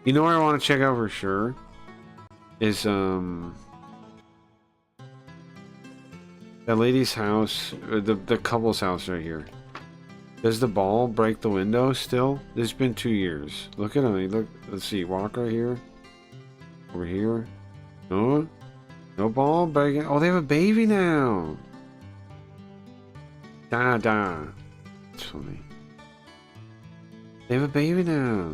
You know where I want to check out for sure? Is that lady's house, or the couple's house right here. Does the ball break the window still? It's been 2 years. Look at him. Look. Let's see. Walk right here. Over here. No. No ball breaking. Oh, they have a baby now. Da. It's funny. They have a baby now.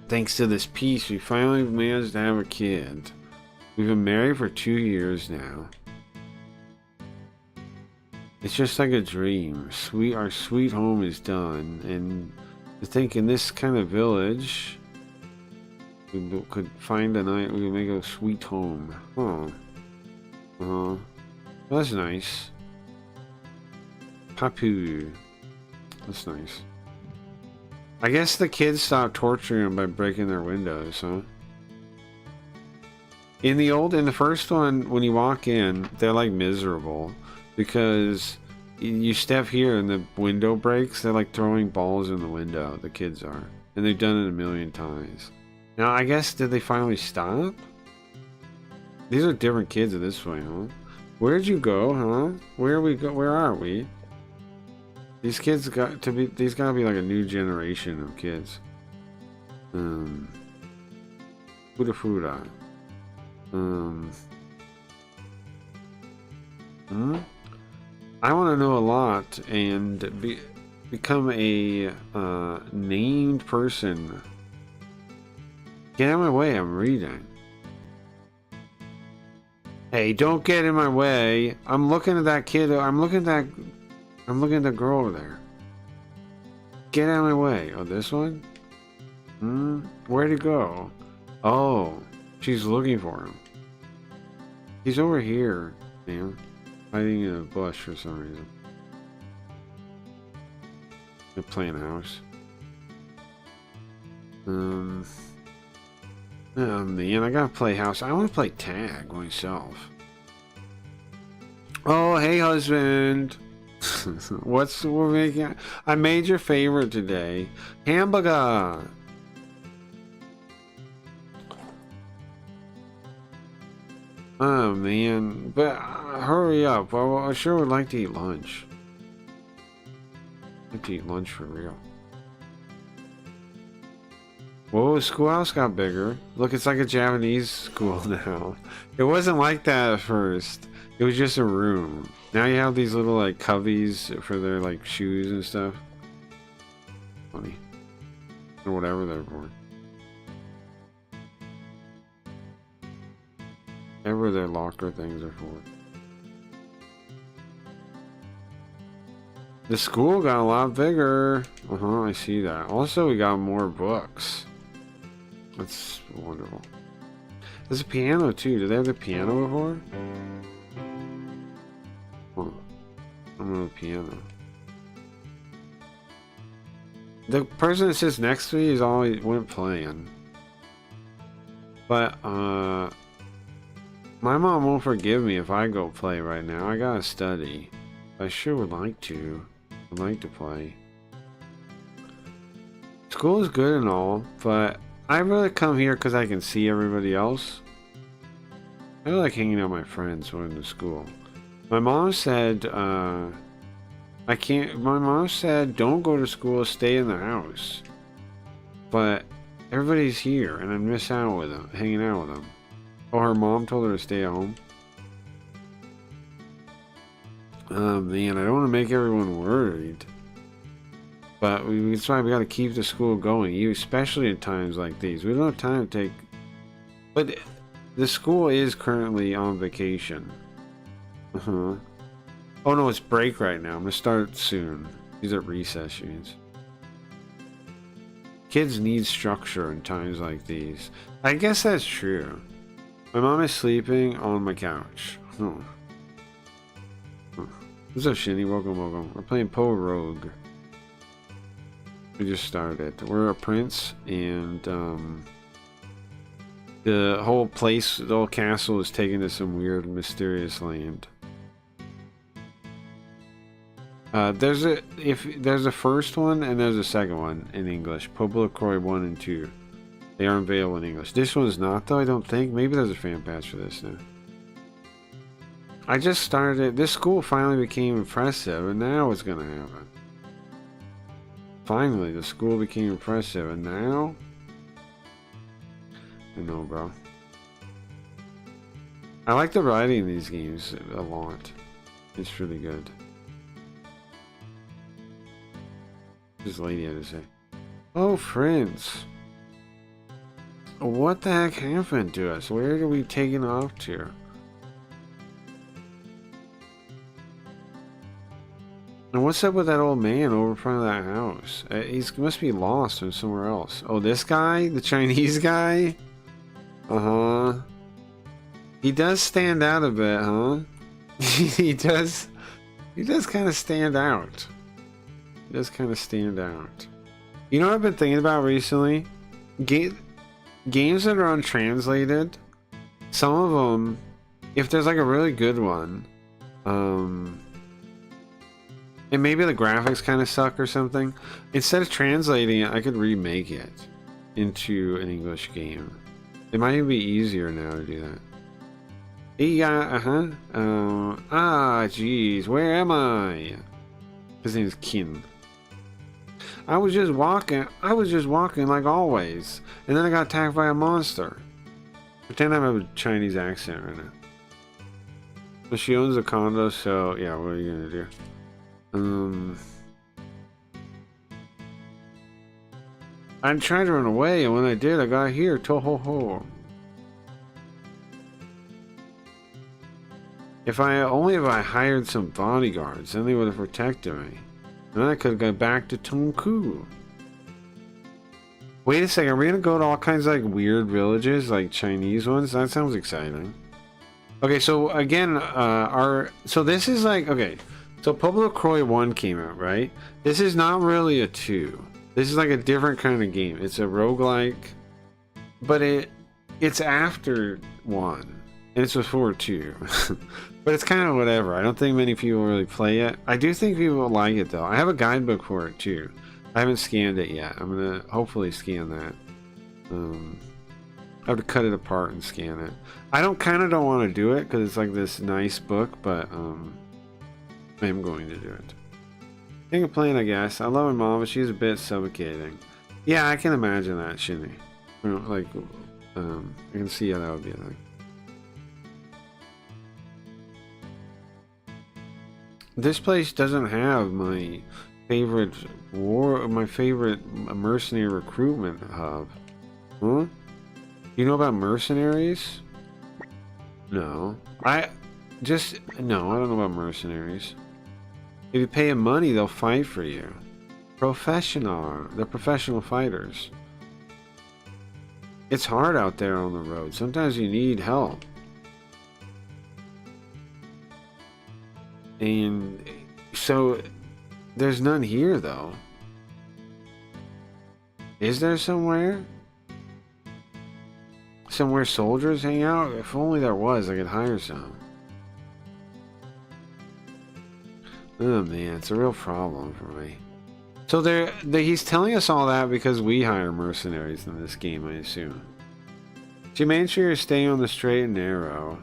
Thanks to this peace, we finally managed to have a kid. We've been married for 2 years now. It's just like a dream. Our sweet home is done, and to think in this kind of village, we could find a night we could make a sweet home. Huh. Well, that's nice. Papu. That's nice. I guess the kids stopped torturing them by breaking their windows, huh? In the first one, when you walk in, they're like miserable because you step here and the window breaks. They're like throwing balls in the window. The kids are, and they've done it a million times. Now, I guess did they finally stop? These are different kids in this way, huh? Where'd you go, huh? Where are we? These kids gotta be like a new generation of kids. Fuda. I want to know a lot and become a named person Get out of my way, I'm reading. Hey, don't get in my way. I'm looking at that kid. I'm looking at the girl over there. Get out of my way. Oh, this one? Where'd he go? Oh, she's looking for him. He's over here, man. Hiding in a bush for some reason. They're playing house. Oh man, I gotta play house. I wanna play tag myself. Oh, hey husband. What's we're making? I made your favorite today. Hamburger. Oh man, but hurry up. I sure would like to eat lunch. I'd like to eat lunch for real. Whoa, the schoolhouse got bigger. Look, it's like a Japanese school now. It wasn't like that at first. It was just a room. Now you have these little like cubbies for their like shoes and stuff. Funny. Or whatever they're for. Whatever their locker things are for. The school got a lot bigger. I see that. Also, we got more books. That's wonderful. There's a piano too. Did they have the piano before? Oh, I'm on the piano. The person that sits next to me is always went playing. But my mom won't forgive me if I go play right now. I gotta study. I sure would like to. I'd like to play. School is good and all, but I really come here because I can see everybody else. I like hanging out with my friends when in school. My mom said, my mom said, don't go to school, stay in the house. But everybody's here and I miss out with them, hanging out with them. Oh, her mom told her to stay at home. Oh man, I don't want to make everyone worried. But that's why we got to keep the school going, especially in times like these. We don't have time to take... But the school is currently on vacation. Oh no, it's break right now. I'm going to start soon. These are recess units. Kids need structure in times like these. I guess that's true. My mom is sleeping on my couch. What's up, Shinny? Welcome, welcome. We're playing Po Rogue. We just started. We're a prince, and the whole place, the whole castle is taken to some weird, mysterious land. There's a first one and there's a second one in English. Poblacoy 1 and 2. They are available in English. This one's not, though, I don't think. Maybe there's a fan patch for this now. I just started it. This school finally became impressive, and now what's gonna happen? Finally, the school became impressive, and now? I know, bro. I like the writing in these games a lot. It's really good. This lady had to say, "Oh, friends. What the heck happened to us? Where are we taken off to?" And what's up with that old man over in front of that house? He must be lost or somewhere else. Oh, this guy? The Chinese guy? Uh-huh. He does stand out a bit, huh? He does kind of stand out. He does kind of stand out. You know what I've been thinking about recently? Games that are untranslated, some of them, if there's like a really good one, and maybe the graphics kind of suck or something, instead of translating it, I could remake it into an English game. It might even be easier now to do that. Yeah, jeez, where am I? His name is Kin. I was just walking like always, and then I got attacked by a monster. Pretend I have a Chinese accent right now. But she owns a condo, so yeah, what are you gonna do? I tried to run away, and when I did, I got here. Toho-ho. If I hired some bodyguards, then they would have protected me. And then I could have gone back to Tonku. Wait a second, are we gonna go to all kinds of like weird villages, like Chinese ones? That sounds exciting. Okay, so again, so this is like, okay, so Pueblo Croy 1 came out, right? This is not really a 2. This is like a different kind of game. It's a roguelike, but it's after 1, and it's before 2. But it's kind of whatever. I don't think many people really play it. I do think people will like it though. I have a guidebook for it too. I haven't scanned it yet. I'm gonna hopefully scan that. I have to cut it apart and scan it. I don't want to do it because it's like this nice book, but I am going to do it. Can't complain, I guess. I love my mom, but she's a bit suffocating. Yeah, I can imagine that, Shinny. You know, like, I can see how that would be like. This place doesn't have my favorite mercenary recruitment hub. Huh? You know about mercenaries? No. I don't know about mercenaries. If you pay them money, they'll fight for you. They're professional fighters. It's hard out there on the road. Sometimes you need help. And so there's none here though. Is there somewhere? Somewhere soldiers hang out? If only there was, I could hire some. Oh man, it's a real problem for me. So he's telling us all that because we hire mercenaries in this game, I assume. So make sure you stay on the straight and narrow.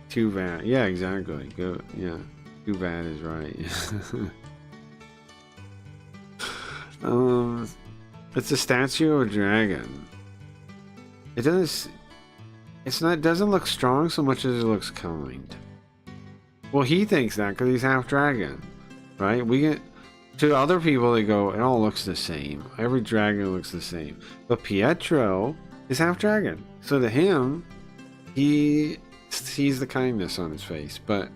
Too bad. Yeah, exactly. Go. Yeah. Too bad is right. It's a statue of a dragon. It doesn't look strong so much as it looks kind. Well, he thinks that because he's half dragon, right? To other people, they go, it all looks the same. Every dragon looks the same. But Pietro is half dragon, so to him, he sees the kindness on his face. But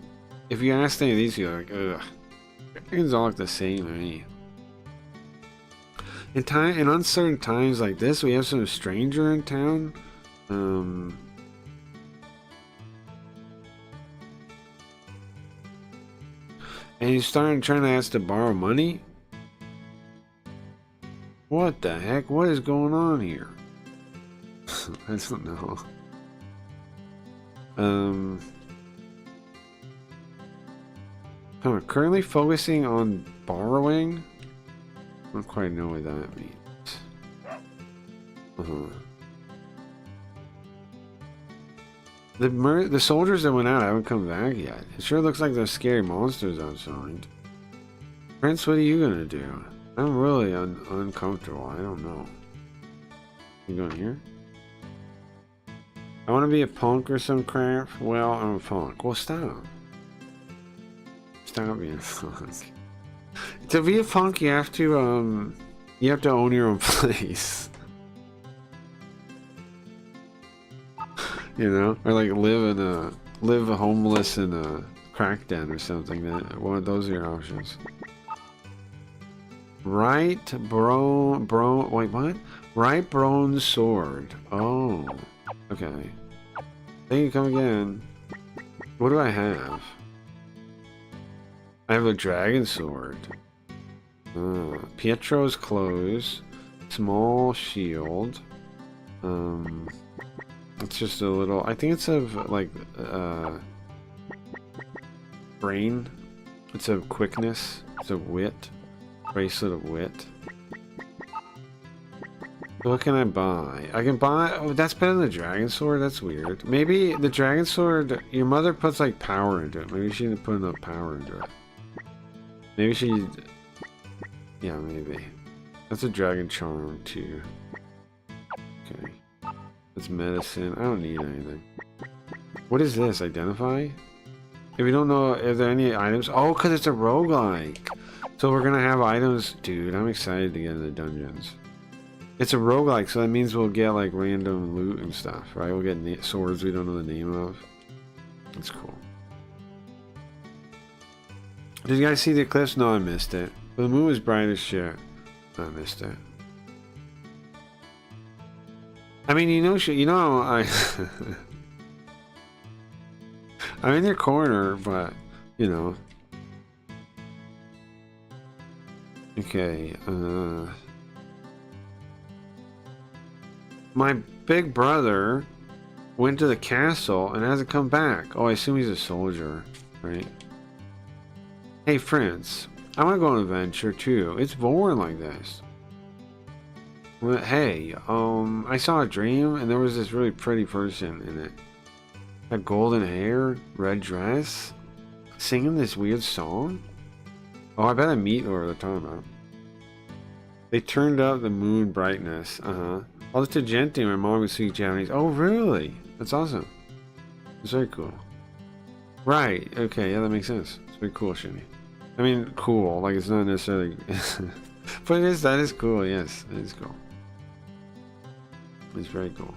if you ask any of these people, like, ugh, dragons all look the same to me. In uncertain times like this, we have some stranger in town. And he's trying to ask to borrow money? What the heck? What is going on here? I don't know. I'm currently focusing on borrowing. I don't quite know what that means. The soldiers that went out haven't come back yet. It sure looks like there's scary monsters outside. Prince, what are you gonna do? I'm really uncomfortable. I don't know. You going here? I want to be a punk or some crap. Well, I'm a punk. Well, stop. Stop being a punk. To be a punk, you have to own your own place. You know, or like live homeless in a crack den or something. Those are your options. Right wait, what? Right bronze sword. Oh, okay. Then you come again. What do I have? I have a dragon sword. Pietro's clothes. Small shield. It's just a little. I think it's of like brain. It's of quickness. It's of wit. Bracelet of wit. What can I buy? I can buy. Oh, that's better than the dragon sword. That's weird. Maybe the dragon sword. Your mother puts like power into it. Maybe she didn't put enough power into it. Maybe she. Yeah, maybe. That's a dragon charm too. Okay. That's medicine. I don't need anything. What is this? Identify? If you don't know, are there any items? Oh, because it's a roguelike. So we're gonna have items. Dude, I'm excited to get into dungeons. It's a roguelike, so that means we'll get like random loot and stuff, right? We'll get swords we don't know the name of. That's cool. Did you guys see the eclipse? No, I missed it. But the moon was bright as shit. I missed it. I mean, I I'm in your corner, but you know. Okay, my big brother went to the castle and hasn't come back. Oh, I assume he's a soldier, right? Hey, friends, I want to go on an adventure too. It's boring like this. Well, hey, I saw a dream and there was this really pretty person in it. Had golden hair, red dress, singing this weird song. Oh, I bet I meet whoever they're talking about. They turned up the moon brightness. Oh, it's a gente. My mom would speak Japanese. Oh, really? That's awesome. It's very cool. Right. Okay. Yeah, that makes sense. It's very cool, Shinny. I mean, cool. Like, it's not necessarily... but that is cool. Yes, it is cool. It's very cool.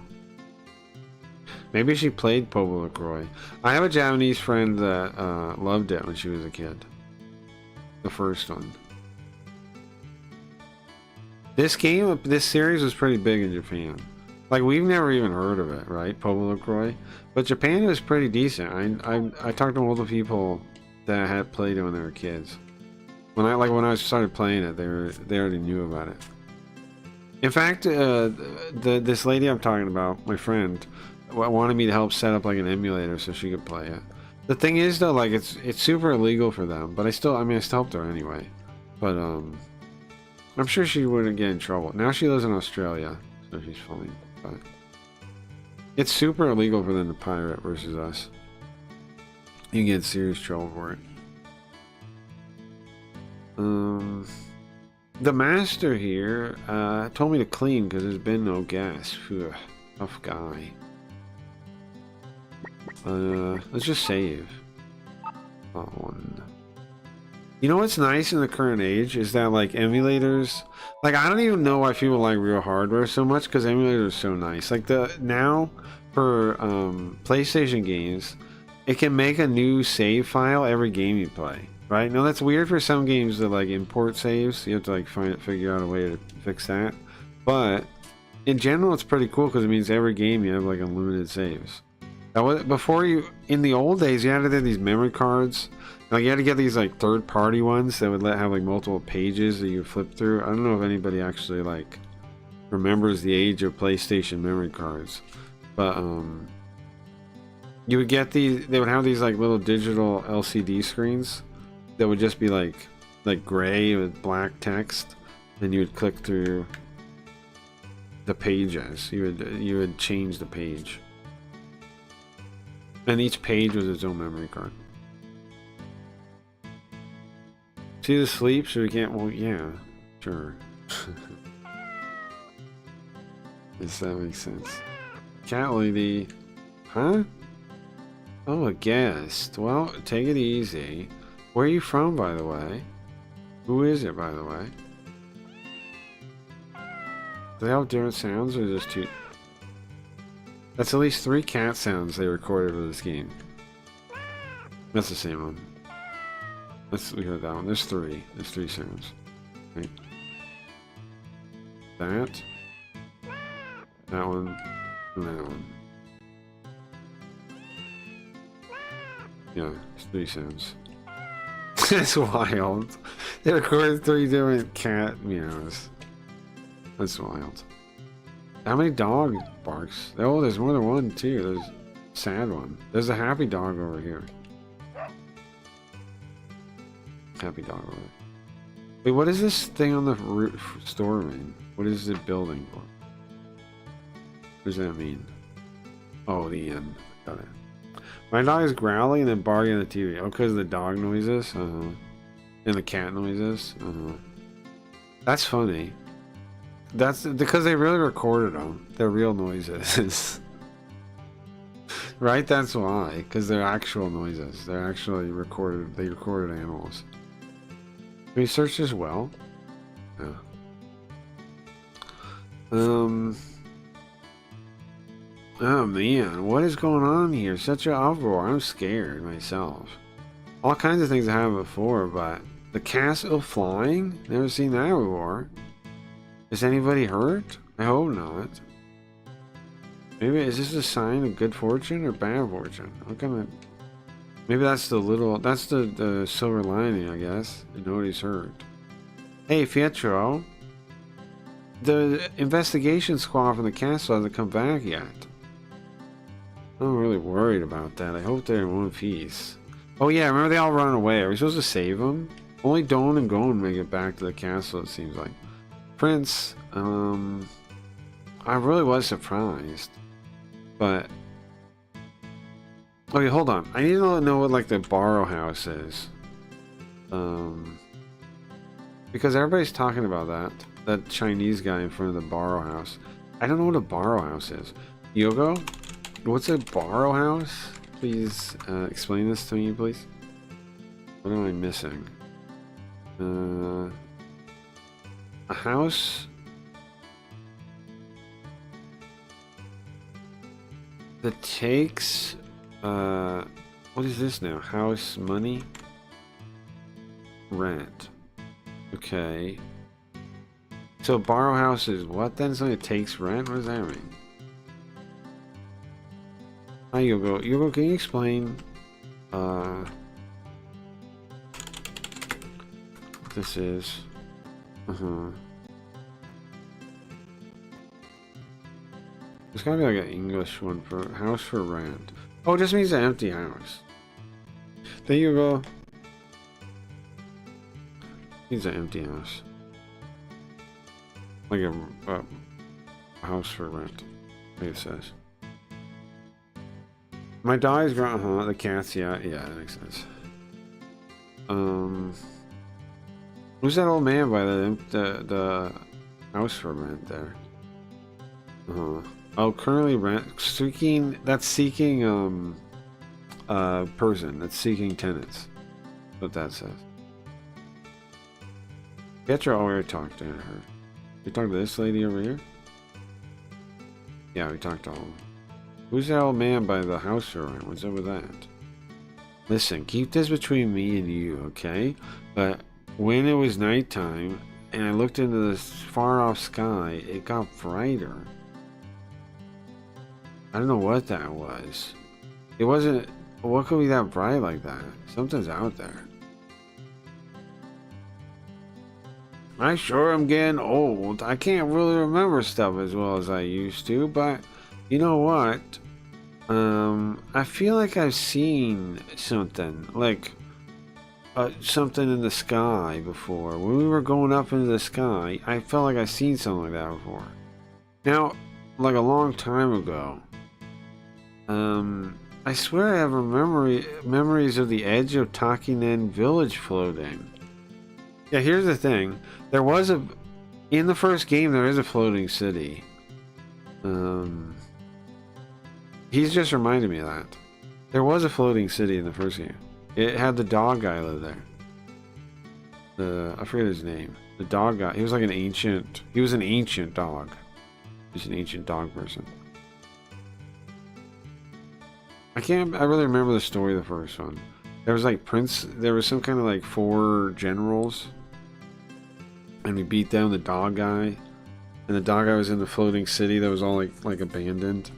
Maybe she played Pobo LaCroix. I have a Japanese friend that loved it when she was a kid. The first one. This series was pretty big in Japan. Like, we've never even heard of it, right? Pobo LaCroix. But Japan was pretty decent. I talked to multiple people that had played it when they were kids. When I started playing it, they already knew about it. In fact, this lady I'm talking about, my friend, wanted me to help set up like an emulator so she could play it. The thing is though, like it's super illegal for them, but I still helped her anyway. But I'm sure she wouldn't get in trouble. Now she lives in Australia, so she's fine. But it's super illegal for them to pirate versus us. You get in serious trouble for it. The master here told me to clean because there's been no gas. Phew, tough guy. Let's just save. You know what's nice in the current age is that like emulators, like I don't even know why people like real hardware so much because emulators are so nice. Like now for PlayStation games, it can make a new save file every game you play. Right? Now that's weird for some games that like import saves. You have to like figure out a way to fix that. But in general, it's pretty cool because it means every game you have like unlimited saves. Before in the old days, you had to have these memory cards. Like you had to get these like third-party ones that would have like multiple pages that you flip through. I don't know if anybody actually like remembers the age of PlayStation memory cards, but you would get these. They would have these like little digital LCD screens that would just be like gray with black text, and you would click through the pages. You would change the page, and each page was its own memory card. See the sleep, so we can't. Well, yeah, sure. Yes, that makes sense. Cat lady, huh? Oh, a guest. Well, take it easy. Where are you from, by the way? Who is it, by the way? Do they have different sounds, or just two? That's at least 3 cat sounds they recorded for this game. That's the same one. We heard that one. There's 3. There's 3 sounds. Right? That one, and that one. Yeah, it's 3 sounds. That's wild. They recorded 3 different cat meows. That's wild. How many dog barks? Oh, there's more than one too. There's a sad one. There's a happy dog over here. Happy dog over there. Wait, what is this thing on the roof store mean? What is it building for? What does that mean? Oh, the end. Got it. My dog is growling and then barking at the TV. Oh, because of the dog noises? And the cat noises? That's funny. That's because they really recorded them. They're real noises. Right? That's why. Because they're actual noises. They're actually recorded. They recorded animals. Can we search as well? Yeah. Oh man, what is going on here? Such an uproar. I'm scared myself. All kinds of things I haven't before, but the castle flying? Never seen that before. Is anybody hurt? I hope not. Maybe is this a sign of good fortune or bad fortune? What kind of... Maybe that's the silver lining, I guess. Nobody's hurt. Hey, Pietro. The investigation squad from the castle hasn't come back yet. I'm really worried about that. I hope they're in one piece. Oh yeah, remember they all run away. Are we supposed to save them? Only Dawn and Gon make it back to the castle, it seems like. Prince, I really was surprised. But... Okay, hold on. I need to know what, like, the borrow house is. Because everybody's talking about that. That Chinese guy in front of the borrow house. I don't know what a borrow house is. Yogo? What's a borrow house? Please explain this to me, please. What am I missing? A house that takes what is this now? House money? Rent. Okay. So borrow house is what then? Something that takes rent? What does that mean? Hi, Yogo. Yogo, can you explain what this is? There's gotta be like an English one for house for rent. Oh, it just means an empty house. There you go. Means an empty house. Like a house for rent. Like it says. My dog is growing. The cats. Yeah, that makes sense. Who's that old man by the house for rent there? Oh, currently seeking person that's seeking tenants. That's what that says. Petra already talked to her. We talked to this lady over here? Yeah, we talked to all of them. Who's that old man by the house for rent? What's up with that? Listen, keep this between me and you, okay? But when it was nighttime and I looked into this far off sky, it got brighter. I don't know what that was. It wasn't... What could be that bright like that? Something's out there. I sure am getting old. I can't really remember stuff as well as I used to, but you know what? I feel like I've seen something, like something in the sky before. When we were going up into the sky, I felt like I've seen something like that before. Now, like a long time ago, I swear I have memories of the edge of Takinen Village floating. Yeah, here's the thing. There was in the first game, there is a floating city. He's just reminded me of that. There was a floating city in the first game. It had the dog guy live there. I forget his name. The dog guy. He was like an ancient... He was an ancient dog. He's an ancient dog person. I really remember the story of the first one. There was like there was some kind of like 4 generals. And we beat down the dog guy. And the dog guy was in the floating city that was all like abandoned.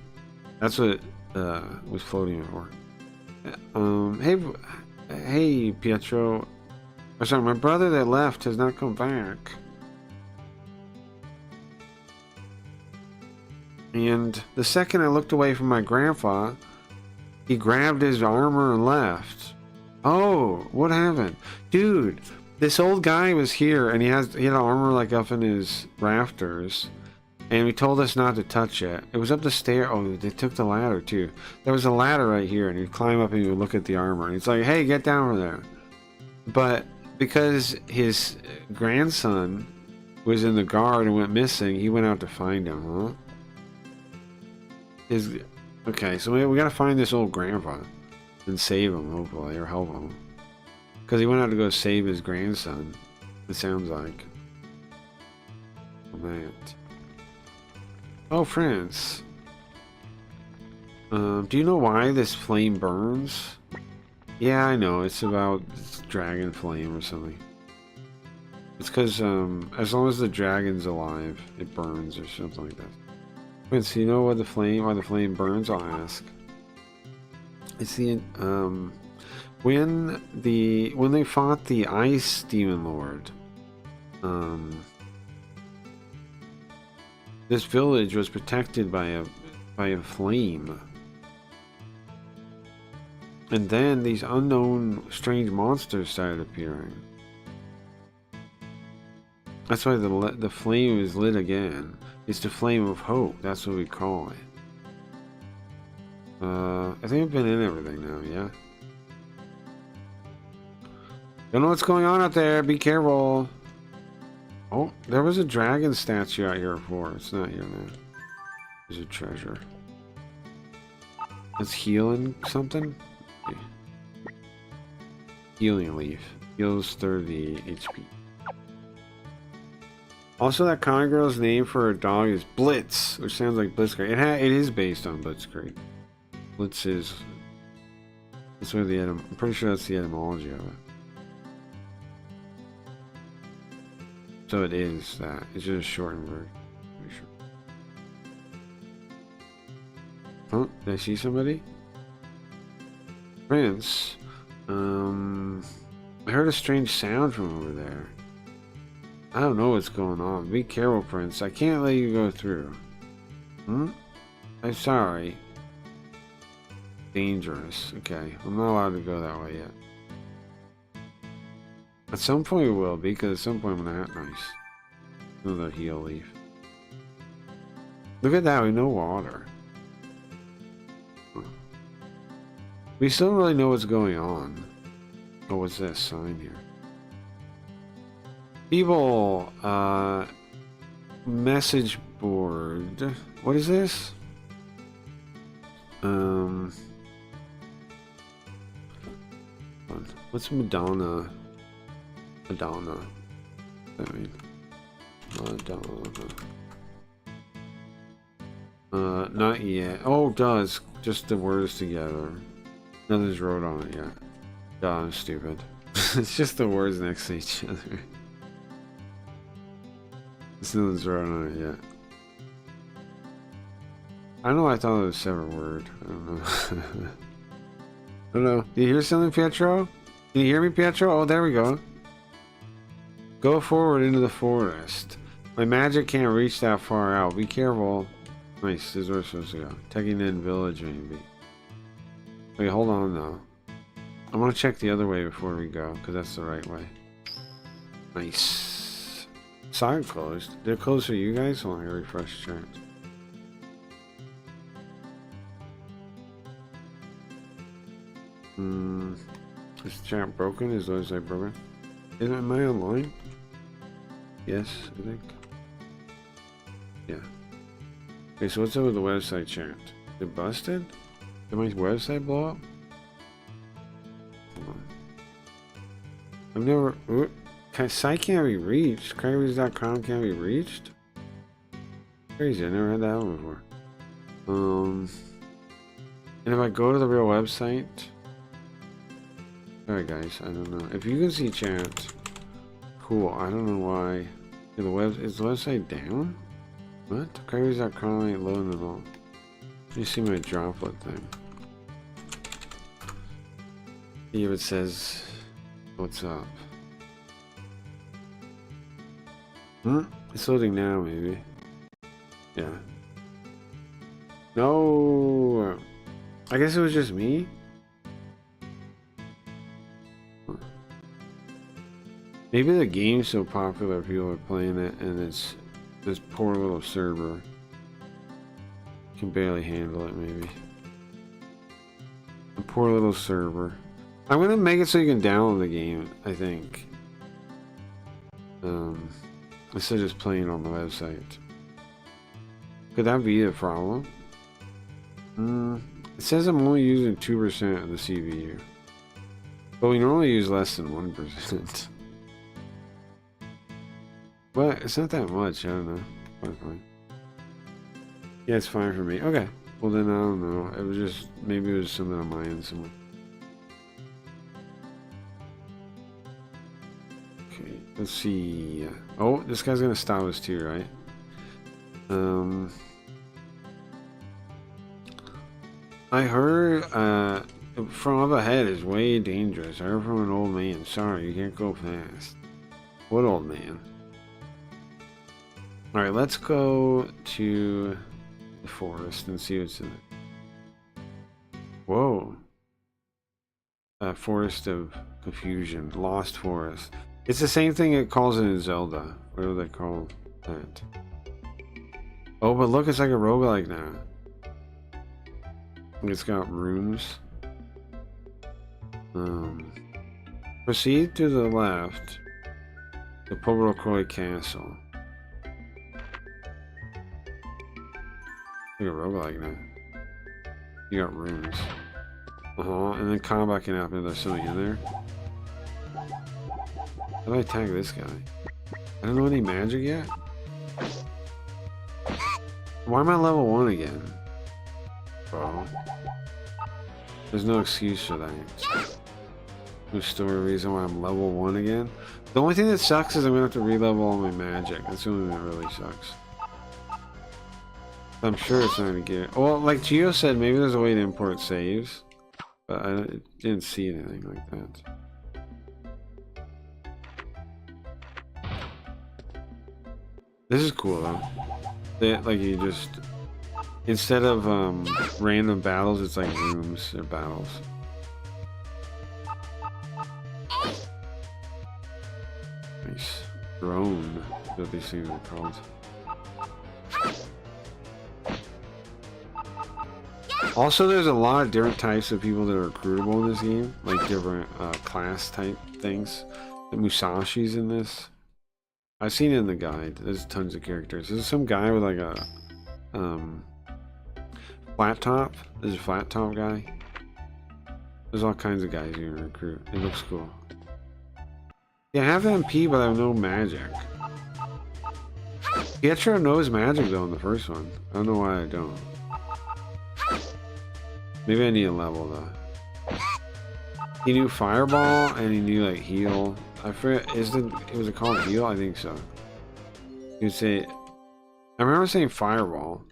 That's what was floating before. Hey Pietro. Oh, sorry, my brother that left has not come back. And the second I looked away from my grandpa, he grabbed his armor and left. Oh, what happened? Dude, this old guy was here and he had armor like up in his rafters. And he told us not to touch it. It was up the stair. Oh, they took the ladder too. There was a ladder right here and you'd climb up and you would look at the armor. And it's like, hey, get down from there. But because his grandson was in the guard and went missing, he went out to find him, huh? Okay, so we gotta find this old grandpa and save him, hopefully, or help him. Because he went out to go save his grandson, it sounds like. That. Oh, France. Do you know why this flame burns? Yeah, I know. It's about dragon flame or something. It's because as long as the dragon's alive, it burns or something like that. Prince, you know why the flame burns? I'll ask. It's the when they fought the Ice Demon Lord, this village was protected by a flame. And then these unknown strange monsters started appearing. That's why the flame is lit again. It's the flame of hope. That's what we call it. I think I've been in everything now, yeah? Don't know what's going on out there. Be careful. Oh, there was a dragon statue out here before. It's not here now. There's a treasure. It's healing something? Okay. Healing leaf. Heals 30 HP. Also, that comic girl's name for her dog is Blitz, which sounds like Blitzkrieg. It is based on Blitzkrieg. Blitz is... That's where I'm pretty sure that's the etymology of it. So it is that. It's just a shortened version. Pretty sure. Oh, did I see somebody? Prince. I heard a strange sound from over there. I don't know what's going on. Be careful, Prince. I can't let you go through. I'm sorry. Dangerous. Okay. I'm not allowed to go that way yet. At some point we will, because at some point I'm gonna have nice. Another heal leaf. Look at that, we know water. We still don't really know what's going on. Oh, what's that sign here? People, message board. What is this? What's Madonna? Madonna. I mean, Madonna. Not yet. Oh, it does. Just the words together. Nothing's wrote on it yet. Duh, I'm stupid. It's just the words next to each other. Nothing's wrote on it yet. I don't know, I thought it was a separate word. I don't know. I don't know. Do you hear something, Pietro? Can you hear me, Pietro? Oh, there we go. Go forward into the forest. My magic can't reach that far out. Be careful. Nice, this is where we're supposed to go. Taking in village, maybe. Wait, hold on, though. I want to check the other way before we go, because that's the right way. Nice. Side closed. They're closed for you guys? Hold on, I gotta refresh chat. Is chat broken? Is the website broken? Am I online? Yes, I think. Yeah. Okay, so what's up with the website chat? Is it busted? Did my website blow up? Hold on. I've never... Site can't be reached. Craigslist.com can't be reached? Crazy, I never had that one before. And if I go to the real website... Alright guys, I don't know. If you can see chat, cool. I don't know why. Is the website down? What? Craigslist.com ain't loading at all. Let me see my droplet thing. See if it says what's up. It's loading now, maybe. Yeah. No! I guess it was just me? Maybe the game's so popular people are playing it and it's this poor little server can barely handle it, maybe. A poor little server. I'm gonna make it so you can download the game, I think. Instead of just playing on the website. Could that be the problem? It says I'm only using 2% of the CPU. But we normally use less than 1%. But it's not that much, I don't know. Fine. Yeah, it's fine for me. Okay. Well then, I don't know. It was just, maybe it was something on my end somewhere. Okay, let's see. Oh, this guy's gonna stop us too, right? I heard, from up ahead is way dangerous. I heard from an old man. Sorry, you can't go fast. What old man? Alright, let's go to the forest and see what's in it. Whoa. Forest of Confusion. Lost Forest. It's the same thing it calls it in Zelda. What do they call that? Oh, but look, it's like a roguelike now. It's got rooms. Proceed to the left to Pobrokoi Castle. Like a roguelike now. You got rooms. And then combat can happen if there's something in there. How do I attack this guy? I don't know any magic yet? Why am I level 1 again? Bro. There's no excuse for that. No story reason why I'm level 1 again. The only thing that sucks is I'm gonna have to re-level all my magic. That's the only thing that really sucks. I'm sure it's not gonna get it. Well, like Gio said, maybe there's a way to import saves. But I didn't see anything like that. This is cool though. Like you just, instead of random battles, it's like rooms or battles. Nice. Drone, what these things are called. Also, there's a lot of different types of people that are recruitable in this game, like different class type things. The Musashi's in this. I've seen it in the guide. There's tons of characters. There's some guy with like a flat top. There's a flat top guy. There's all kinds of guys you can recruit. It looks cool. Yeah, I have MP, but I have no magic. Pietro knows magic though in the first one. I don't know why I don't. Maybe I need a level though. He knew Fireball and he knew like Heal. I forget, was it called Heal? I think so. You say, I remember saying Fireball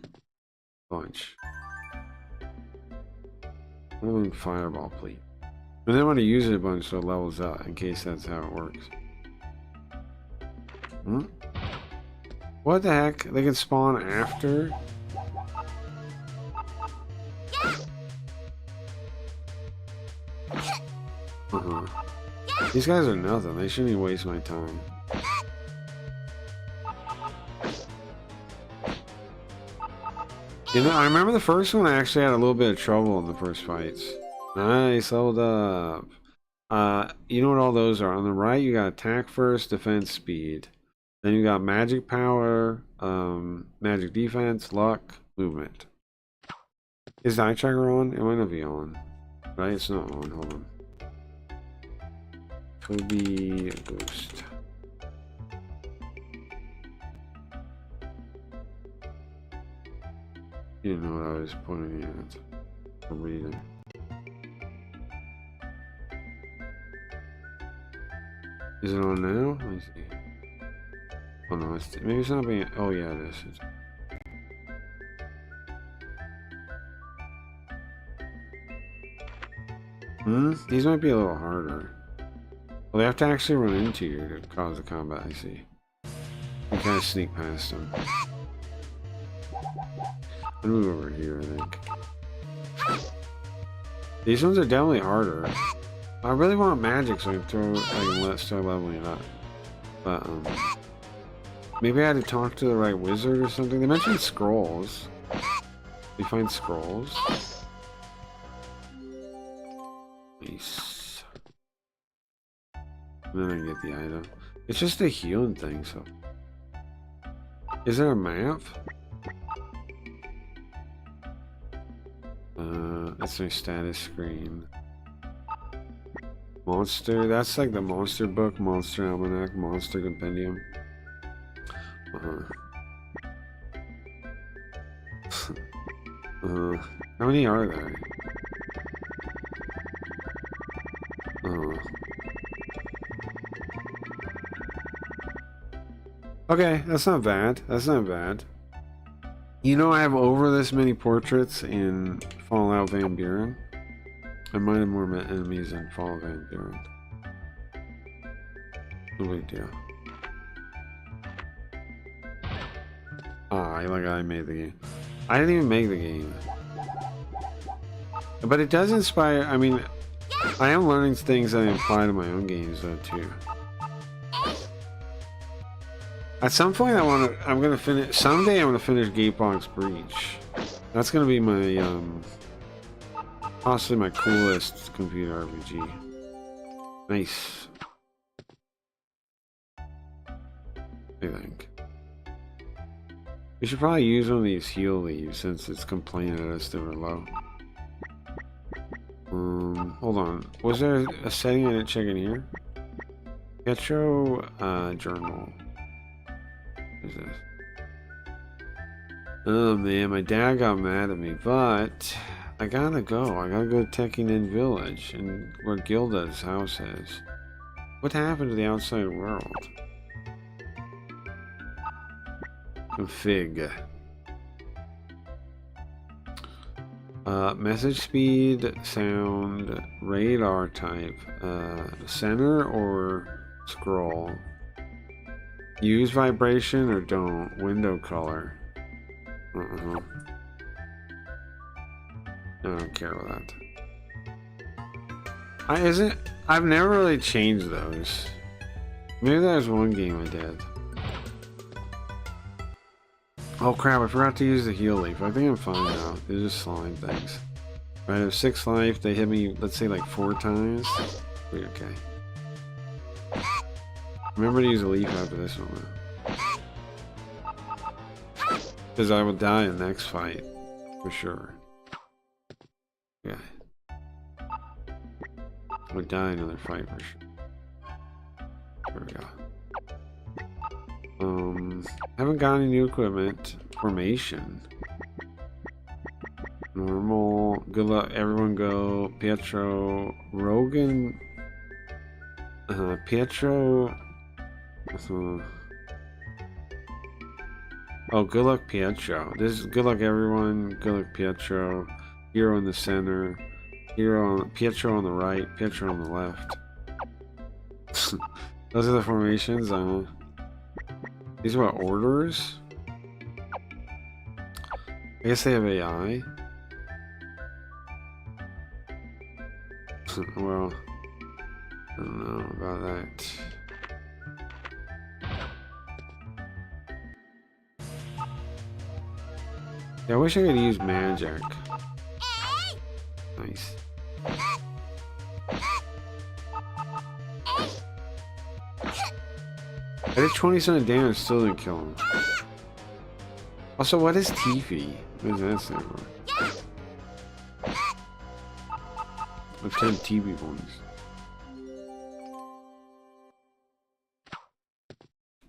a bunch. I don't mean Fireball, please. And then I want to use it a bunch so it levels up in case that's how it works. What the heck? They can spawn after? These guys are nothing. They shouldn't even waste my time. You know, I remember the first one I actually had a little bit of trouble in the first fights. Nice, leveled up. You know what all those are? On the right, you got attack first, defense speed. Then you got magic power, magic defense, luck, movement. Is the eye tracker on? It might not be on. Right? It's not on. Hold on. Could be a ghost. You didn't know what I was pointing at. I'm reading. Is it on now? Let me see. Oh no, maybe it's not being. Oh yeah, it is. These might be a little harder. Well, they have to actually run into you to cause the combat, I see. You kind of sneak past them. I'll move over here, I think. These ones are definitely harder. I really want magic so I can start leveling it up. But, maybe I had to talk to the right wizard or something. They mentioned scrolls. We find scrolls. Nice. And then I can get the item. It's just a healing thing, so. Is there a map? That's my status screen. Monster, that's like the monster book, monster almanac, monster compendium. How many are there? Okay, that's not bad. That's not bad. You know, I have over this many portraits in Fallout Van Buren. I might have more enemies in Fallout Van Buren. No big deal. Ah, like I made the game. I didn't even make the game. But it does inspire, I mean, I am learning things that I apply to my own games though too. At some point I'm gonna finish, someday I'm gonna finish Gatebox Breach. That's gonna be my, possibly my coolest computer RPG. Nice. I think. We should probably use one of these heal leaves since it's complaining at us that we're low. Hold on. Was there a setting I didn't check in here? Petro, journal. What is this? Oh man, my dad got mad at me, but I gotta go. I gotta go to Tekinen Village and where Gilda's house is. What happened to the outside world? Config. Message speed, sound, radar type, center or scroll. Use vibration or don't. Window color. I don't care about that. I've never really changed those. Maybe that was one game I did. Oh crap, I forgot to use the heal leaf. I think I'm fine now. They're just slime things. Right, I have 6 life. They hit me, let's say, like 4 times. We're okay. Remember to use a leaf after this one, though. Because I will die in the next fight. For sure. Yeah. I would die in another fight for sure. There we go. Haven't got any new equipment. Formation. Normal. Good luck. Everyone go. Pietro. Rogan. Pietro. Oh, good luck, Pietro. This is good luck, everyone. Good luck, Pietro. Hero in the center. Pietro on the right. Pietro on the left. Those are the formations. These are what, orders? I guess they have AI. Well, I don't know about that. Yeah, I wish I could use magic. Nice. I did 20% damage, still didn't kill him. Also, what is Tifi? What does that stand for? What's 10 TV points?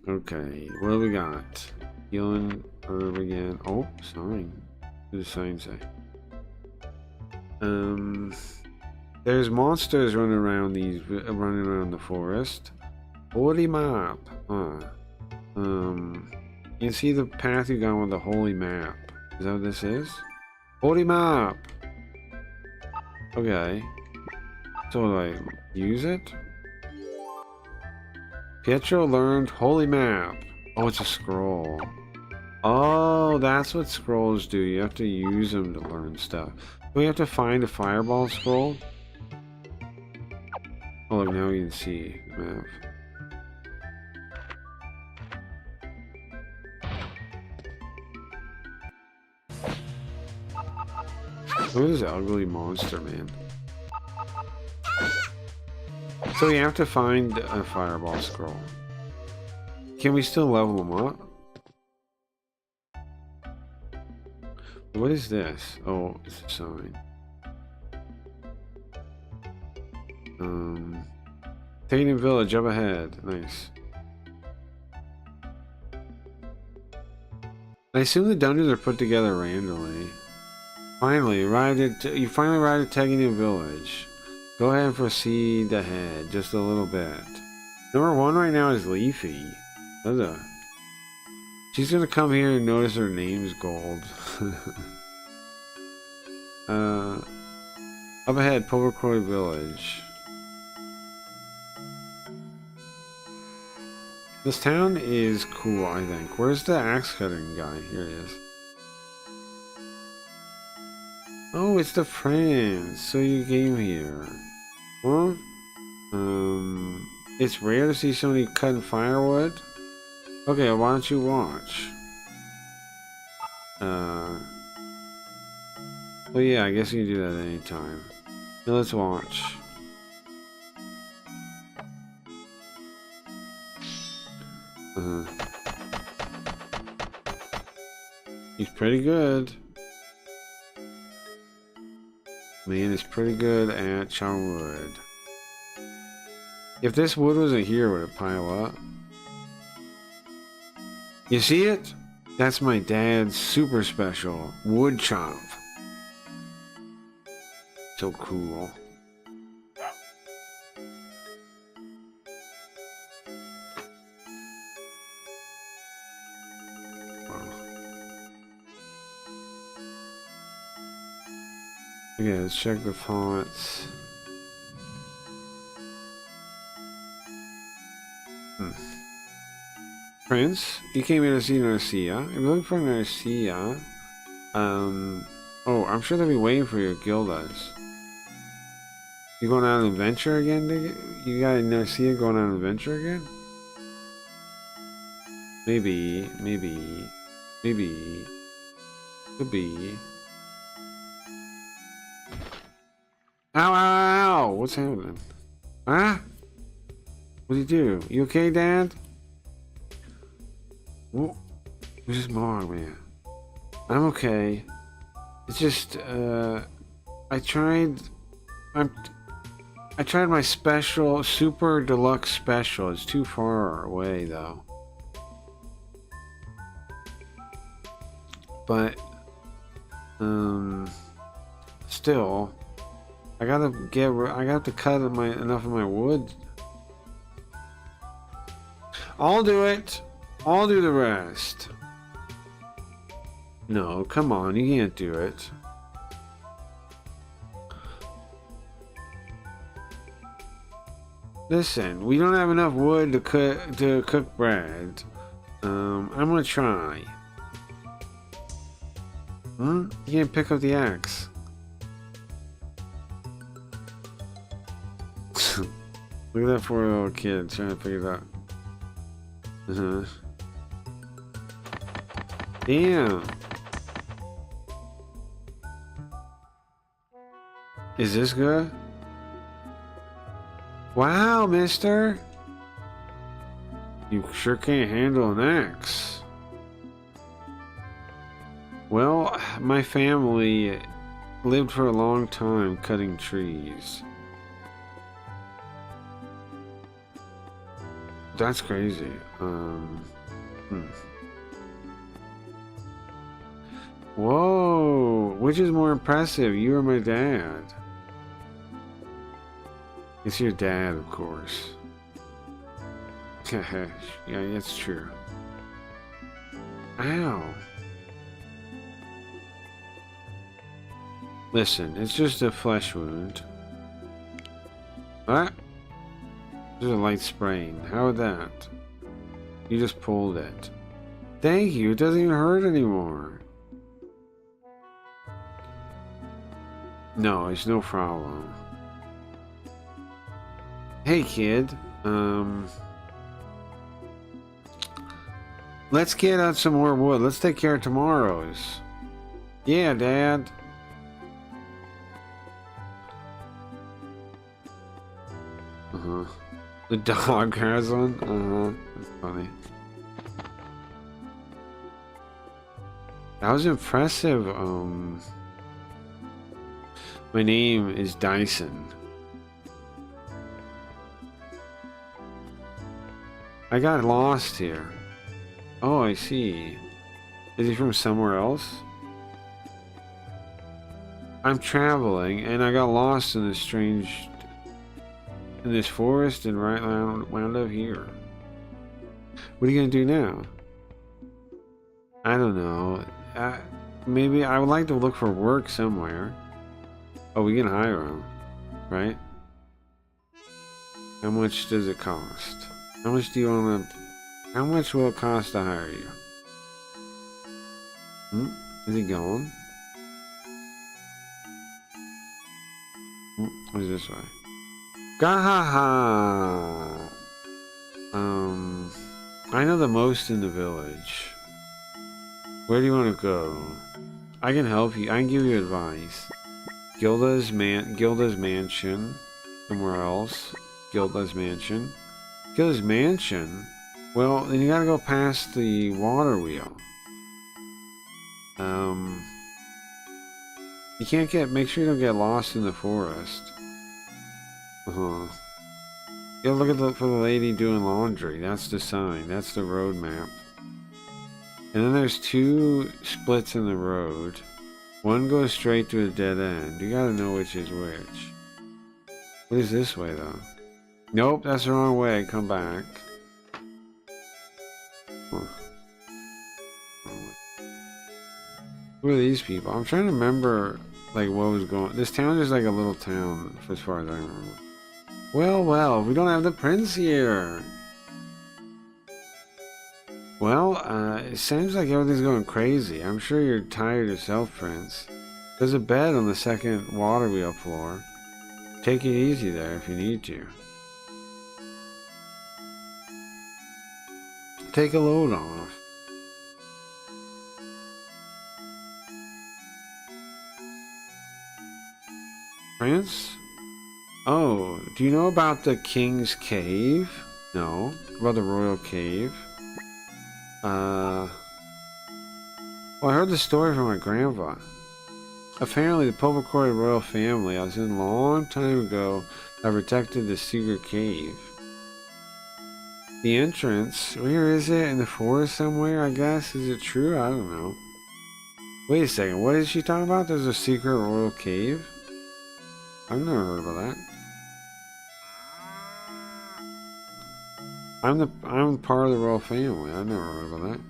Okay, what do we got? Healing herb again. Oh, sign. What does the sign say? There's monsters running around the forest. Holy map. You see the path you got with the holy map. Is that what this is? Holy map. Okay. So do I use it? Pietro learned holy map. Oh, it's a scroll. Oh, that's what scrolls do. You have to use them to learn stuff. Do we have to find a fireball scroll? Oh, look, now you can see the map. Look at this ugly monster, man. So we have to find a fireball scroll. Can we still level them up? What is this? Oh, it's a sign. Tekinen Village up ahead. Nice. I assume the dungeons are put together randomly. You finally arrived at Tegany Village. Go ahead and proceed ahead just a little bit. Number 1 right now is Leafy. She's gonna come here and notice her name's gold. Up ahead, Povercroy Village. This town is cool, I think. Where's the axe cutting guy? Here he is. Oh, it's the friends. So you came here. Huh? It's rare to see somebody cutting firewood. Okay, why don't you watch? Well, yeah, I guess you can do that anytime. Now let's watch. He's pretty good. Man is pretty good at chopping wood. If this wood wasn't here, would it pile up? You see it? That's my dad's super special wood chop. So cool. Okay, let's check the fonts. Prince, you came here to see Narcia. If you're looking for Narcia, oh, I'm sure they'll be waiting for you, Gildas. You going on an adventure again? You got Narcia going on an adventure again? Maybe. Could be. Ow, ow, ow! What's happening? Huh? What did you do? You okay, Dad? Who's this Mog, man? I'm okay. It's just, I tried my special, super deluxe special. It's too far away, though. But, still, I got to cut enough of my wood. I'll do it. I'll do the rest. No, come on, you can't do it. Listen, we don't have enough wood to cook bread. I'm gonna try. You can't pick up the axe. Look at that poor little kid trying to pick it up. Damn. Is this good? Wow, mister. You sure can't handle an axe. Well, my family lived for a long time cutting trees. That's crazy. Whoa! Which is more impressive, you or my dad? It's your dad, of course. Yeah, that's true. Ow. Listen, it's just a flesh wound. What? There's a light sprain. How would that? You just pulled it. Thank you, it doesn't even hurt anymore. No, it's no problem. Hey kid, let's get out some more wood. Let's take care of tomorrow's. Yeah, Dad. The dog has one? That's funny. That was impressive. My name is Dyson. I got lost here. Oh, I see. Is he from somewhere else? I'm traveling and I got lost in this forest and wound up here. What are you gonna do now? I don't know. Maybe I would like to look for work somewhere. Oh, we can hire him, right? How much does it cost? How much do you want to... How much will it cost to hire you? Is he gone? What's this way? Gahaha! I know the most in the village. Where do you want to go? I can help you. I can give you advice. Gilda's mansion. Somewhere else. Gilda's mansion. Gilda's mansion? Well, then you gotta go past the water wheel. You can't make sure you don't get lost in the forest. You gotta look for the lady doing laundry. That's the sign. That's the road map. And then there's 2 splits in the road. One goes straight to a dead end. You gotta know which is which. What is this way, though? Nope, that's the wrong way. Come back. Who are these people? I'm trying to remember, like, what was going... This town is like a little town, as far as I remember. Well, we don't have the prince here. Well, it seems like everything's going crazy. I'm sure you're tired yourself, Prince. There's a bed on the 2nd water wheel floor. Take it easy there if you need to. Take a load off. Prince? Oh, do you know about the King's Cave? No. About the Royal Cave? Well, I heard the story from my grandpa. Apparently, the public court of the royal family I was in a long time ago that protected the secret cave. The entrance, where is it? In the forest somewhere, I guess? Is it true? I don't know. Wait a second, what is she talking about? There's a secret royal cave? I've never heard about that. I'm part of the royal family. I've never heard about that.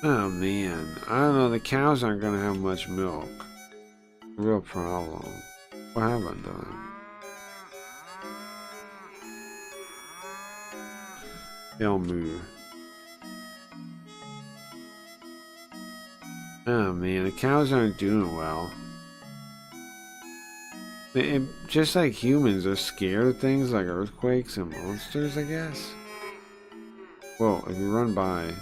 Oh man, I don't know. The cows aren't gonna have much milk. Real problem. What happened to them? They'll move. Oh man, the cows aren't doing well. Just like humans, they're scared of things like earthquakes and monsters, I guess. Well, if you run by...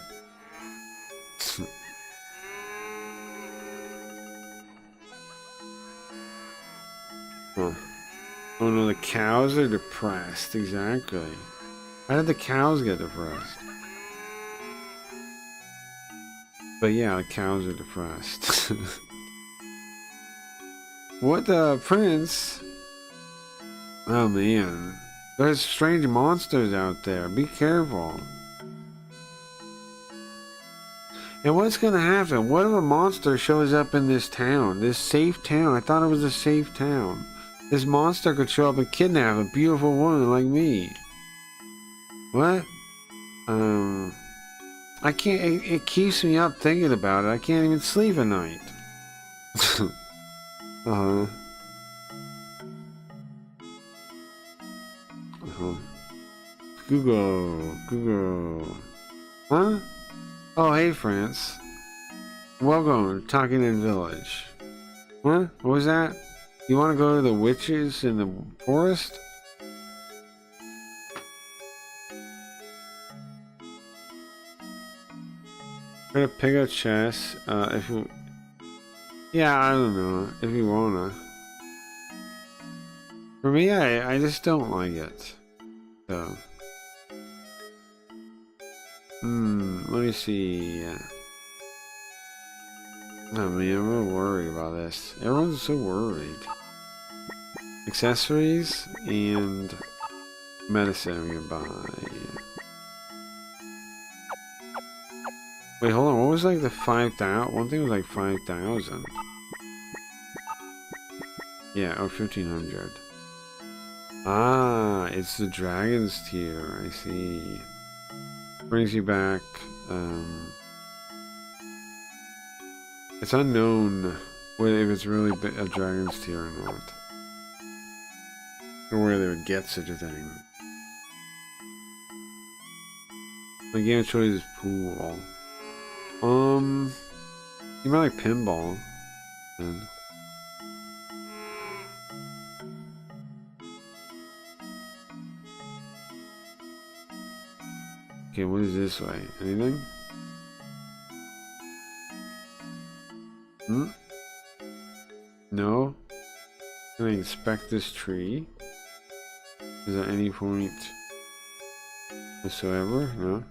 Huh. Oh no, the cows are depressed, exactly. How did the cows get depressed? But yeah, the cows are depressed. What the prince? Oh man, there's strange monsters out there. Be careful. And what's gonna happen? What if a monster shows up in this town? This safe town? I thought it was a safe town. This monster could show up and kidnap a beautiful woman like me. What? I can't, it keeps me up thinking about it. I can't even sleep at night. Google. Huh? Oh, hey, France. Welcome to Talking in Village. What? What was that? You want to go to the witches in the forest? Try to pick up chess, if you... Yeah, I don't know, if you wanna. For me, I just don't like it. So... let me see... Oh man, I'm real worried about this. Everyone's so worried. Accessories and medicine we can buy. Wait, hold on. What was like the 5,000? One thing was like 5,000. Yeah, or 1,500. Ah, it's the dragon's tier. I see. Brings you back. It's unknown if it's really a dragon's tier or not. Or where they would get such a thing. My game of choice is pool. You might like pinball. Then. Okay, what is this way? Anything? Hmm? No? Can I inspect this tree? Is there any point whatsoever? No?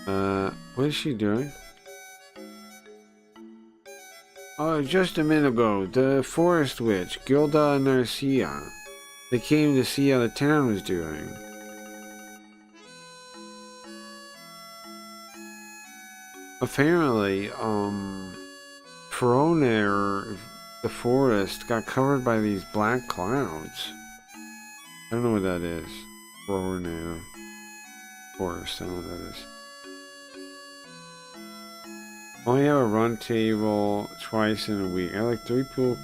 Huh. What is she doing? Oh, just a minute ago, the forest witch, Gilda and Narcia. They came to see how the town was doing. Apparently, Froner, the forest, got covered by these black clouds. I don't know what that is. Froner forest, I don't know what that is. Only have a run table twice in a week. I have like 3 pool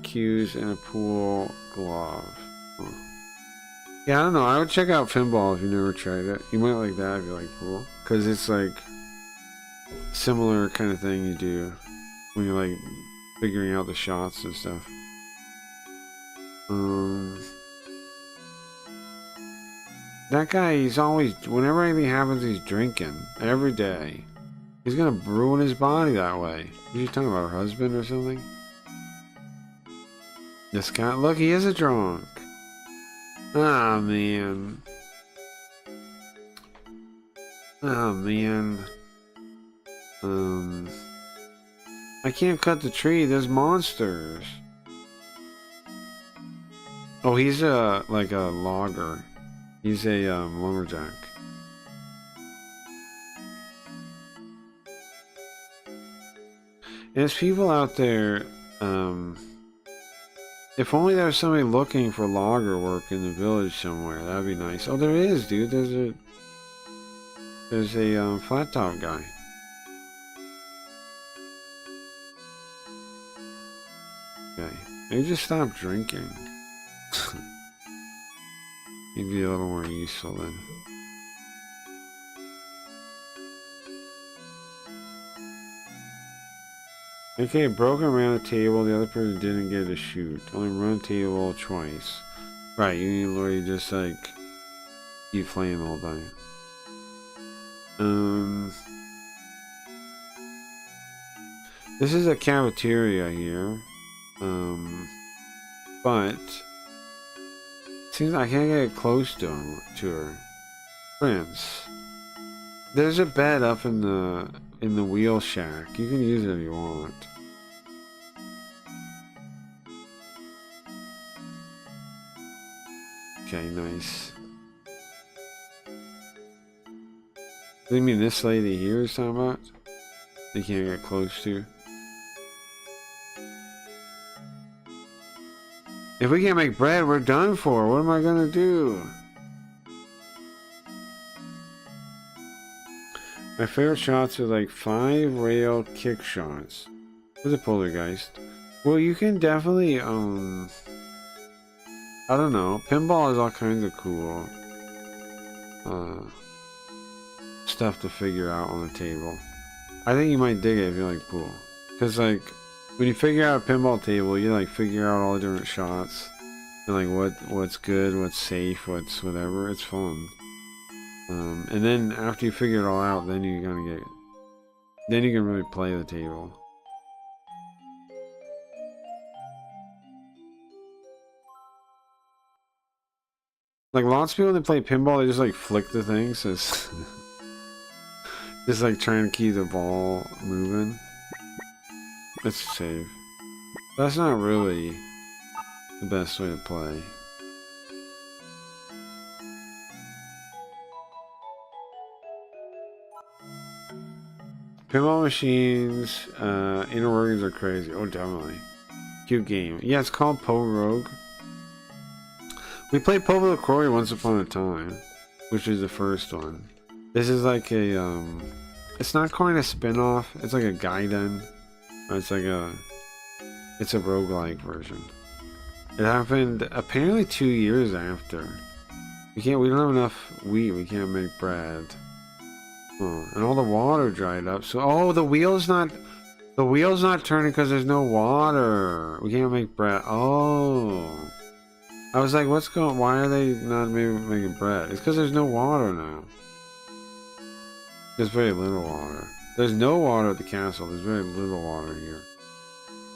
cues and a pool glove. Huh. Yeah, I don't know. I would check out pinball if you never tried it. You might like that if you like pool. Because it's like similar kind of thing you do when you're like figuring out the shots and stuff. That guy, he's always, whenever anything happens, he's drinking. Every day. He's gonna ruin his body that way. Is she talking about her husband or something? This guy, look, he is a drunk. Ah, man. Oh, man. I can't cut the tree. There's monsters. Oh, he's like a logger. He's a lumberjack. There's people out there, if only there was somebody looking for logger work in the village somewhere, that'd be nice. Oh, there is, dude. There's a flat top guy. Okay, maybe just stop drinking. Maybe a little more useful then. Okay, broken around the table, the other person didn't get a shoot. Only run table twice. Right, you need Lori just like keep playing the whole time. This is a cafeteria here. But seems I can't get close to her. Prince. There's a bed up in the wheel shack. You can use it if you want. Okay, nice. What do you mean this lady here is talking about? They can't get close to. If we can't make bread, we're done for. What am I gonna do? My favorite shots are like 5 rail kick shots. What's a poltergeist? Well, you can definitely, I don't know. Pinball is all kinds of cool stuff to figure out on the table. I think you might dig it if you like pool. Because, like, when you figure out a pinball table, you, like, figure out all the different shots. And, like, what's good, what's safe, what's whatever. It's fun. And then after you figure it all out, then you can really play the table. Like lots of people when they play pinball, they just like flick the thing, so it's just like trying to keep the ball moving. It's safe. That's not really the best way to play. Pinball machines, inner workings are crazy. Oh, definitely. Cute game. Yeah, it's called Po Rogue. We played Povo LaCroix once upon a time, which is the first one. This is like a, it's not quite a spin-off. It's like a Gaiden. It's like it's a roguelike version. It happened apparently 2 years after. We don't have enough wheat. We can't make bread. Oh, and all the water dried up. So, oh, the wheel's not turning because there's no water. We can't make bread. Oh, I was like, why are they not making bread? It's because there's no water now. There's very little water. There's no water at the castle. There's very little water here.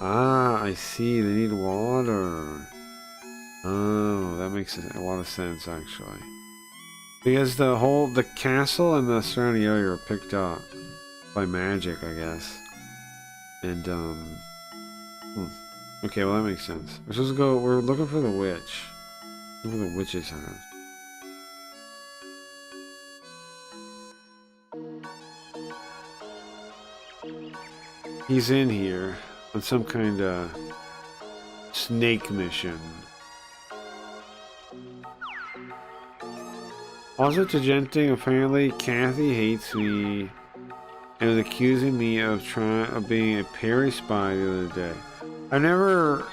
Ah, I see. They need water. Oh, that makes a lot of sense, actually. Because the castle and the surrounding area are picked up by magic, I guess. And, okay, well, that makes sense. We're supposed to go, we're looking for the witch. Looking for the witch's house. He's in here on some kind of snake mission. Also to Genting, apparently Kathy hates me and was accusing me of being a Perry spy the other day.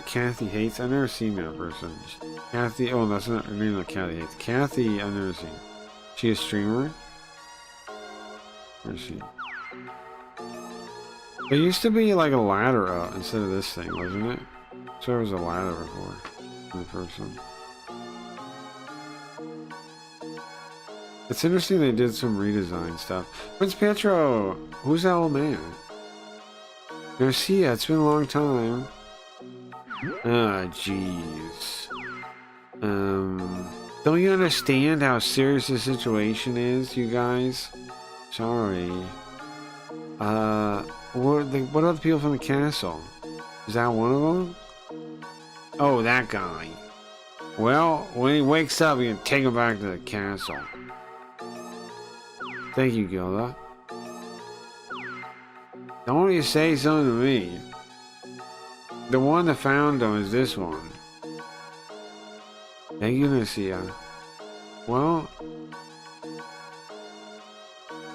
Kathy hates, I've never seen that person. Kathy, oh, that's not her name, not Kathy hates. Kathy, I've never seen. She a streamer? Where is she? There used to be like a ladder up instead of this thing, wasn't it? So there was a ladder before in the first one. It's interesting they did some redesign stuff. Prince Pietro! Who's that old man? Garcia, it's been a long time. Ah, jeez. Don't you understand how serious the situation is, you guys? Sorry. What are the people from the castle? Is that one of them? Oh, that guy. Well, when he wakes up, you can take him back to the castle. Thank you, Gilda. Don't you say something to me. The one that found him is this one. Thank you, Lucia. Well,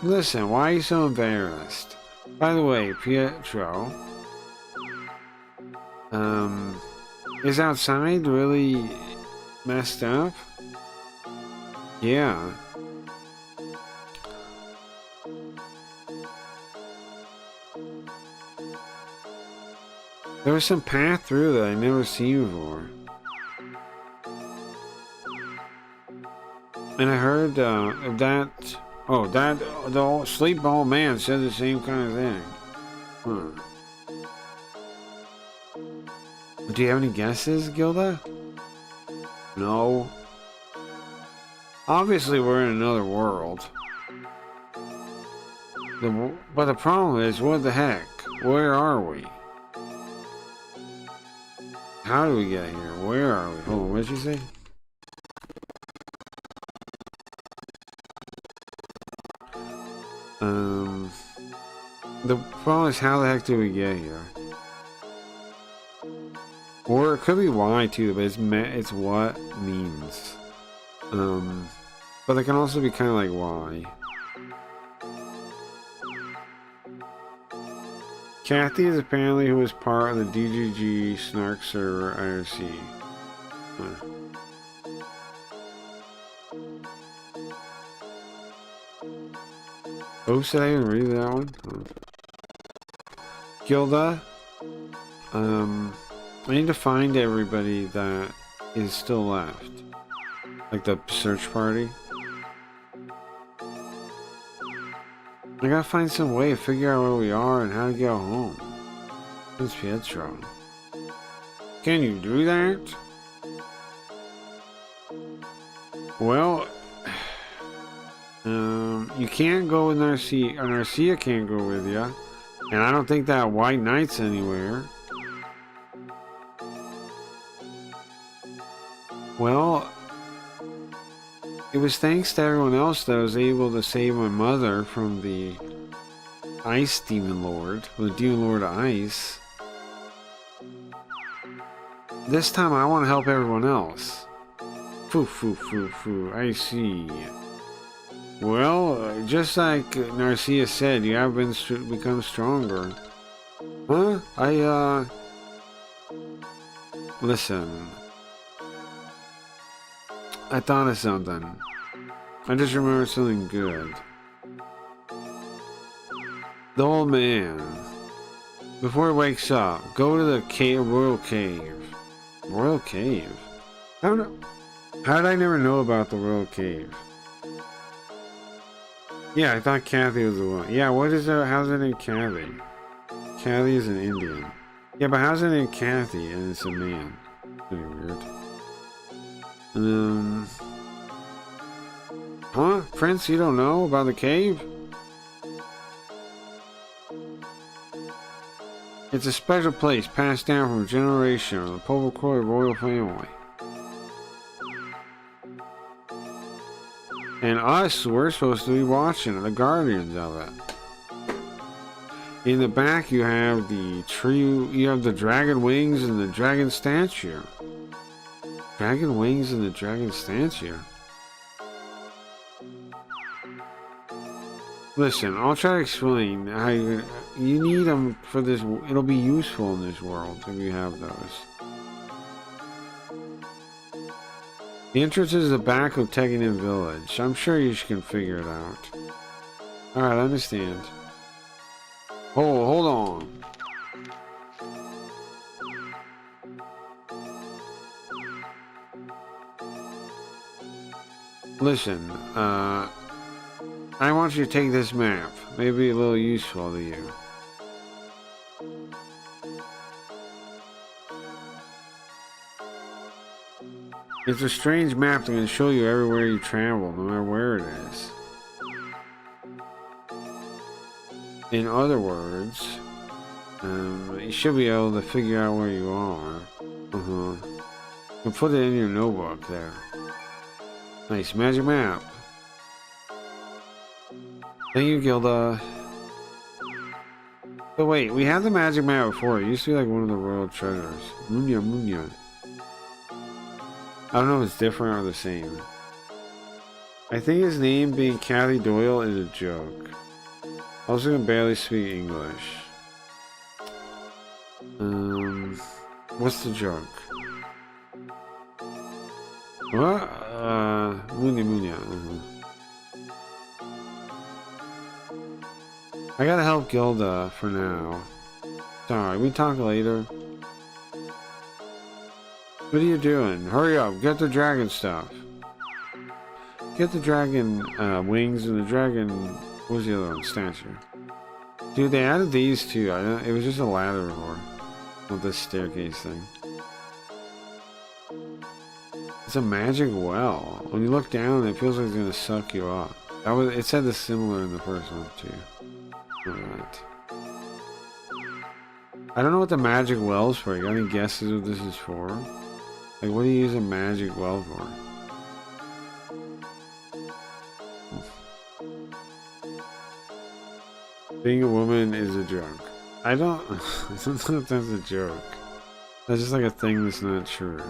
listen, why are you so embarrassed? By the way, Pietro, is outside really messed up? Yeah. There was some path through that I never seen before. And I heard the old sleep old man said the same kind of thing. Huh. Do you have any guesses, Gilda? No. Obviously we're in another world. But the problem is, what the heck? Where are we? How do we get here? Where are we? Hold on, what did you say? The problem is, how the heck do we get here? Or it could be why too, but it's what means. But it can also be kind of like why. Kathy is apparently who was part of the DGG Snark server IRC. Huh. Oops, did I even read that one? Oh. Gilda, I need to find everybody that is still left. Like the search party. I gotta find some way to figure out where we are and how to get home. Prince Pietro. Can you do that? Well, you can't go with Narcia. Narcia can't go with you. And I don't think that White Knight's anywhere. Well, it was thanks to everyone else that I was able to save my mother from the Ice Demon Lord, the Demon Lord of Ice. This time I want to help everyone else. Foo, foo, foo, foo, I see. Well, just like Narcia said, you have become stronger. Huh? Listen. I thought of something. I just remembered something good. The old man, before he wakes up, go to the Royal Cave. Royal Cave? How did I never know about the Royal Cave? Yeah, I thought Kathy was the one. Yeah, what is it? How's it named Kathy? Kathy is an Indian. Yeah, but how's it named Kathy and it's a man? Pretty weird. Huh? Prince, you don't know about the cave? It's a special place passed down from generation of the Povokroy royal family. And us, we're supposed to be watching the guardians of it. In the back you have the tree, you have the dragon wings and the dragon statue. Dragon wings and the dragon statue? Listen, I'll try to explain how you need them for this. It'll be useful in this world if you have those. The entrance is the back of Teganin Village. I'm sure you can figure it out. Alright, I understand. Oh, hold on. Listen, I want you to take this map. Maybe a little useful to you. It's a strange map that can show you everywhere you travel, no matter where it is. In other words, you should be able to figure out where you are. You can put it in your notebook there. Nice magic map. Thank you, Gilda. But wait, we had the magic map before. It used to be like one of the royal treasures. Munya, Munya. I don't know if it's different or the same. I think his name being Kathy Doyle is a joke. Also can barely speak English. What's the joke? What? Munya, Munya. I gotta help Gilda for now. Sorry, we talk later. What are you doing? Hurry up, get the dragon stuff. Get the dragon wings and the dragon... What was the other one? Statue. Dude, they added these too. It was just a ladder before. With this staircase thing. It's a magic well. When you look down, it feels like it's gonna suck you up. It said this similar in the first one too. Alright. I don't know what the magic well's for. You got any guesses what this is for? Like, what do you use a magic well for? Being a woman is a joke. I don't know if that's a joke. That's just like a thing that's not true.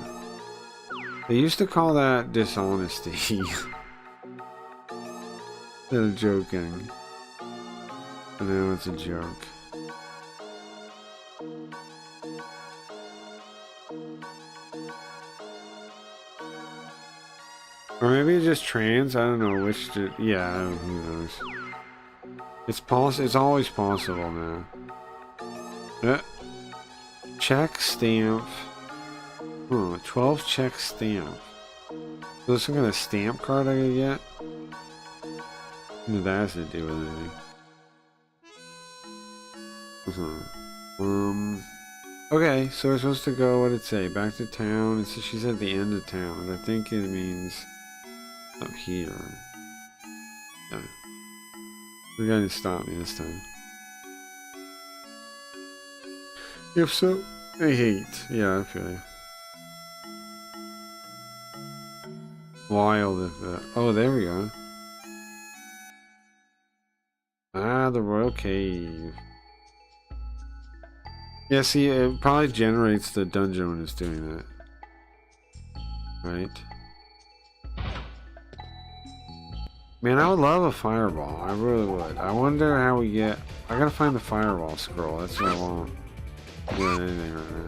They used to call that dishonesty. They're joking. But now it's a joke. Or maybe it's just trans, I don't know which to... Yeah, who knows. It's always possible now. Check stamp. 12 check stamp. So there's some kind of stamp card I can get? What that has to do with anything? Okay, so we're supposed to go, what did it say? Back to town. She's at the end of town, and I think it means up here. Yeah. You're going to stop me this time. If so, I hate. Yeah, I feel you. Wild if oh, there we go. Ah, the Royal Cave. Yeah, see, it probably generates the dungeon when it's doing that. Right? Man, I would love a fireball. I really would. I wonder how we get... I gotta find the fireball scroll. That's what I want. More than anything right now.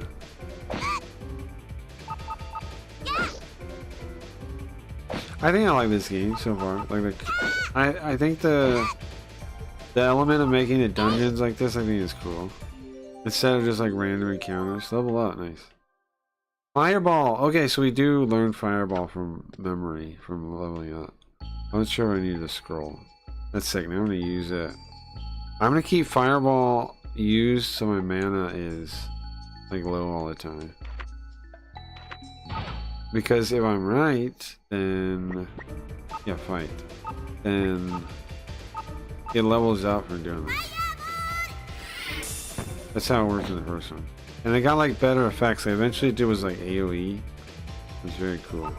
I think I like this game so far. Like, I think the element of making the dungeons like this, I think is cool. Instead of just like random encounters. Level up, nice. Fireball! Okay, so we do learn Fireball from memory, from leveling up. I'm not sure if I need the scroll. That's sick, now I'm gonna use it. I'm gonna keep Fireball used so my mana is like low all the time. Because if I'm right, then... Yeah, fight. Then... it levels up for doing this. That's how it worked in the first one. And they got like better effects. They eventually did was like AoE. It was very cool.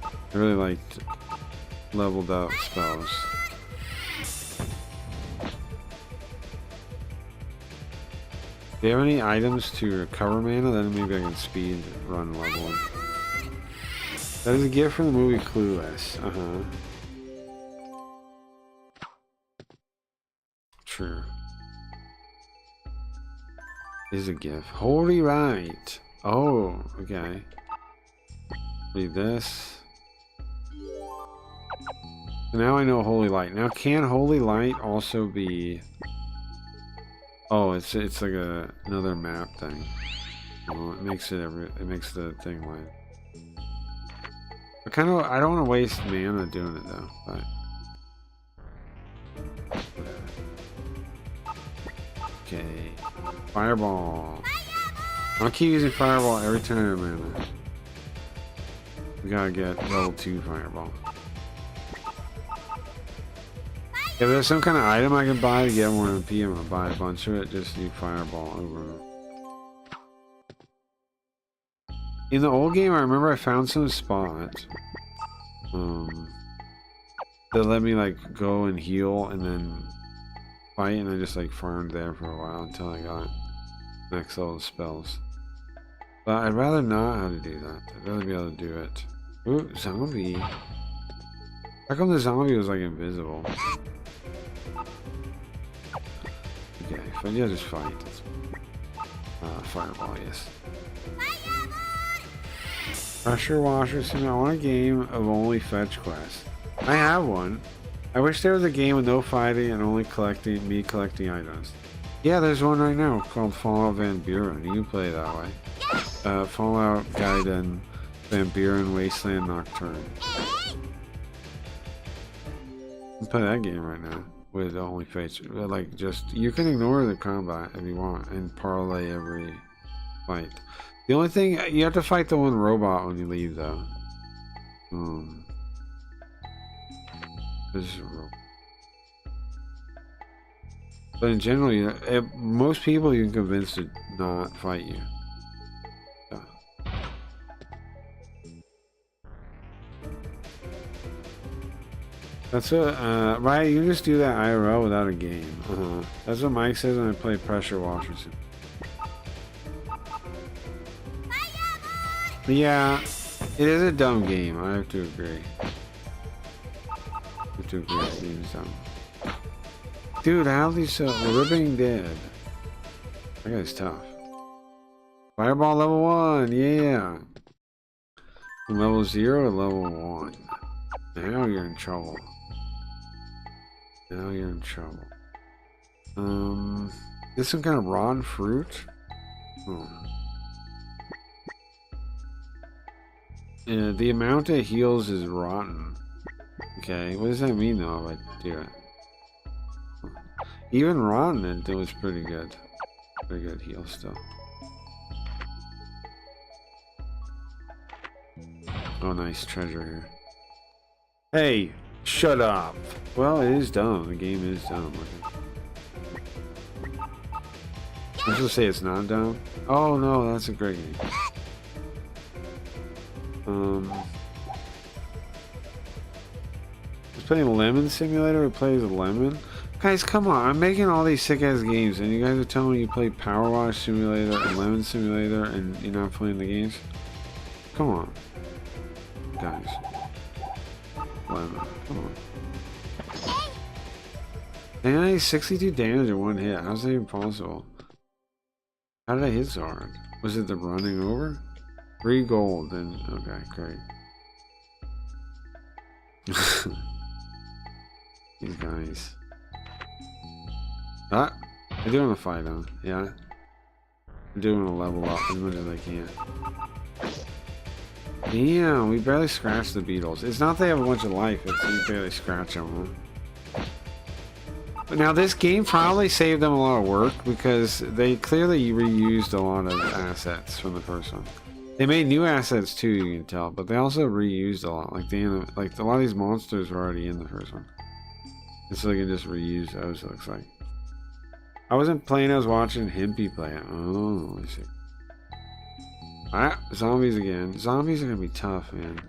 I really liked leveled up spells. Do you have any items to recover mana? Then maybe I can speed run leveling. That is a gift from the movie Clueless. True. Is a gift. Holy right. Oh, okay. Read this. So now I know Holy Light. Now can Holy Light also be... Oh, it's like another map thing. Well, it makes the thing light. I don't want to waste mana doing it though, but okay. Fireball. I'll keep using Fireball every time I'm mana. We gotta get level 2 Fireball. If there's some kind of item I can buy to get more MP, I'm gonna buy a bunch of it. Just do Fireball over and over. In the old game, I remember I found some spot that let me like go and heal and then fight, and I just like farmed there for a while until I got next level spells. But I'd rather not how to do that. I'd rather be able to do it. Ooh, zombie. How come the zombie was like invisible? Okay, but yeah, just fight. Fireball, yes. Pressure washer. I want a game of only fetch quests. I have one. I wish there was a game with no fighting and only collecting items. Yeah, there's one right now called Fallout Van Buren. You can play it that way. Fallout Gaiden Van Buren Wasteland Nocturne. You can play that game right now with only fetch. Like, just you can ignore the combat if you want and parlay every fight. The only thing, you have to fight the one robot when you leave, though. This is a robot. But in general, most people you can convince to not fight you. So. That's what, right, you can just do that IRL without a game. That's what Mike says when I play Pressure Washers. Yeah, it is a dumb game, I have to agree. Dude, how these Ripping Dead. That guy's tough. Fireball level 1, yeah. From level 0 to level 1. Now you're in trouble. This some kind of rotten fruit? Yeah, the amount it heals is rotten. Okay, what does that mean though if I do it? Even rotten it was pretty good. Pretty good heal still. Oh, nice treasure here. Hey, shut up. Well, it is dumb. The game is dumb. I'm just gonna say it's not dumb. Oh no, that's a great game. playing Lemon Simulator. We play as a lemon. Guys, come on. I'm making all these sick-ass games, and you guys are telling me you play Power Wash Simulator and Lemon Simulator, and you're not playing the games? Come on. Guys. Lemon. Come on. Dang, I 62 damage in one hit. How's that even possible? How did I hit so hard? Was it the running over? 3 gold, then okay, great. These guys. Ah, I do want to fight them, yeah. I do want to level up as much as I can. Damn, we barely scratched the beetles. It's not they have a bunch of life, it's we barely scratch them, huh? But now this game probably saved them a lot of work because they clearly reused a lot of assets from the first one. They made new assets too, you can tell, but they also reused a lot. Like a lot of these monsters were already in the first one. And so they can just reuse those, it looks like. I wasn't playing, I was watching Himpy play it. Oh, I see. Ah, zombies again. Zombies are gonna be tough, man.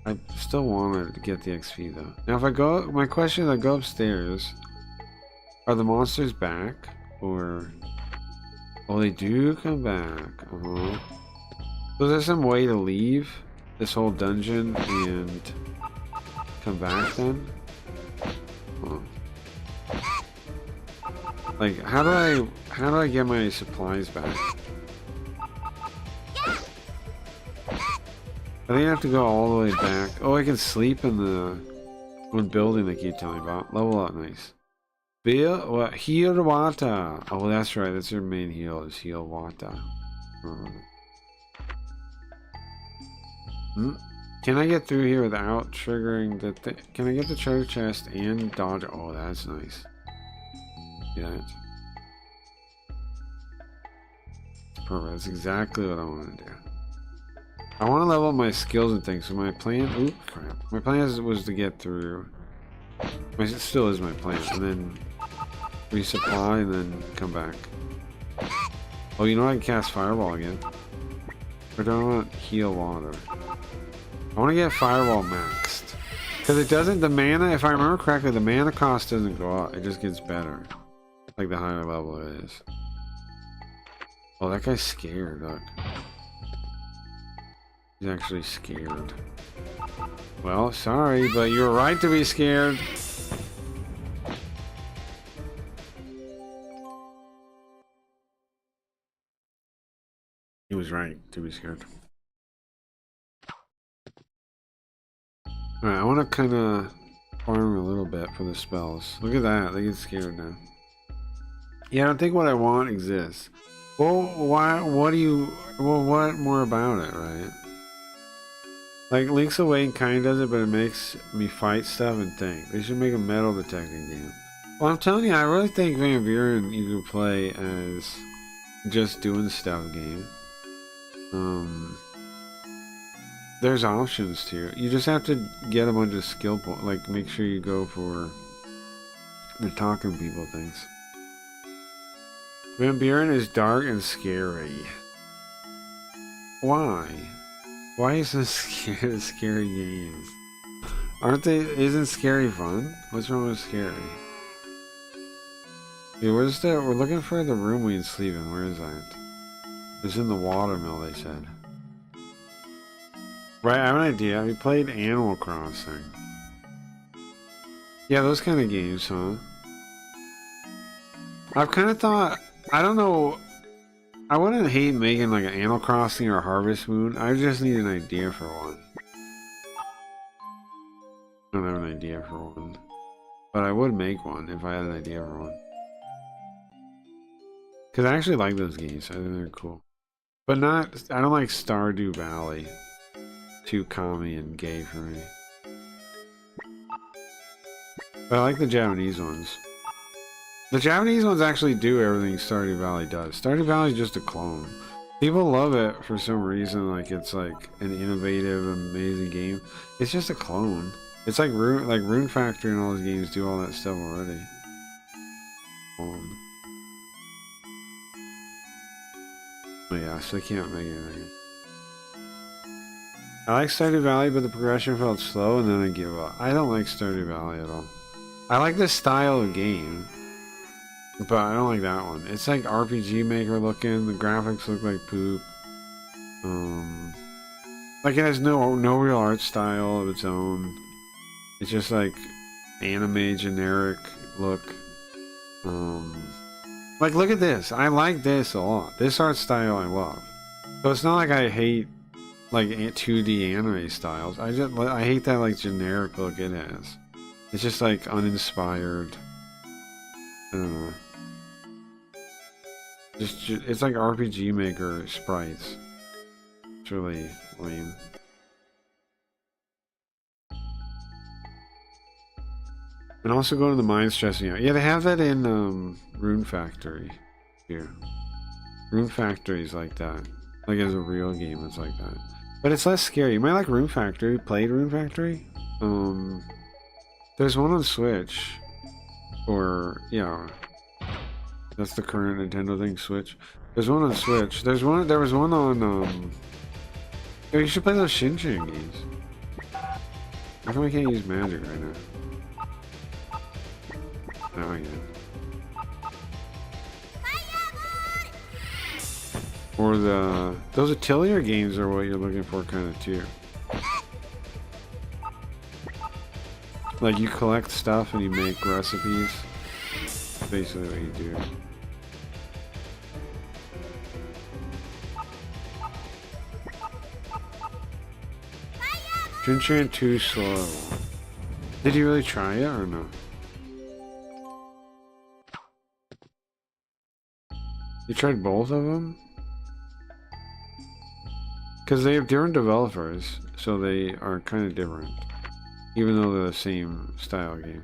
I still wanted to get the XP though. Now if I go, my question is I go upstairs. Are the monsters back? Or... Oh, they do come back. Uh-huh. So is there some way to leave this whole dungeon and come back then? Oh. Like, how do I get my supplies back? I think I have to go all the way back. Oh, I can sleep in the one building they keep telling me about. Level up, nice. What? Heal water. Oh, that's right. That's your main heal. Is heal water. Can I get through here without triggering the thing? Can I get the treasure chest and dodge? Oh, that's nice. See that? Perfect. That's exactly what I want to do. I want to level up my skills and things. So my plan. Oop, crap. My plan was to get through. It still is my plan, and then resupply, and then come back. Oh, you know I can cast Fireball again. Or do I want heal water? I want to get Fireball maxed. Because it doesn't, the mana, if I remember correctly, the mana cost doesn't go up. It just gets better. Like the higher level it is. Oh, that guy's scared, look. He's actually scared. Well, sorry, but you were right to be scared. He was right to be scared. Alright, I want to kind of farm a little bit for the spells. Look at that, they get scared now. Yeah, I don't think what I want exists. Well, why, what more about it, right? Like, Link's Awakening kind of does it, but it makes me fight stuff and think. They should make a metal detecting game. Well, I'm telling you, I really think Van Buren you could play as just doing stuff game. There's options too. You just have to get a bunch of skill points. Like, make sure you go for the talking people things. Van Buren is dark and scary. Why? Why is this scary games? Aren't they? Isn't scary fun? What's wrong with scary? Dude, we're looking for the room we can sleep in. Where is that? It's in the watermill, they said. Right, I have an idea. We played Animal Crossing. Yeah, those kind of games, huh? I've kind of thought... I don't know... I wouldn't hate making like an Animal Crossing or Harvest Moon. I just need an idea for one. I don't have an idea for one. But I would make one if I had an idea for one. Because I actually like those games. I think they're cool. But not... I don't like Stardew Valley. Too commie and gay for me. But I like the Japanese ones. The Japanese ones actually do everything Stardew Valley does. Stardew Valley is just a clone. People love it for some reason, like it's like an innovative, amazing game. It's just a clone. It's like Rune Factory and all those games do all that stuff already. Oh yeah, so they can't make anything. I like Stardew Valley, but the progression felt slow, and then I give up. I don't like Stardew Valley at all. I like this style of game, but I don't like that one. It's like RPG Maker looking. The graphics look like poop. Like it has no real art style of its own. It's just like anime generic look. Like look at this. I like this a lot. This art style I love. So it's not like I hate like 2D anime styles. I hate that like generic look it has. It's just like uninspired. I don't know. It's like RPG Maker sprites. It's really lame. And also go to the mind stressing out. Yeah, they have that in Rune Factory here. Rune Factory is like that. Like as a real game, it's like that. But it's less scary. You might like Rune Factory. Played Rune Factory? There's one on Switch. Or yeah. That's the current Nintendo thing, Switch. There's one on Switch. There was one on yeah, you should play those Shin-Chan games. How come I can't use magic right now? Oh yeah. Or those Atelier games are what you're looking for kind of too. Like you collect stuff and you make recipes. That's basically what you do. Shin-Chan too slow. Did you really try it or no? You tried both of them? Because they have different developers, so they are kind of different. Even though they're the same style game.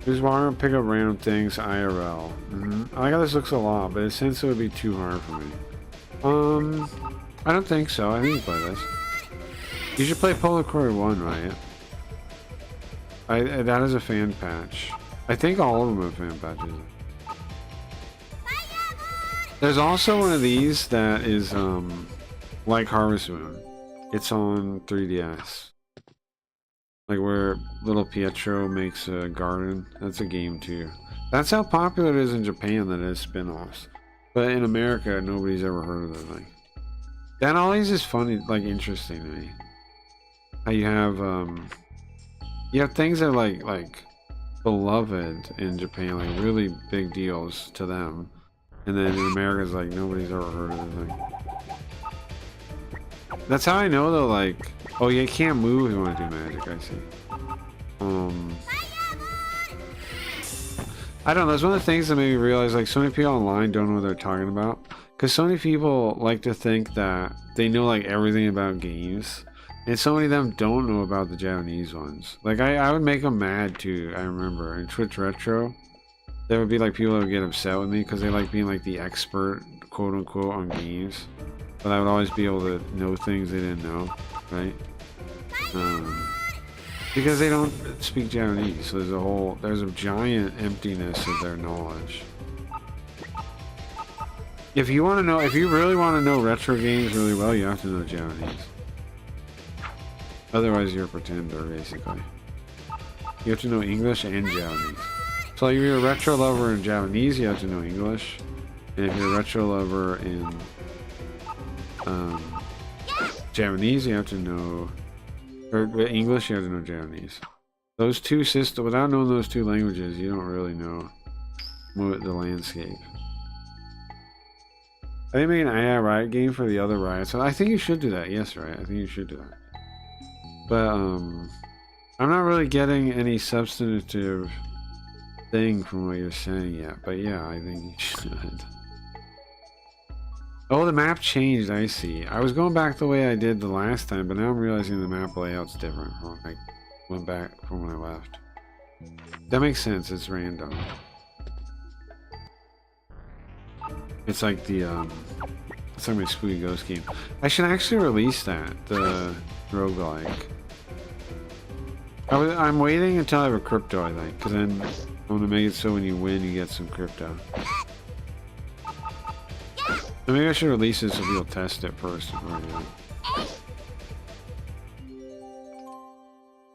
Just want to pick up random things IRL. I like how this looks a lot, but it seems it would be too hard for me. I don't think so. I think you play this. You should play Polar Quarry 1, right? That is a fan patch. I think all of them have fan patches. There's also one of these that is like Harvest Moon. It's on 3DS. Like where little Pietro makes a garden. That's a game too. That's how popular it is in Japan that it has spin-offs. But in America, nobody's ever heard of it. Like that always is funny, like interesting to me. How you have things that are like beloved in Japan, like really big deals to them, and then in America, it's like nobody's ever heard of it. Like, that's how I know though. Like, oh, you can't move if you want to do magic. I see. I don't know. It's one of the things that made me realize like so many people online don't know what they're talking about. Because so many people like to think that they know like everything about games. And so many of them don't know about the Japanese ones. Like I would make them mad too, I remember. In Twitch Retro, there would be like people that would get upset with me because they like being like the expert, quote unquote, on games. But I would always be able to know things they didn't know, right? Because they don't speak Japanese, so there's a giant emptiness of their knowledge. If you really want to know retro games really well, you have to know Japanese. Otherwise, you're a pretender, basically. You have to know English and Japanese. So if you're a retro lover in Japanese, you have to know English. And if you're a retro lover in Japanese, you have to know... Or English, you have to know Japanese. Those two systems, without knowing those two languages, you don't really know the landscape. I think maybe an AI Riot game for the other Riots. So I think you should do that. Yes, right. I think you should do that. But I'm not really getting any substantive thing from what you're saying yet. But yeah, I think you should. Oh, the map changed. I see. I was going back the way I did the last time, but now I'm realizing the map layout's different from when I went back from when I left. That makes sense. It's random. It's like the it's like my Spooky Ghost game. I should actually release that, the roguelike. I'm waiting until I have a crypto, I think, because then I'm gonna make it so when you win, you get some crypto. Maybe I should release it so people test it first before I do it.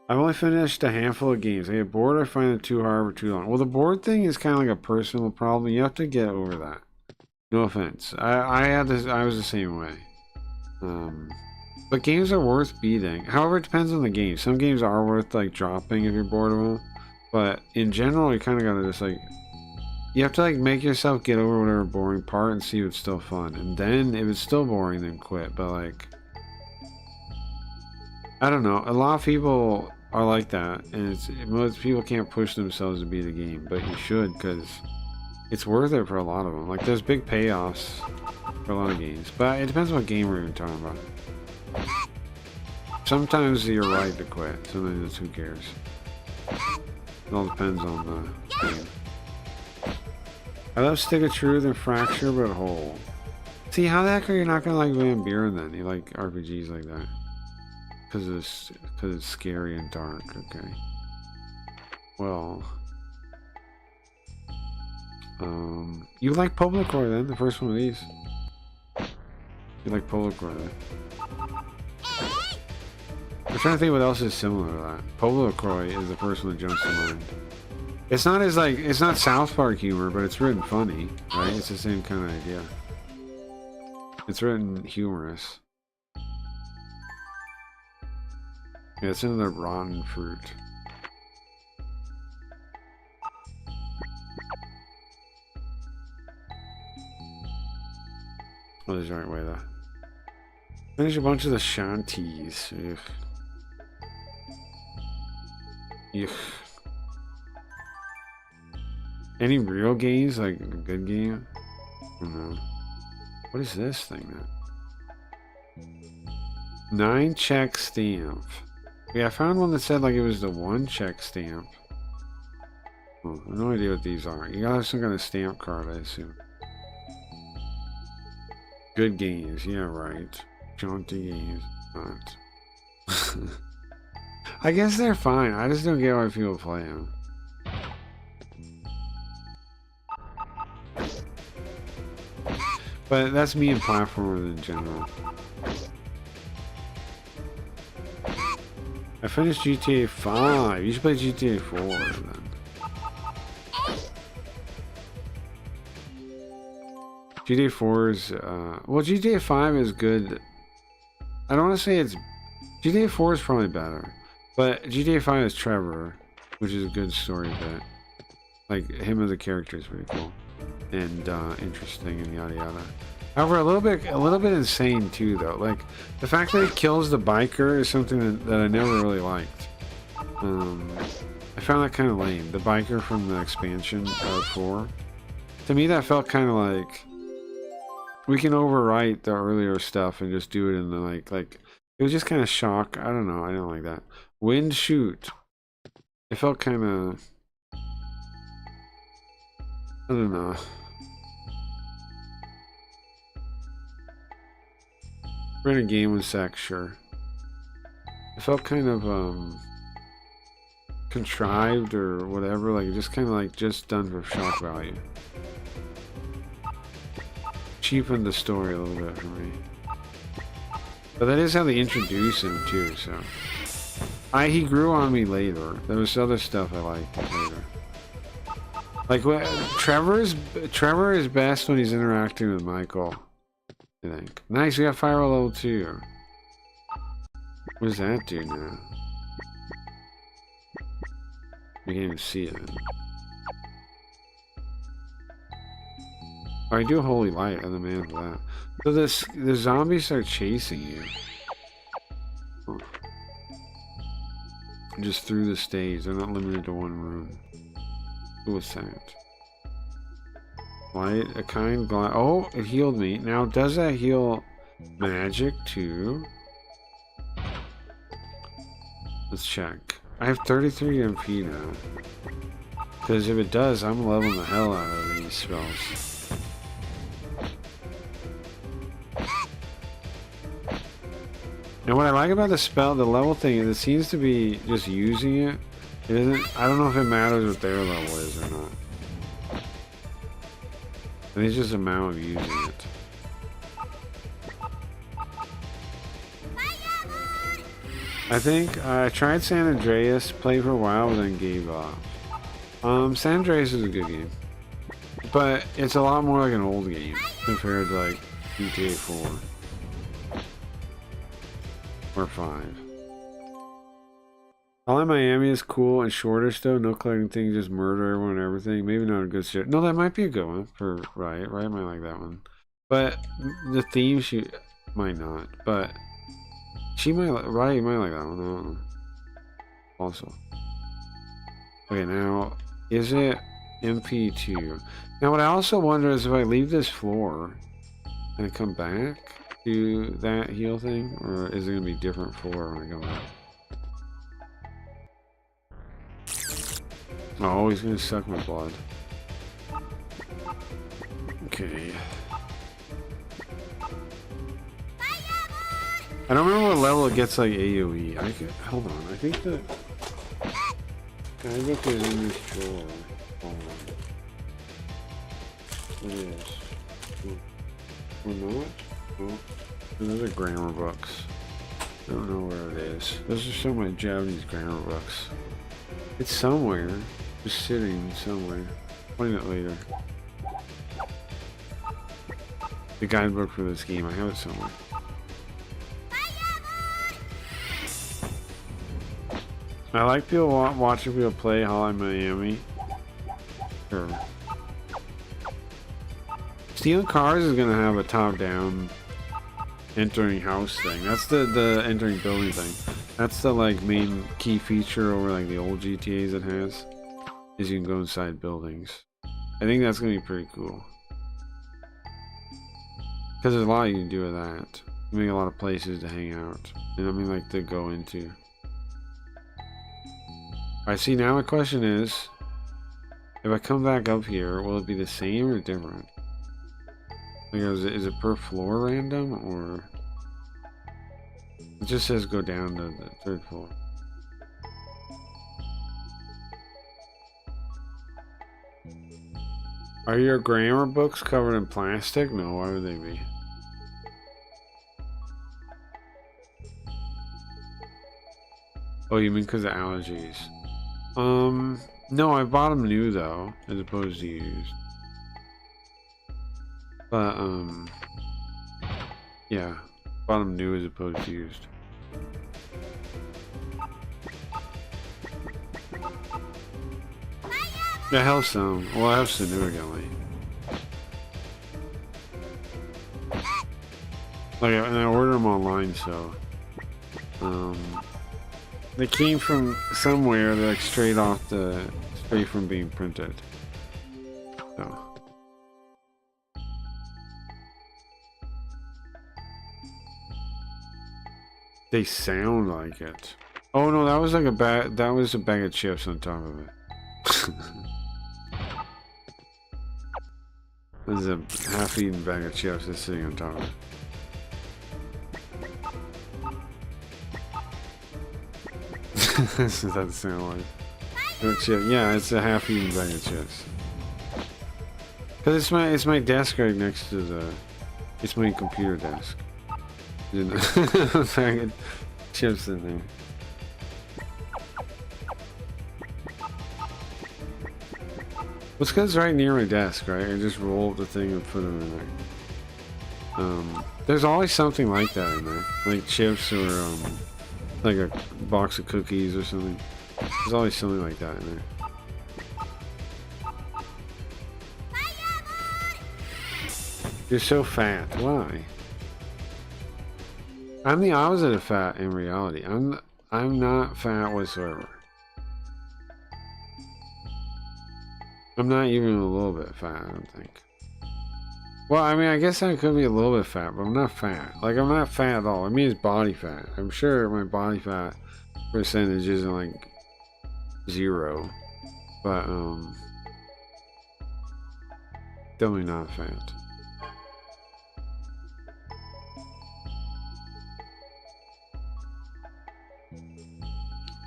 I've only finished a handful of games. I get bored or find it too hard or too long. Well, the board thing is kind of like a personal problem. You have to get over that. No offense. I had this. I was the same way. But games are worth beating. However, it depends on the game. Some games are worth like dropping if you're bored of them. But in general, you kind of gotta just like, you have to like make yourself get over whatever boring part and see if it's still fun. And then if it's still boring, then quit. But like, I don't know. A lot of people are like that, and most people can't push themselves to beat a game, but you should, because it's worth it for a lot of them. Like, there's big payoffs for a lot of games, but it depends what game we're even talking about. Sometimes you're right to quit. Sometimes it's who cares. It all depends on the game. I love Stick of Truth and Fracture, but Whole. See, how the heck are you not gonna like Van Buren then? You like RPGs like that? Because it's scary and dark. Okay. Well, you like Publicor then? The first one of these. You like Publicor then? I'm trying to think what else is similar to that. Publicor is the first one that jumps to mind. It's not as like, it's not South Park humor, but it's written funny, right? It's the same kind of idea. It's written humorous. Yeah, it's another rotten fruit. Oh, there's the right way though. Finish a bunch of the shanties. Ugh. Ugh. Any real games? Like a good game? I don't know. What is this thing then? 9 check stamp. Yeah, I found one that said like it was the 1 check stamp. Oh, I have no idea what these are. You gotta have some kind of stamp card, I assume. Good games, yeah, right. Jaunty games, not. I guess they're fine. I just don't get why people play them. But that's me and platformers in general. I finished GTA 5. You should play GTA 4 then. GTA 4 is, well, GTA 5 is good. I don't want to say it's... GTA 4 is probably better. But GTA 5 is Trevor, which is a good story bit. Like, him as a character is pretty cool. And, interesting and yada yada. However, a little bit insane too, though. Like, the fact that he kills the biker is something that I never really liked. I found that kind of lame. The biker from the expansion of 4. To me, that felt kind of like, we can overwrite the earlier stuff and just do it in the, like, it was just kind of shock. I don't know. I don't like that. Wind shoot. It felt kind of, I don't know. We're in a game with sex, sure. It felt kind of contrived or whatever, like just kind of like just done for shock value. Cheapened the story a little bit for me. But that is how they introduce him too, so. He grew on me later. There was other stuff I liked later. Like what Trevor is best when he's interacting with Michael. I think. Nice, we got Firewall level 2. What does that do now? You can't even see it. Oh, I do Holy Light on the man for that. So the zombies start chasing you. Oh. Just through the stage. They're not limited to one room. Who was that? Light, a kind glide. Oh, it healed me. Now, does that heal magic too? Let's check. I have 33 MP now. Because if it does, I'm leveling the hell out of these spells. And what I like about the spell, the level thing, is it seems to be just using it. It isn't. I don't know if it matters what their level is or not. I think it's just a matter of using it. I think I tried San Andreas, played for a while, but then gave up. San Andreas is a good game, but it's a lot more like an old game compared to like GTA 4 or 5. All in Miami is cool and shorter still. No collecting things, just murder everyone and everything. Maybe not a good shit. No, that might be a good one for Riot. Riot might like that one. But the theme, she might not. But she might, Riot might like that one. I don't know. Also. Okay, now, is it MP2? Now, what I also wonder is if I leave this floor and I come back to that heal thing, or is it going to be a different floor when I come back? Oh, he's gonna suck my blood. Okay. I don't remember what level it gets like AoE. I could, hold on, I think the guidebook is in this drawer. Hold on. It is. Or not? Oh, those are grammar books. I don't know where it is. Those are some of my Japanese grammar books. It's somewhere. Just sitting somewhere. Find it later. The guidebook for this game, I have it somewhere. I like people watching people play Hollow Miami. Sure. Stealing cars is gonna have a top-down entering house thing. That's the entering building thing. That's the like main key feature over like the old GTAs it has. Is you can go inside buildings. I think that's gonna be pretty cool. Because there's a lot you can do with that. You make a lot of places to hang out. And I mean like to go into. Alright, see now the question is, if I come back up here, will it be the same or different? Like, is it per floor random or it just says go down to the 3rd floor? Are your grammar books covered in plastic? No, why would they be? Oh, you mean because of allergies? No, I bought them new though, as opposed to used. But, yeah, bought them new as opposed to used. That helps some. Well, it helps significantly. Like, and I ordered them online, so they came from somewhere. They're like straight from being printed. So they sound like it. Oh no, that was like that was a bag of chips on top of it. There's a half-eaten bag of chips that's sitting on top of it. This is that sound like. Yeah, it's a half-eaten bag of chips. Cause it's my desk right next to the. It's my computer desk. A bag of chips in there. Well, it's because it's right near my desk, right? I just roll up the thing and put them in there. There's always something like that in there. Like chips or, like a box of cookies or something. There's always something like that in there. You're so fat. Why? I'm the opposite of fat in reality. I'm not fat whatsoever. I'm not even a little bit fat, I don't think. Well, I mean, I guess I could be a little bit fat, but I'm not fat. Like, I'm not fat at all. I mean, it's body fat. I'm sure my body fat percentage isn't like 0, but definitely not fat.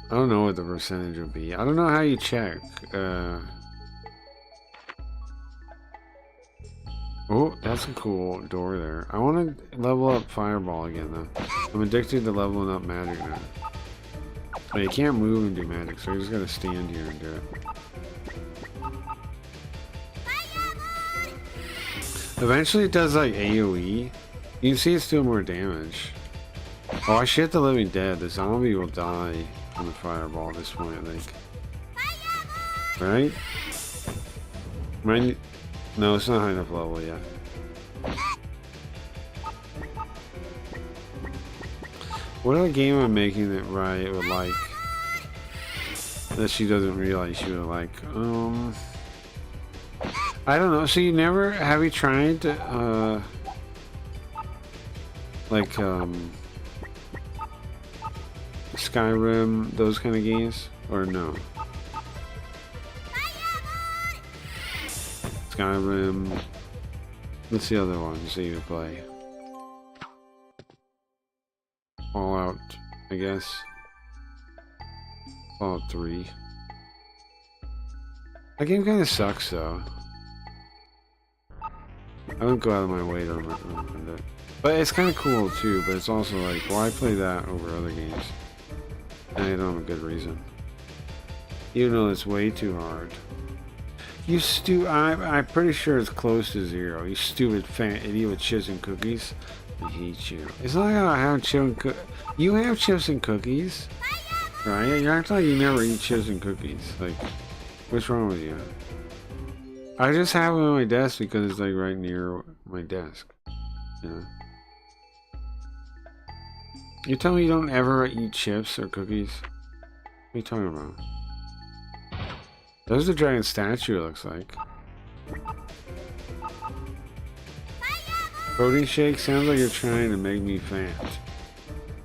I don't know what the percentage would be. I don't know how you check. Oh, that's a cool door there. I want to level up Fireball again, though. I'm addicted to leveling up magic now. But you can't move and do magic, so you just gotta stand here and do it. Eventually it does like AoE. You can see it's doing more damage. Oh, I shit the living dead. The zombie will die on the fireball at this point, I think. Right? No, it's not high enough level yet. What other game I'm making that Riot would like? That she doesn't realize she would like. I don't know. So you never have you tried Skyrim, those kind of games, or no? Skyrim. What's the other ones that you play? Fallout, I guess. Fallout 3. That game kind of sucks, though. I don't go out of my way to recommend it. But it's kind of cool, too, but it's also like, why play that over other games? And I don't have a good reason. Even though it's way too hard. You I'm pretty sure it's close to 0. You stupid fat idiot with chips and cookies. I hate you. It's not like I have chips and you have chips and cookies, right? You act like you never eat chips and cookies. Like, what's wrong with you? I just have them on my desk because it's like right near my desk. Yeah. You tell me you don't ever eat chips or cookies? What are you talking about? There's the dragon statue, it looks like. Protein shake sounds like you're trying to make me fat.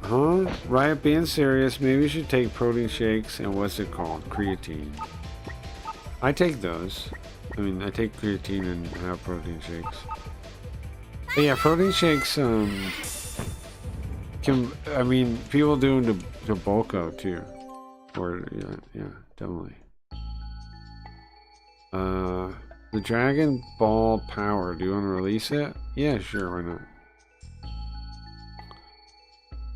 Huh? Riot, being serious, maybe you should take protein shakes and what's it called? Creatine. I take those. I mean, I take creatine and have protein shakes. But yeah, protein shakes, I mean, people do them to bulk out too. Or, yeah, definitely. The Dragon Ball Power, do you want to release it? Yeah, sure, why not?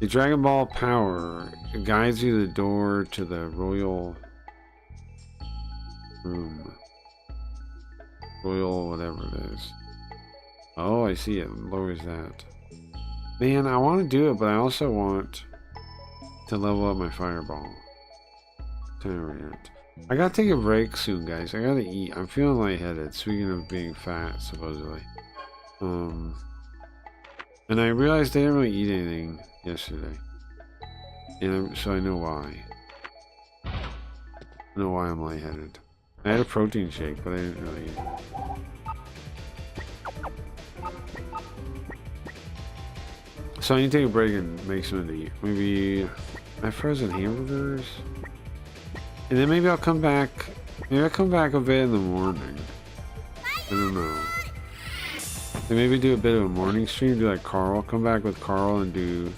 The Dragon Ball Power guides you the door to the royal room. Royal whatever it is. Oh, I see it. Lowers that. Man, I want to do it, but I also want to level up my fireball. I gotta take a break soon, guys. I gotta eat. I'm feeling lightheaded. Speaking of being fat, supposedly. And I realized I didn't really eat anything yesterday. And so I know why. I know why I'm lightheaded. I had a protein shake, but I didn't really eat it. So I need to take a break and make something to eat. Maybe my frozen hamburgers. And then maybe I'll come back. Maybe I'll come back a bit in the morning. I don't know. And maybe do a bit of a morning stream. Do like Carl. Come back with Carl and do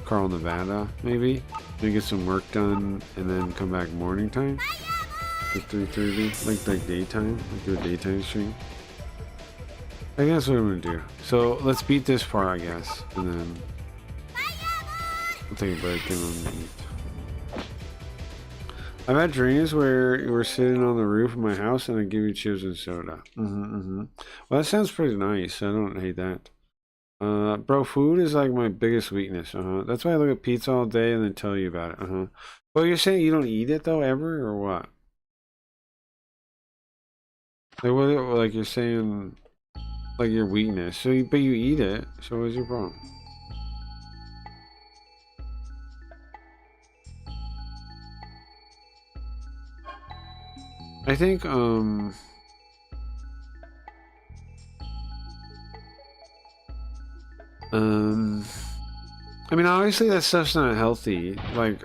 Carl, Nevada. Maybe. Maybe get some work done and then come back morning time. Like 3:30. Like daytime. Like do a daytime stream. I think that's what I'm gonna do. So let's beat this part, I guess, and then I'll take a break and then eat. I've had dreams where we're sitting on the roof of my house and I give you chips and soda. Well, that sounds pretty nice. I don't hate that. Bro, food is like my biggest weakness. That's why I look at pizza all day and then tell you about it. Well, you're saying you don't eat it though, ever, or what? Like, what? Like you're saying. Like your weakness, but you eat it, so what's your problem? I think, I mean, obviously that stuff's not healthy, like,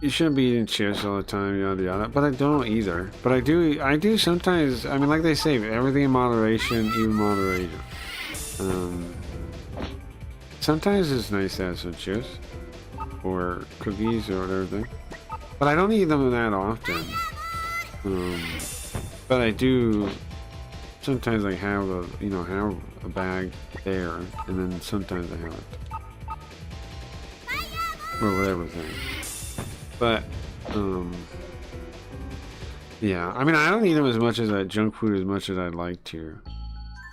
you shouldn't be eating chips all the time, yada yada, but I don't either. But I do sometimes. I mean, like they say, everything in moderation, even moderation. Sometimes it's nice to have some chips or cookies or whatever. But I don't eat them that often. But I do sometimes like have a bag there, and then sometimes I have it or whatever thing. But yeah, I mean, I don't eat them as much as junk food as much as I'd like to,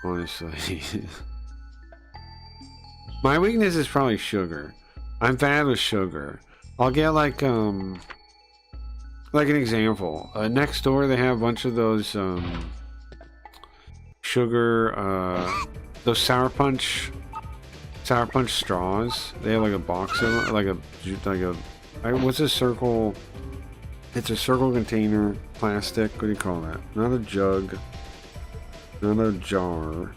honestly. My weakness is probably sugar. I'm bad with sugar. I'll get like an example. Next door they have a bunch of those sugar, those sour punch straws. They have like a box of them, like a what's a circle? It's a circle container, plastic. What do you call that? Not a jug, not a jar,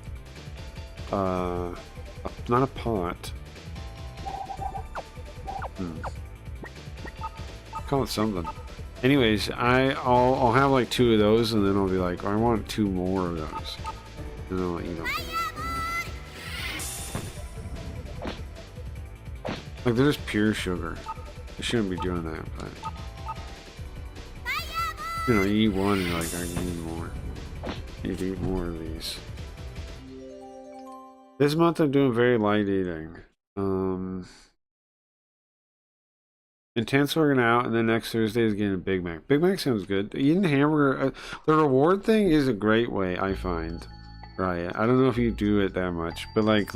not a pot. Call it something. Anyways, I'll have like 2 of those, and then I'll be like, I want 2 more of those, and I'll eat them. Like, they're just pure sugar. I shouldn't be doing that, but you know, you eat one and you're like, I need more. I need to eat more of these. This month I'm doing very light eating. Intense working out, and then next Thursday is getting a Big Mac. Big Mac sounds good. Eating hamburger, the reward thing is a great way, I find. Right? I don't know if you do it that much, but like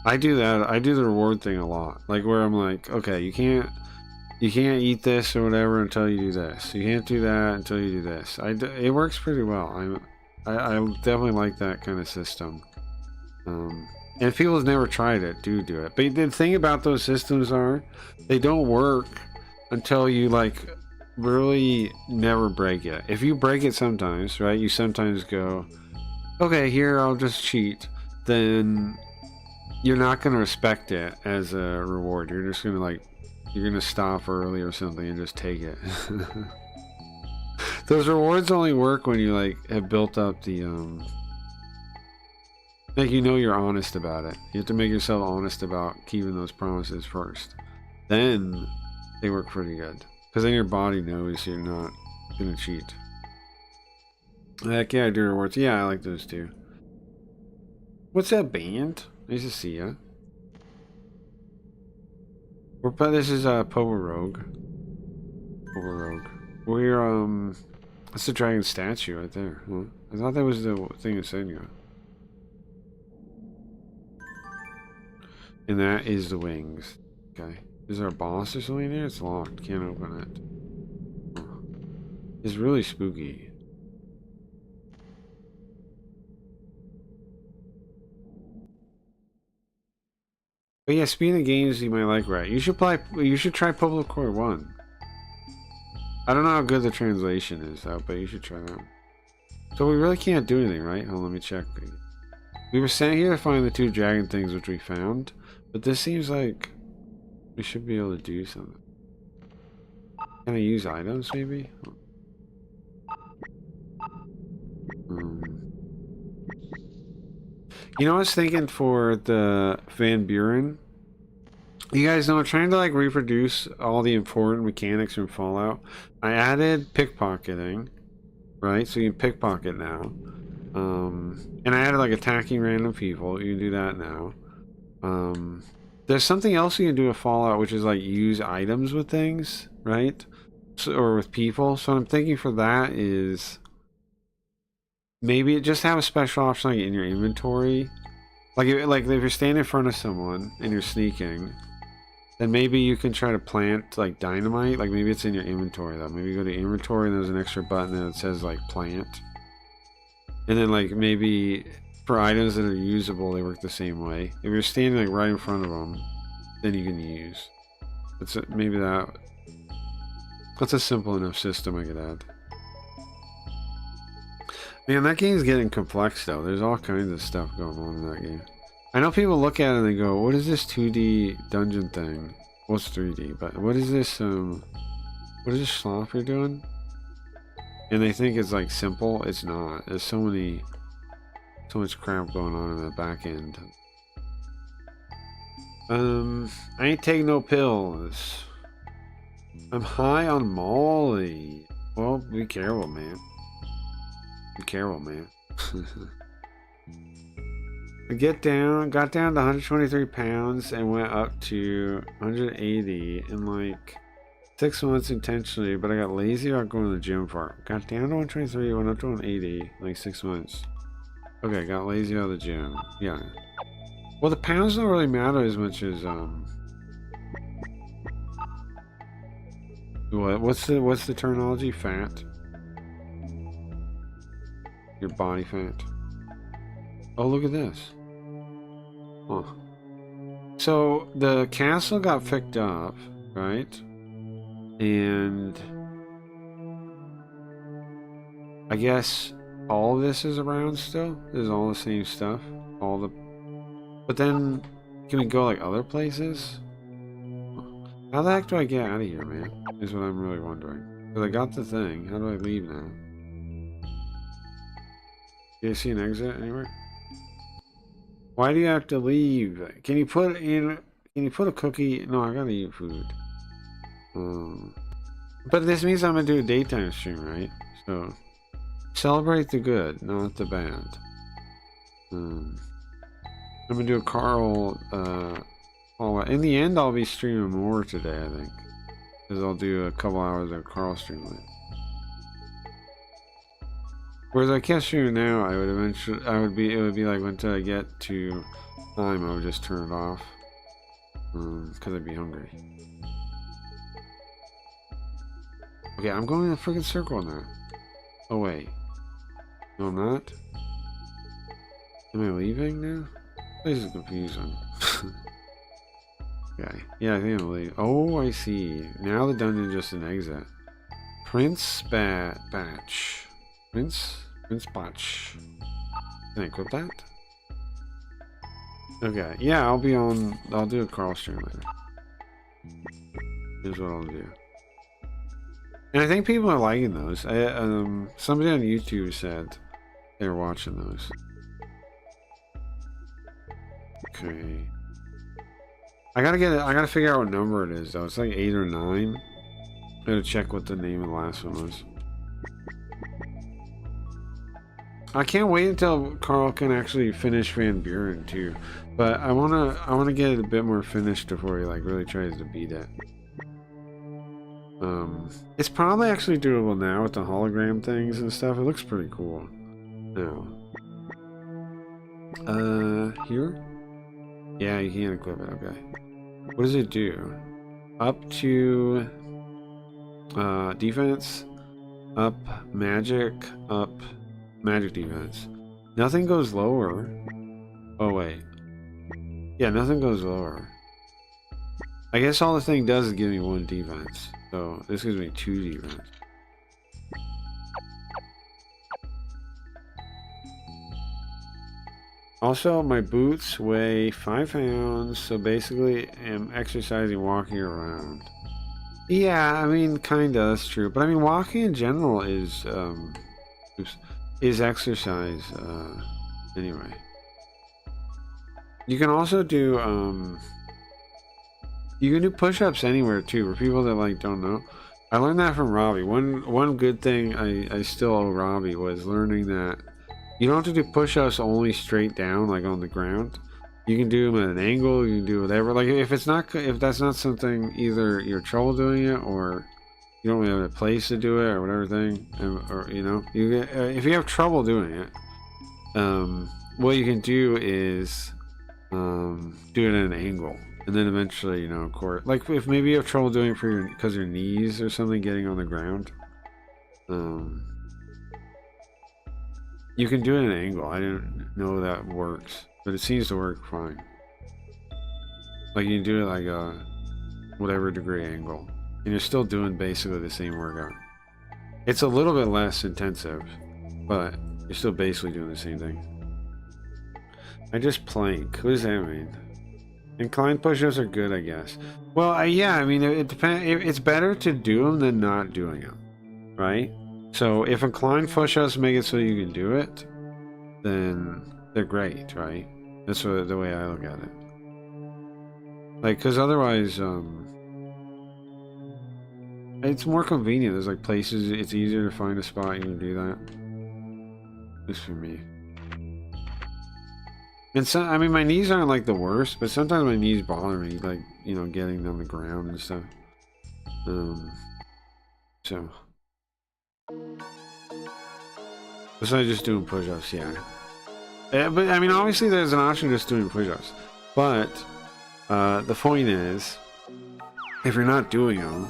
I do that. I do the reward thing a lot. Like where I'm like, okay, you can't eat this or whatever until you do this. You can't do that until you do this. It works pretty well. I definitely like that kind of system. And if people have never tried it, do it. But the thing about those systems are, they don't work until you like really never break it. If you break it sometimes, right? You sometimes go, okay, here I'll just cheat. Then you're not going to respect it as a reward. You're just going to like, you're going to stop early or something and just take it. Those rewards only work when you like have built up the like, you know, you're honest about it. You have to make yourself honest about keeping those promises first. Then they work pretty good. Because then your body knows you're not going to cheat. Heck yeah, I do rewards. Yeah, I like those too. What's that band? Nice to see ya. This is Power Rogue. We're that's the dragon statue right there. Huh? I thought that was the thing that said you. And that is the wings. Okay. Is there a boss or something there? It's locked. Can't open it. Huh. It's really spooky. But yeah, speaking of games you might like, right? You should try Pueblo Core 1. I don't know how good the translation is though, but you should try that. So we really can't do anything, right? Hold on, let me check. We were sent here to find the 2 dragon things, which we found. But this seems like we should be able to do something. Can I use items, maybe? You know, I was thinking for the Van Buren. You guys know I'm trying to like reproduce all the important mechanics from Fallout. I added pickpocketing, right? So you can pickpocket now. And I added like attacking random people. You can do that now. There's something else you can do with Fallout, which is like use items with things, right? So, or with people. So what I'm thinking for that is maybe just have a special option like in your inventory. Like if you're standing in front of someone and you're sneaking, then maybe you can try to plant like dynamite. Like maybe it's in your inventory though. Maybe you go to inventory and there's an extra button that says like plant. And then like maybe for items that are usable, they work the same way. If you're standing like right in front of them, then you can use. Maybe that's a simple enough system I could add. Man, that game's getting complex though. There's all kinds of stuff going on in that game. I know people look at it and they go, what is this 2D dungeon thing? Well, it's 3D, but what is this what is this slop you're doing? And they think it's like simple. It's not. There's so much crap going on in the back end. I ain't taking no pills. I'm high on Molly. Well, be careful, man. Be careful, man. I got down to 123 pounds and went up to 180 in like 6 months intentionally, but I got lazy about going to the gym for it. Got down to 123, went up to 180, like 6 months. Okay, got lazy out of the gym. Yeah. Well, the pounds don't really matter as much as what's the terminology? Fat. Your body fat. Oh, look at this. Huh. So the castle got picked up, right? And I guess all of this is around still. There's all the same stuff. But then can we go like other places? How the heck do I get out of here, man? Is what I'm really wondering. Because I got the thing. How do I leave now? Do you see an exit anywhere? Why do you have to leave? Can you put a cookie? No, I gotta eat food. But this means I'm gonna do a daytime stream, right? So celebrate the good, not the bad. I'm gonna do a Carl. In the end, I'll be streaming more today, I think, because I'll do a couple hours of Carl streaming. Whereas I can't stream now, it would be like until I get to time, I would just turn it off, because I'd be hungry. Okay, I'm going in a freaking circle now. Oh wait, no, I'm not. Am I leaving now? This is confusing. Okay, yeah, I think I'm leaving. Oh, I see. Now the dungeon is just an exit. Prince Batch. Prince Batch. Can I equip that? Okay, yeah, I'll do a Carl stream later. Here's what I'll do. And I think people are liking those. Somebody on YouTube said they were watching those. Okay. I gotta figure out what number it is though. It's like 8 or 9. I gotta check what the name of the last one was. I can't wait until Carl can actually finish Van Buren too. But I wanna get it a bit more finished before he like really tries to beat it. It's probably actually doable now with the hologram things and stuff. It looks pretty cool. Now. Here? Yeah, you can't equip it, okay. What does it do? Up to defense, up magic defense. Nothing goes lower. Oh wait. Yeah, nothing goes lower. I guess all the thing does is give me 1 defense. So this gives me 2 defense. Also, my boots weigh 5 pounds, so basically I'm exercising walking around. Yeah, I mean, kinda, that's true. But I mean, walking in general is exercise, anyway. You can also do, you can do push-ups anywhere too, for people that like don't know. I learned that from Robbie. One good thing I still owe Robbie was learning that you don't have to do push-ups only straight down, like on the ground. You can do them at an angle. You can do whatever. Like if that's not something, either you're trouble doing it or you don't really have a place to do it or whatever thing, or you know, if you have trouble doing it, what you can do is do it at an angle, and then eventually, you know, of course, like if maybe you have trouble doing it for because your knees or something getting on the ground. You can do it at an angle. I didn't know that works, but it seems to work fine. Like you can do it like a whatever degree angle, and you're still doing basically the same workout. It's a little bit less intensive, but you're still basically doing the same thing. I just plank. What does that mean? Incline push-ups are good, I guess. Well, yeah, I mean, it depends. It's better to do them than not doing them, right? So if incline push-ups make it so you can do it, then they're great, right? That's the way I look at it. Like, because otherwise, it's more convenient. There's like places, it's easier to find a spot you can do that. At least for me. And so, I mean, my knees aren't like the worst, but sometimes my knees bother me, like, you know, getting on the ground and stuff. So. Besides just doing push-ups, yeah. But, I mean, obviously there's an option just doing push-ups. But, the point is, if you're not doing them,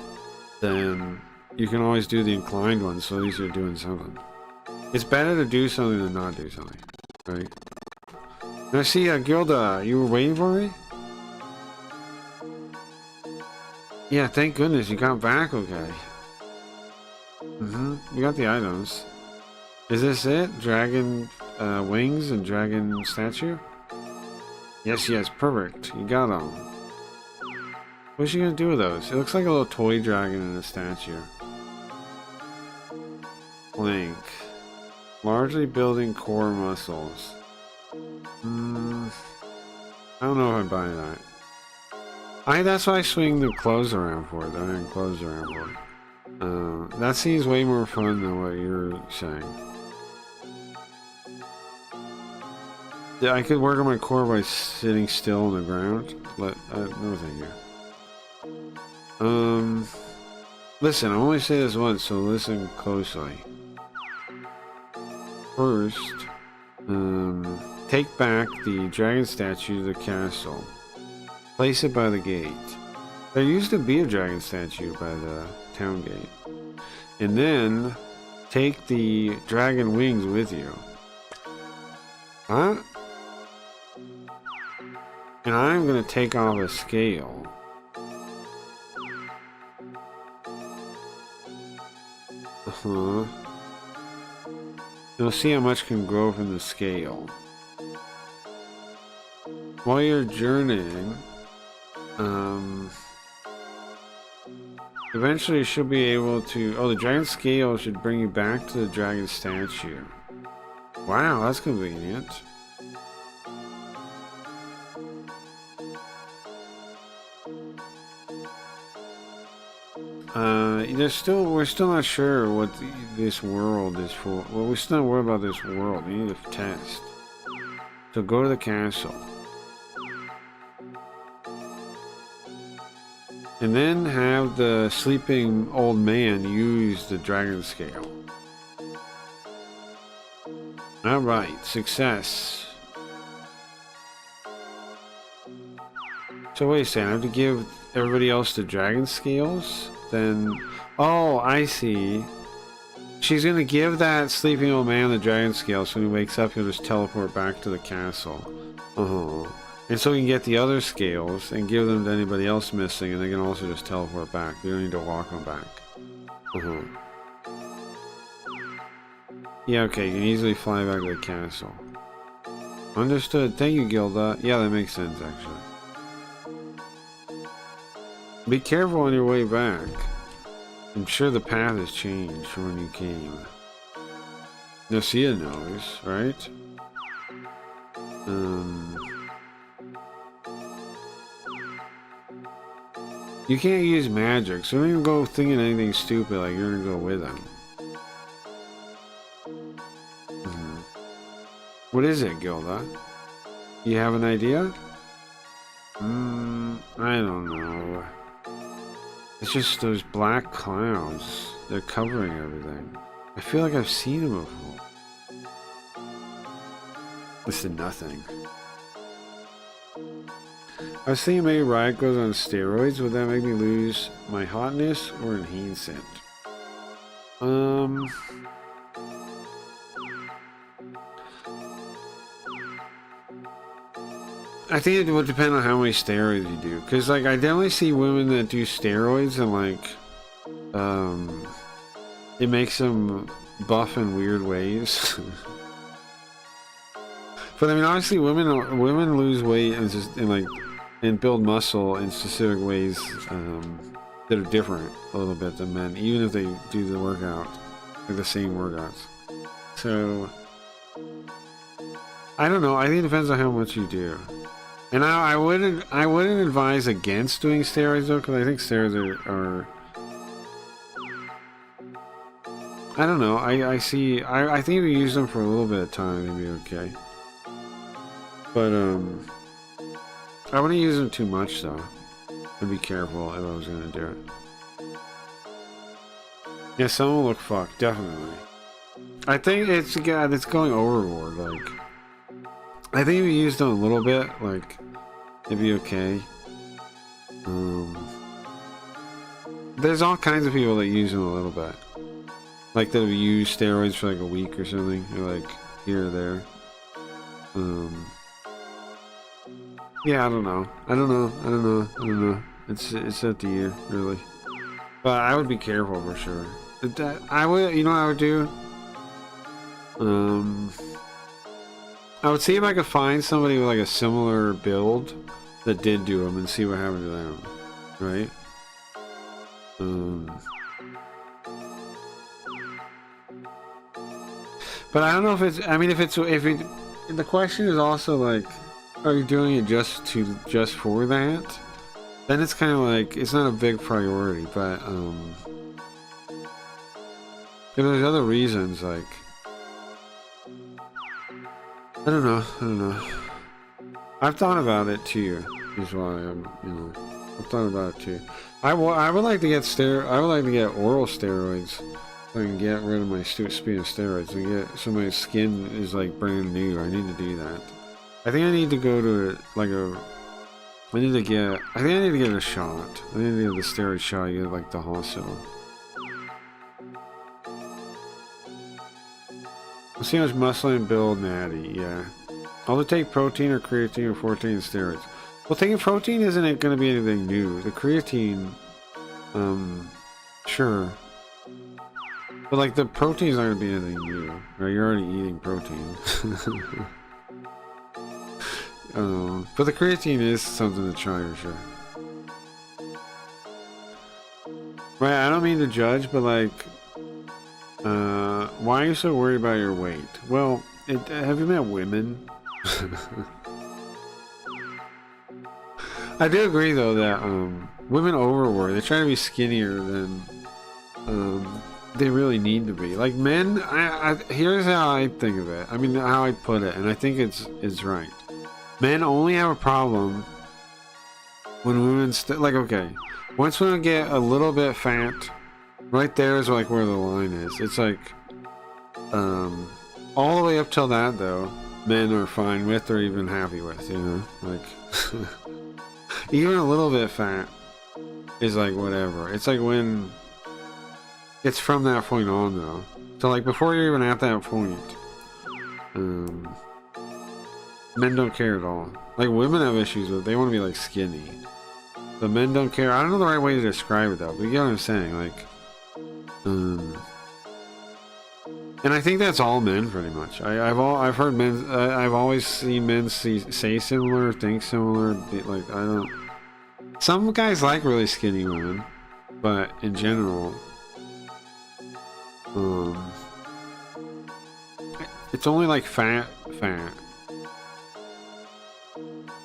then you can always do the inclined ones, so at least you're doing something. It's better to do something than not do something, right? Now, see, Gilda, you were waiting for me? Yeah, thank goodness you got back okay. We got the items. Is this it? Dragon wings and dragon statue? Yes, perfect. You got them. What's she gonna do with those? It looks like a little toy dragon and a statue. Link. Largely building core muscles. I don't know if I buy that. That's why I swing the clothes around for it. I didn't clothes around for it. That seems way more fun than what you're saying. Yeah, I could work on my core by sitting still on the ground. No thank you. Listen, I only say this once, so listen closely. First, take back the dragon statue to the castle. Place it by the gate. There used to be a dragon statue by the town gate. And then, take the dragon wings with you. Huh? And I'm gonna take off a scale. You'll see how much can grow from the scale. While you're journeying, eventually you should be able to... Oh, the dragon scale should bring you back to the dragon statue. Wow, that's convenient. We're still not sure what this world is for. Well, we're still not worried about this world. We need to test. So go to the castle. And then have the sleeping old man use the dragon scale. Alright, success. So wait a second, I have to give everybody else the dragon scales? Then... Oh, I see. She's gonna give that sleeping old man the dragon scale, so when he wakes up he'll just teleport back to the castle. And so we can get the other scales and give them to anybody else missing, and they can also just teleport back. You don't need to walk them back. Yeah, okay, you can easily fly back to the castle. Understood. Thank you, Gilda. Yeah, that makes sense, actually. Be careful on your way back. I'm sure the path has changed from when you came. Nasia knows, right? You can't use magic, so don't even go thinking anything stupid like you're gonna go with them. What is it, Gilda? You have an idea? I don't know. It's just those black clouds. They're covering everything. I feel like I've seen them before. Listen, nothing. I was thinking maybe Riot goes on steroids. Would that make me lose my hotness or enhance it? I think it would depend on how many steroids you do. Because, like, I definitely see women that do steroids and, like, it makes them buff in weird ways. But, I mean, obviously, women lose weight and build muscle in specific ways that are different a little bit than men, even if they do the workout, like the same workouts. So, I don't know. I think it depends on how much you do. And I wouldn't advise against doing steroids though, because I think steroids are I don't know. I think if you use them for a little bit of time, they'd be okay. But I wouldn't use them too much though. I'd be careful if I was gonna do it. Yeah, some will look fucked, definitely. I think it's going overboard. Like, I think if you used them a little bit, like, it'd be okay. There's all kinds of people that use them a little bit. Like, they'll use steroids for like a week or something, or like here or there. Yeah, I don't know. It's up to you, really. But I would be careful for sure. I would, you know what I would do? I would see if I could find somebody with like a similar build that did do them and see what happened to them, right? But I don't know if it's. I mean, if it. The question is also like, are you doing it just for that? Then it's kind of like it's not a big priority. But if there's other reasons, like I don't know. I've thought about it too. Is why I'm, I've thought about it too. I would like to get oral steroids so I can get rid of my speed of steroids and get so my skin is like brand new. I need to do that. I think I need to go to like a. I think I need to get a shot. I need to get the steroid shot you get like the hospital. Let's see how much muscle and build natty. Yeah. I'll take protein or creatine or 14 steroids. Well, taking protein isn't going to be anything new. The creatine, sure. But like the protein's not going to be anything new. Right? You're already eating protein. But the creatine is something to try for sure. Right, I don't mean to judge, but like, why are you so worried about your weight? Well, have you met women? I do agree though that women overwork. They try to be skinnier than they really need to be. Like men, here's how I think of it. I mean, how I put it, and I think it's right. Men only have a problem when women like okay, once women get a little bit fat, right there is like where the line is. It's like all the way up till that though, men are fine with or even happy with, like even a little bit fat is like whatever. It's like when it's from that point on though. So like before you're even at that point, men don't care at all. Like women have issues with, they want to be like skinny. The men don't care. I don't know the right way to describe it though, but you get what I'm saying. Like, and I think that's all men pretty much. I've heard men. I've always seen men say similar, think similar. Like I don't. Some guys like really skinny women, but in general, it's only like fat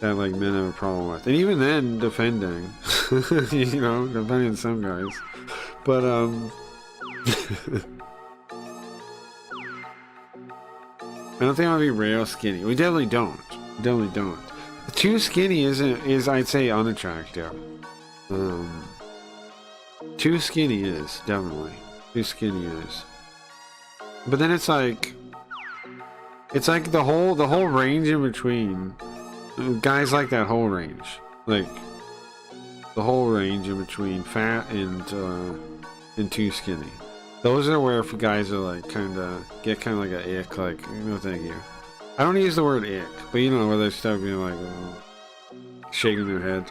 that like men have a problem with, and even then, depending, depending on some guys, but I don't think I'll be real skinny. We definitely don't. Too skinny is I'd say unattractive. Too skinny is definitely. Too skinny is. But then it's like the whole range in between. Guys like that whole range, like the whole range in between fat and too skinny. Those are where guys are like get kind of like a ick, like no thank you. I don't use the word ick, but where they start being like shaking their head.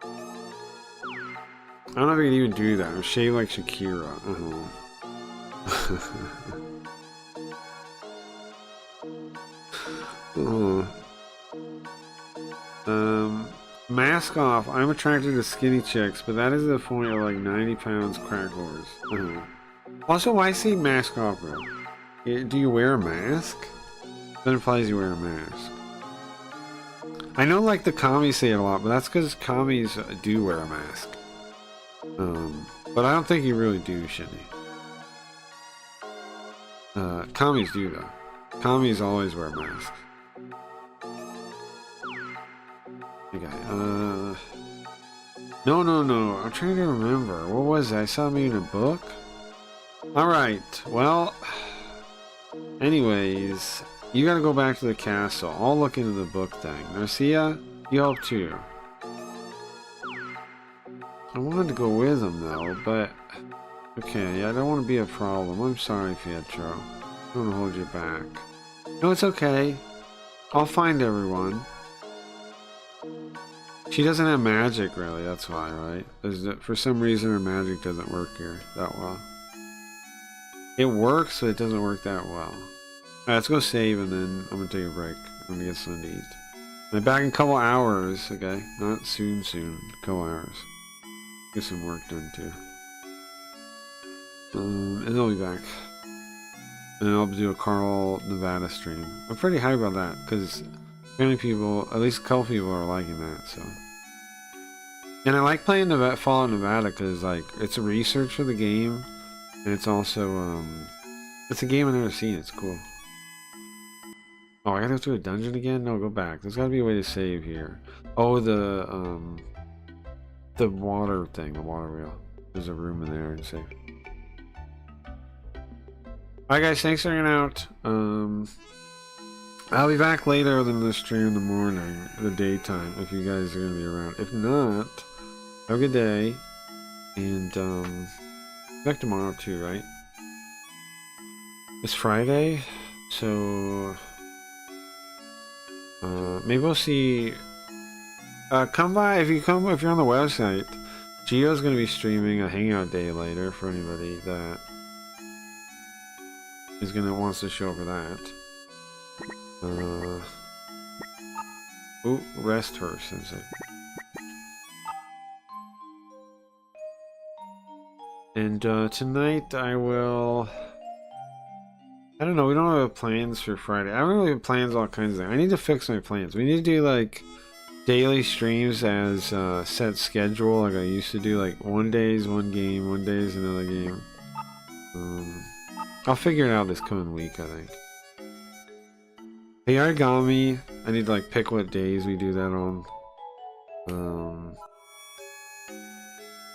I don't know if I can even do that. I'm shaved like Shakira. Mask off. I'm attracted to skinny chicks, but that is the point of like 90 pounds crack whores. Also, why say mask off, bro? Do you wear a mask? That implies you wear a mask. I know like the commies say it a lot, but that's because commies do wear a mask. But I don't think you really do, Shinny. Commies do though. Commies always wear masks. Okay, No. I'm trying to remember. What was it? I saw me in a book? Alright, well... Anyways, you gotta go back to the castle. I'll look into the book thing. Narcia, you help too. I wanted to go with him though, but... Okay, I don't want to be a problem. I'm sorry, Pietro. I don't want to hold you back. No, it's okay. I'll find everyone. She doesn't have magic, really. That's why, right? For some reason, her magic doesn't work here that well. It works, but it doesn't work that well. Alright, let's go save, and then I'm gonna take a break. I'm gonna get something to eat. I'm back in a couple hours, okay? Not soon. A couple hours. Get some work done, too. And then I'll be back. And then I'll do a Carl Nevada stream. I'm pretty hyped about that, because many people, at least a couple people are liking that, so. And I like playing Fallout Nevada, because, like, it's a research for the game, and it's also, it's a game I've never seen, it's cool. Oh, I gotta go through a dungeon again? No, go back. There's gotta be a way to save here. Oh, the water thing, the water wheel. There's a room in there and save. Alright guys, thanks for hanging out. I'll be back later than the stream in the morning, the daytime, if you guys are gonna be around. If not, have a good day. And back tomorrow too, right? It's Friday, so maybe we'll see. Come by if you're on the website. Gio's gonna be streaming a hangout day later for anybody that wants to show for that. Ooh, rest her, Sensei. And tonight I will. I don't know. We don't have plans for Friday. I don't really have plans all kinds of things. I need to fix my plans. We need to do like daily streams as a set schedule, like I used to do. Like one day is one game, one day is another game. I'll figure it out this coming week, I think. The origami, I need to like pick what days we do that on.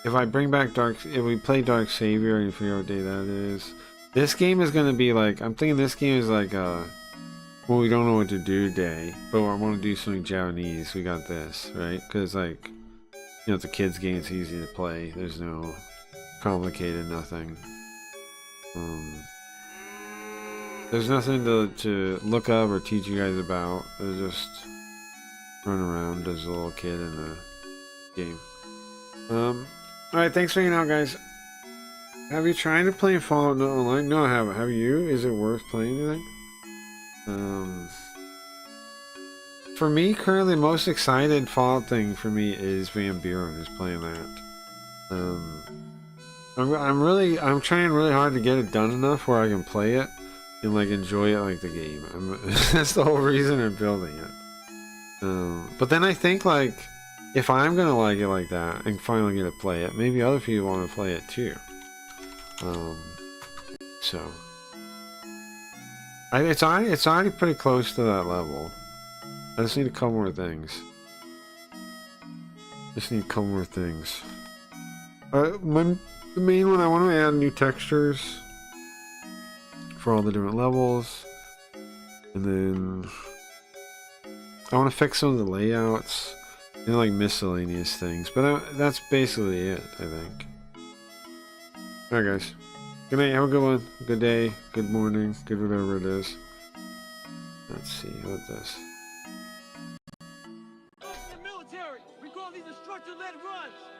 If I bring back if we play Dark Savior and figure out what day that is. This game is gonna be like, I'm thinking this game is like well, we don't know what to do day, but I want to do something Japanese. We got this, right? Because like, you know, it's a kid's game, it's easy to play. There's no complicated nothing. There's nothing to look up or teach you guys about. There's just run around as a little kid in the game. Alright, thanks for hanging out, guys. Have you tried to play Fallout Online? No, I haven't. Have you? Is it worth playing, you think? For me, currently, most excited Fallout thing for me is Van Buren, is playing that. I'm trying really hard to get it done enough where I can play it and like enjoy it like the game. That's the whole reason I'm building it. But then I think like if I'm gonna like it like that and finally get to play it, maybe other people want to play it too. So it's already pretty close to that level. I just need a couple more things. The main one, I want to add new textures for all the different levels, and then I want to fix some of the layouts and like miscellaneous things, but that's basically it, I think. Alright guys, good night, have a good one, good day, good morning, good whatever it is. Let's see, how about this?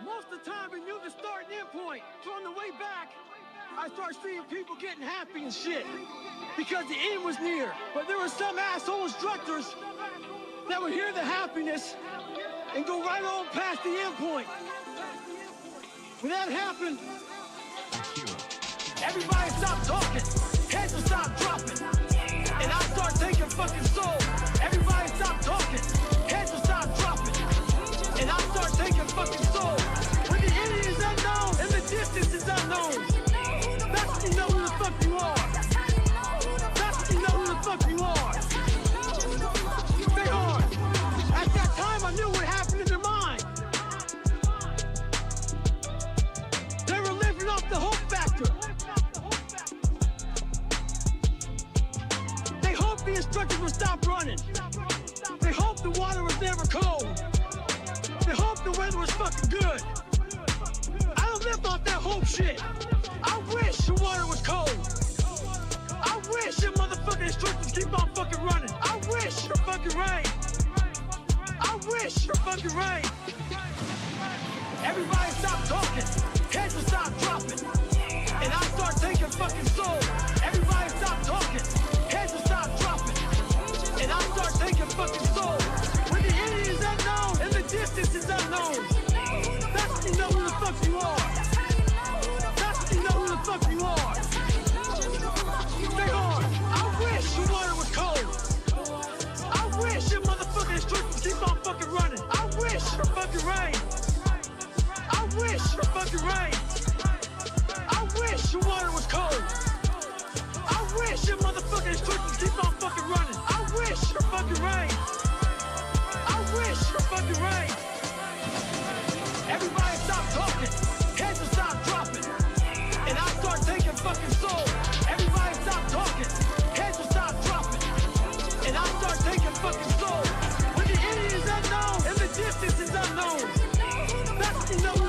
Most of the time we knew the start and end point. So on the way back, I started seeing people getting happy and shit because the end was near. But there were some asshole instructors that would hear the happiness and go right on past the end point. When that happened, everybody stopped talking, heads will stop dropping, and I start taking fucking soul. Everybody stopped talking, heads will stop dropping, and I start taking fucking soul. When the enemy is unknown and the distance is unknown, that's when you know who the fuck you are. That's when you know who the fuck you are. Stay hard. At that time, I knew what happened in their mind. the weather was fucking good. I don't live off that whole shit. I wish the water was cold. I wish the motherfucking restrictions keep on fucking running. I wish the fucking rain. I wish the fucking rain. Everybody stop talking. Heads will stop dropping. And I start taking fucking soul. Everybody stop talking. Heads will stop dropping. And I start taking fucking soul. When the enemy is unknown and the distance is unknown, that's when you know who the fuck you are. That's when you know who the fuck you are. Stay hard. I wish the water was cold. I wish the motherfucking restrictions keep on fucking running. I wish the fucking rain. I wish the fucking rain. I wish the water was cold. I wish the motherfucking restrictions keep on fucking running. I wish the fucking rain. I wish the fucking rain. Everybody stop talking. Heads will stop dropping. And I start taking fucking soul. Everybody stop talking. Heads will stop dropping. And I start taking fucking soul. When the enemy is unknown and the distance is unknown, that's when you know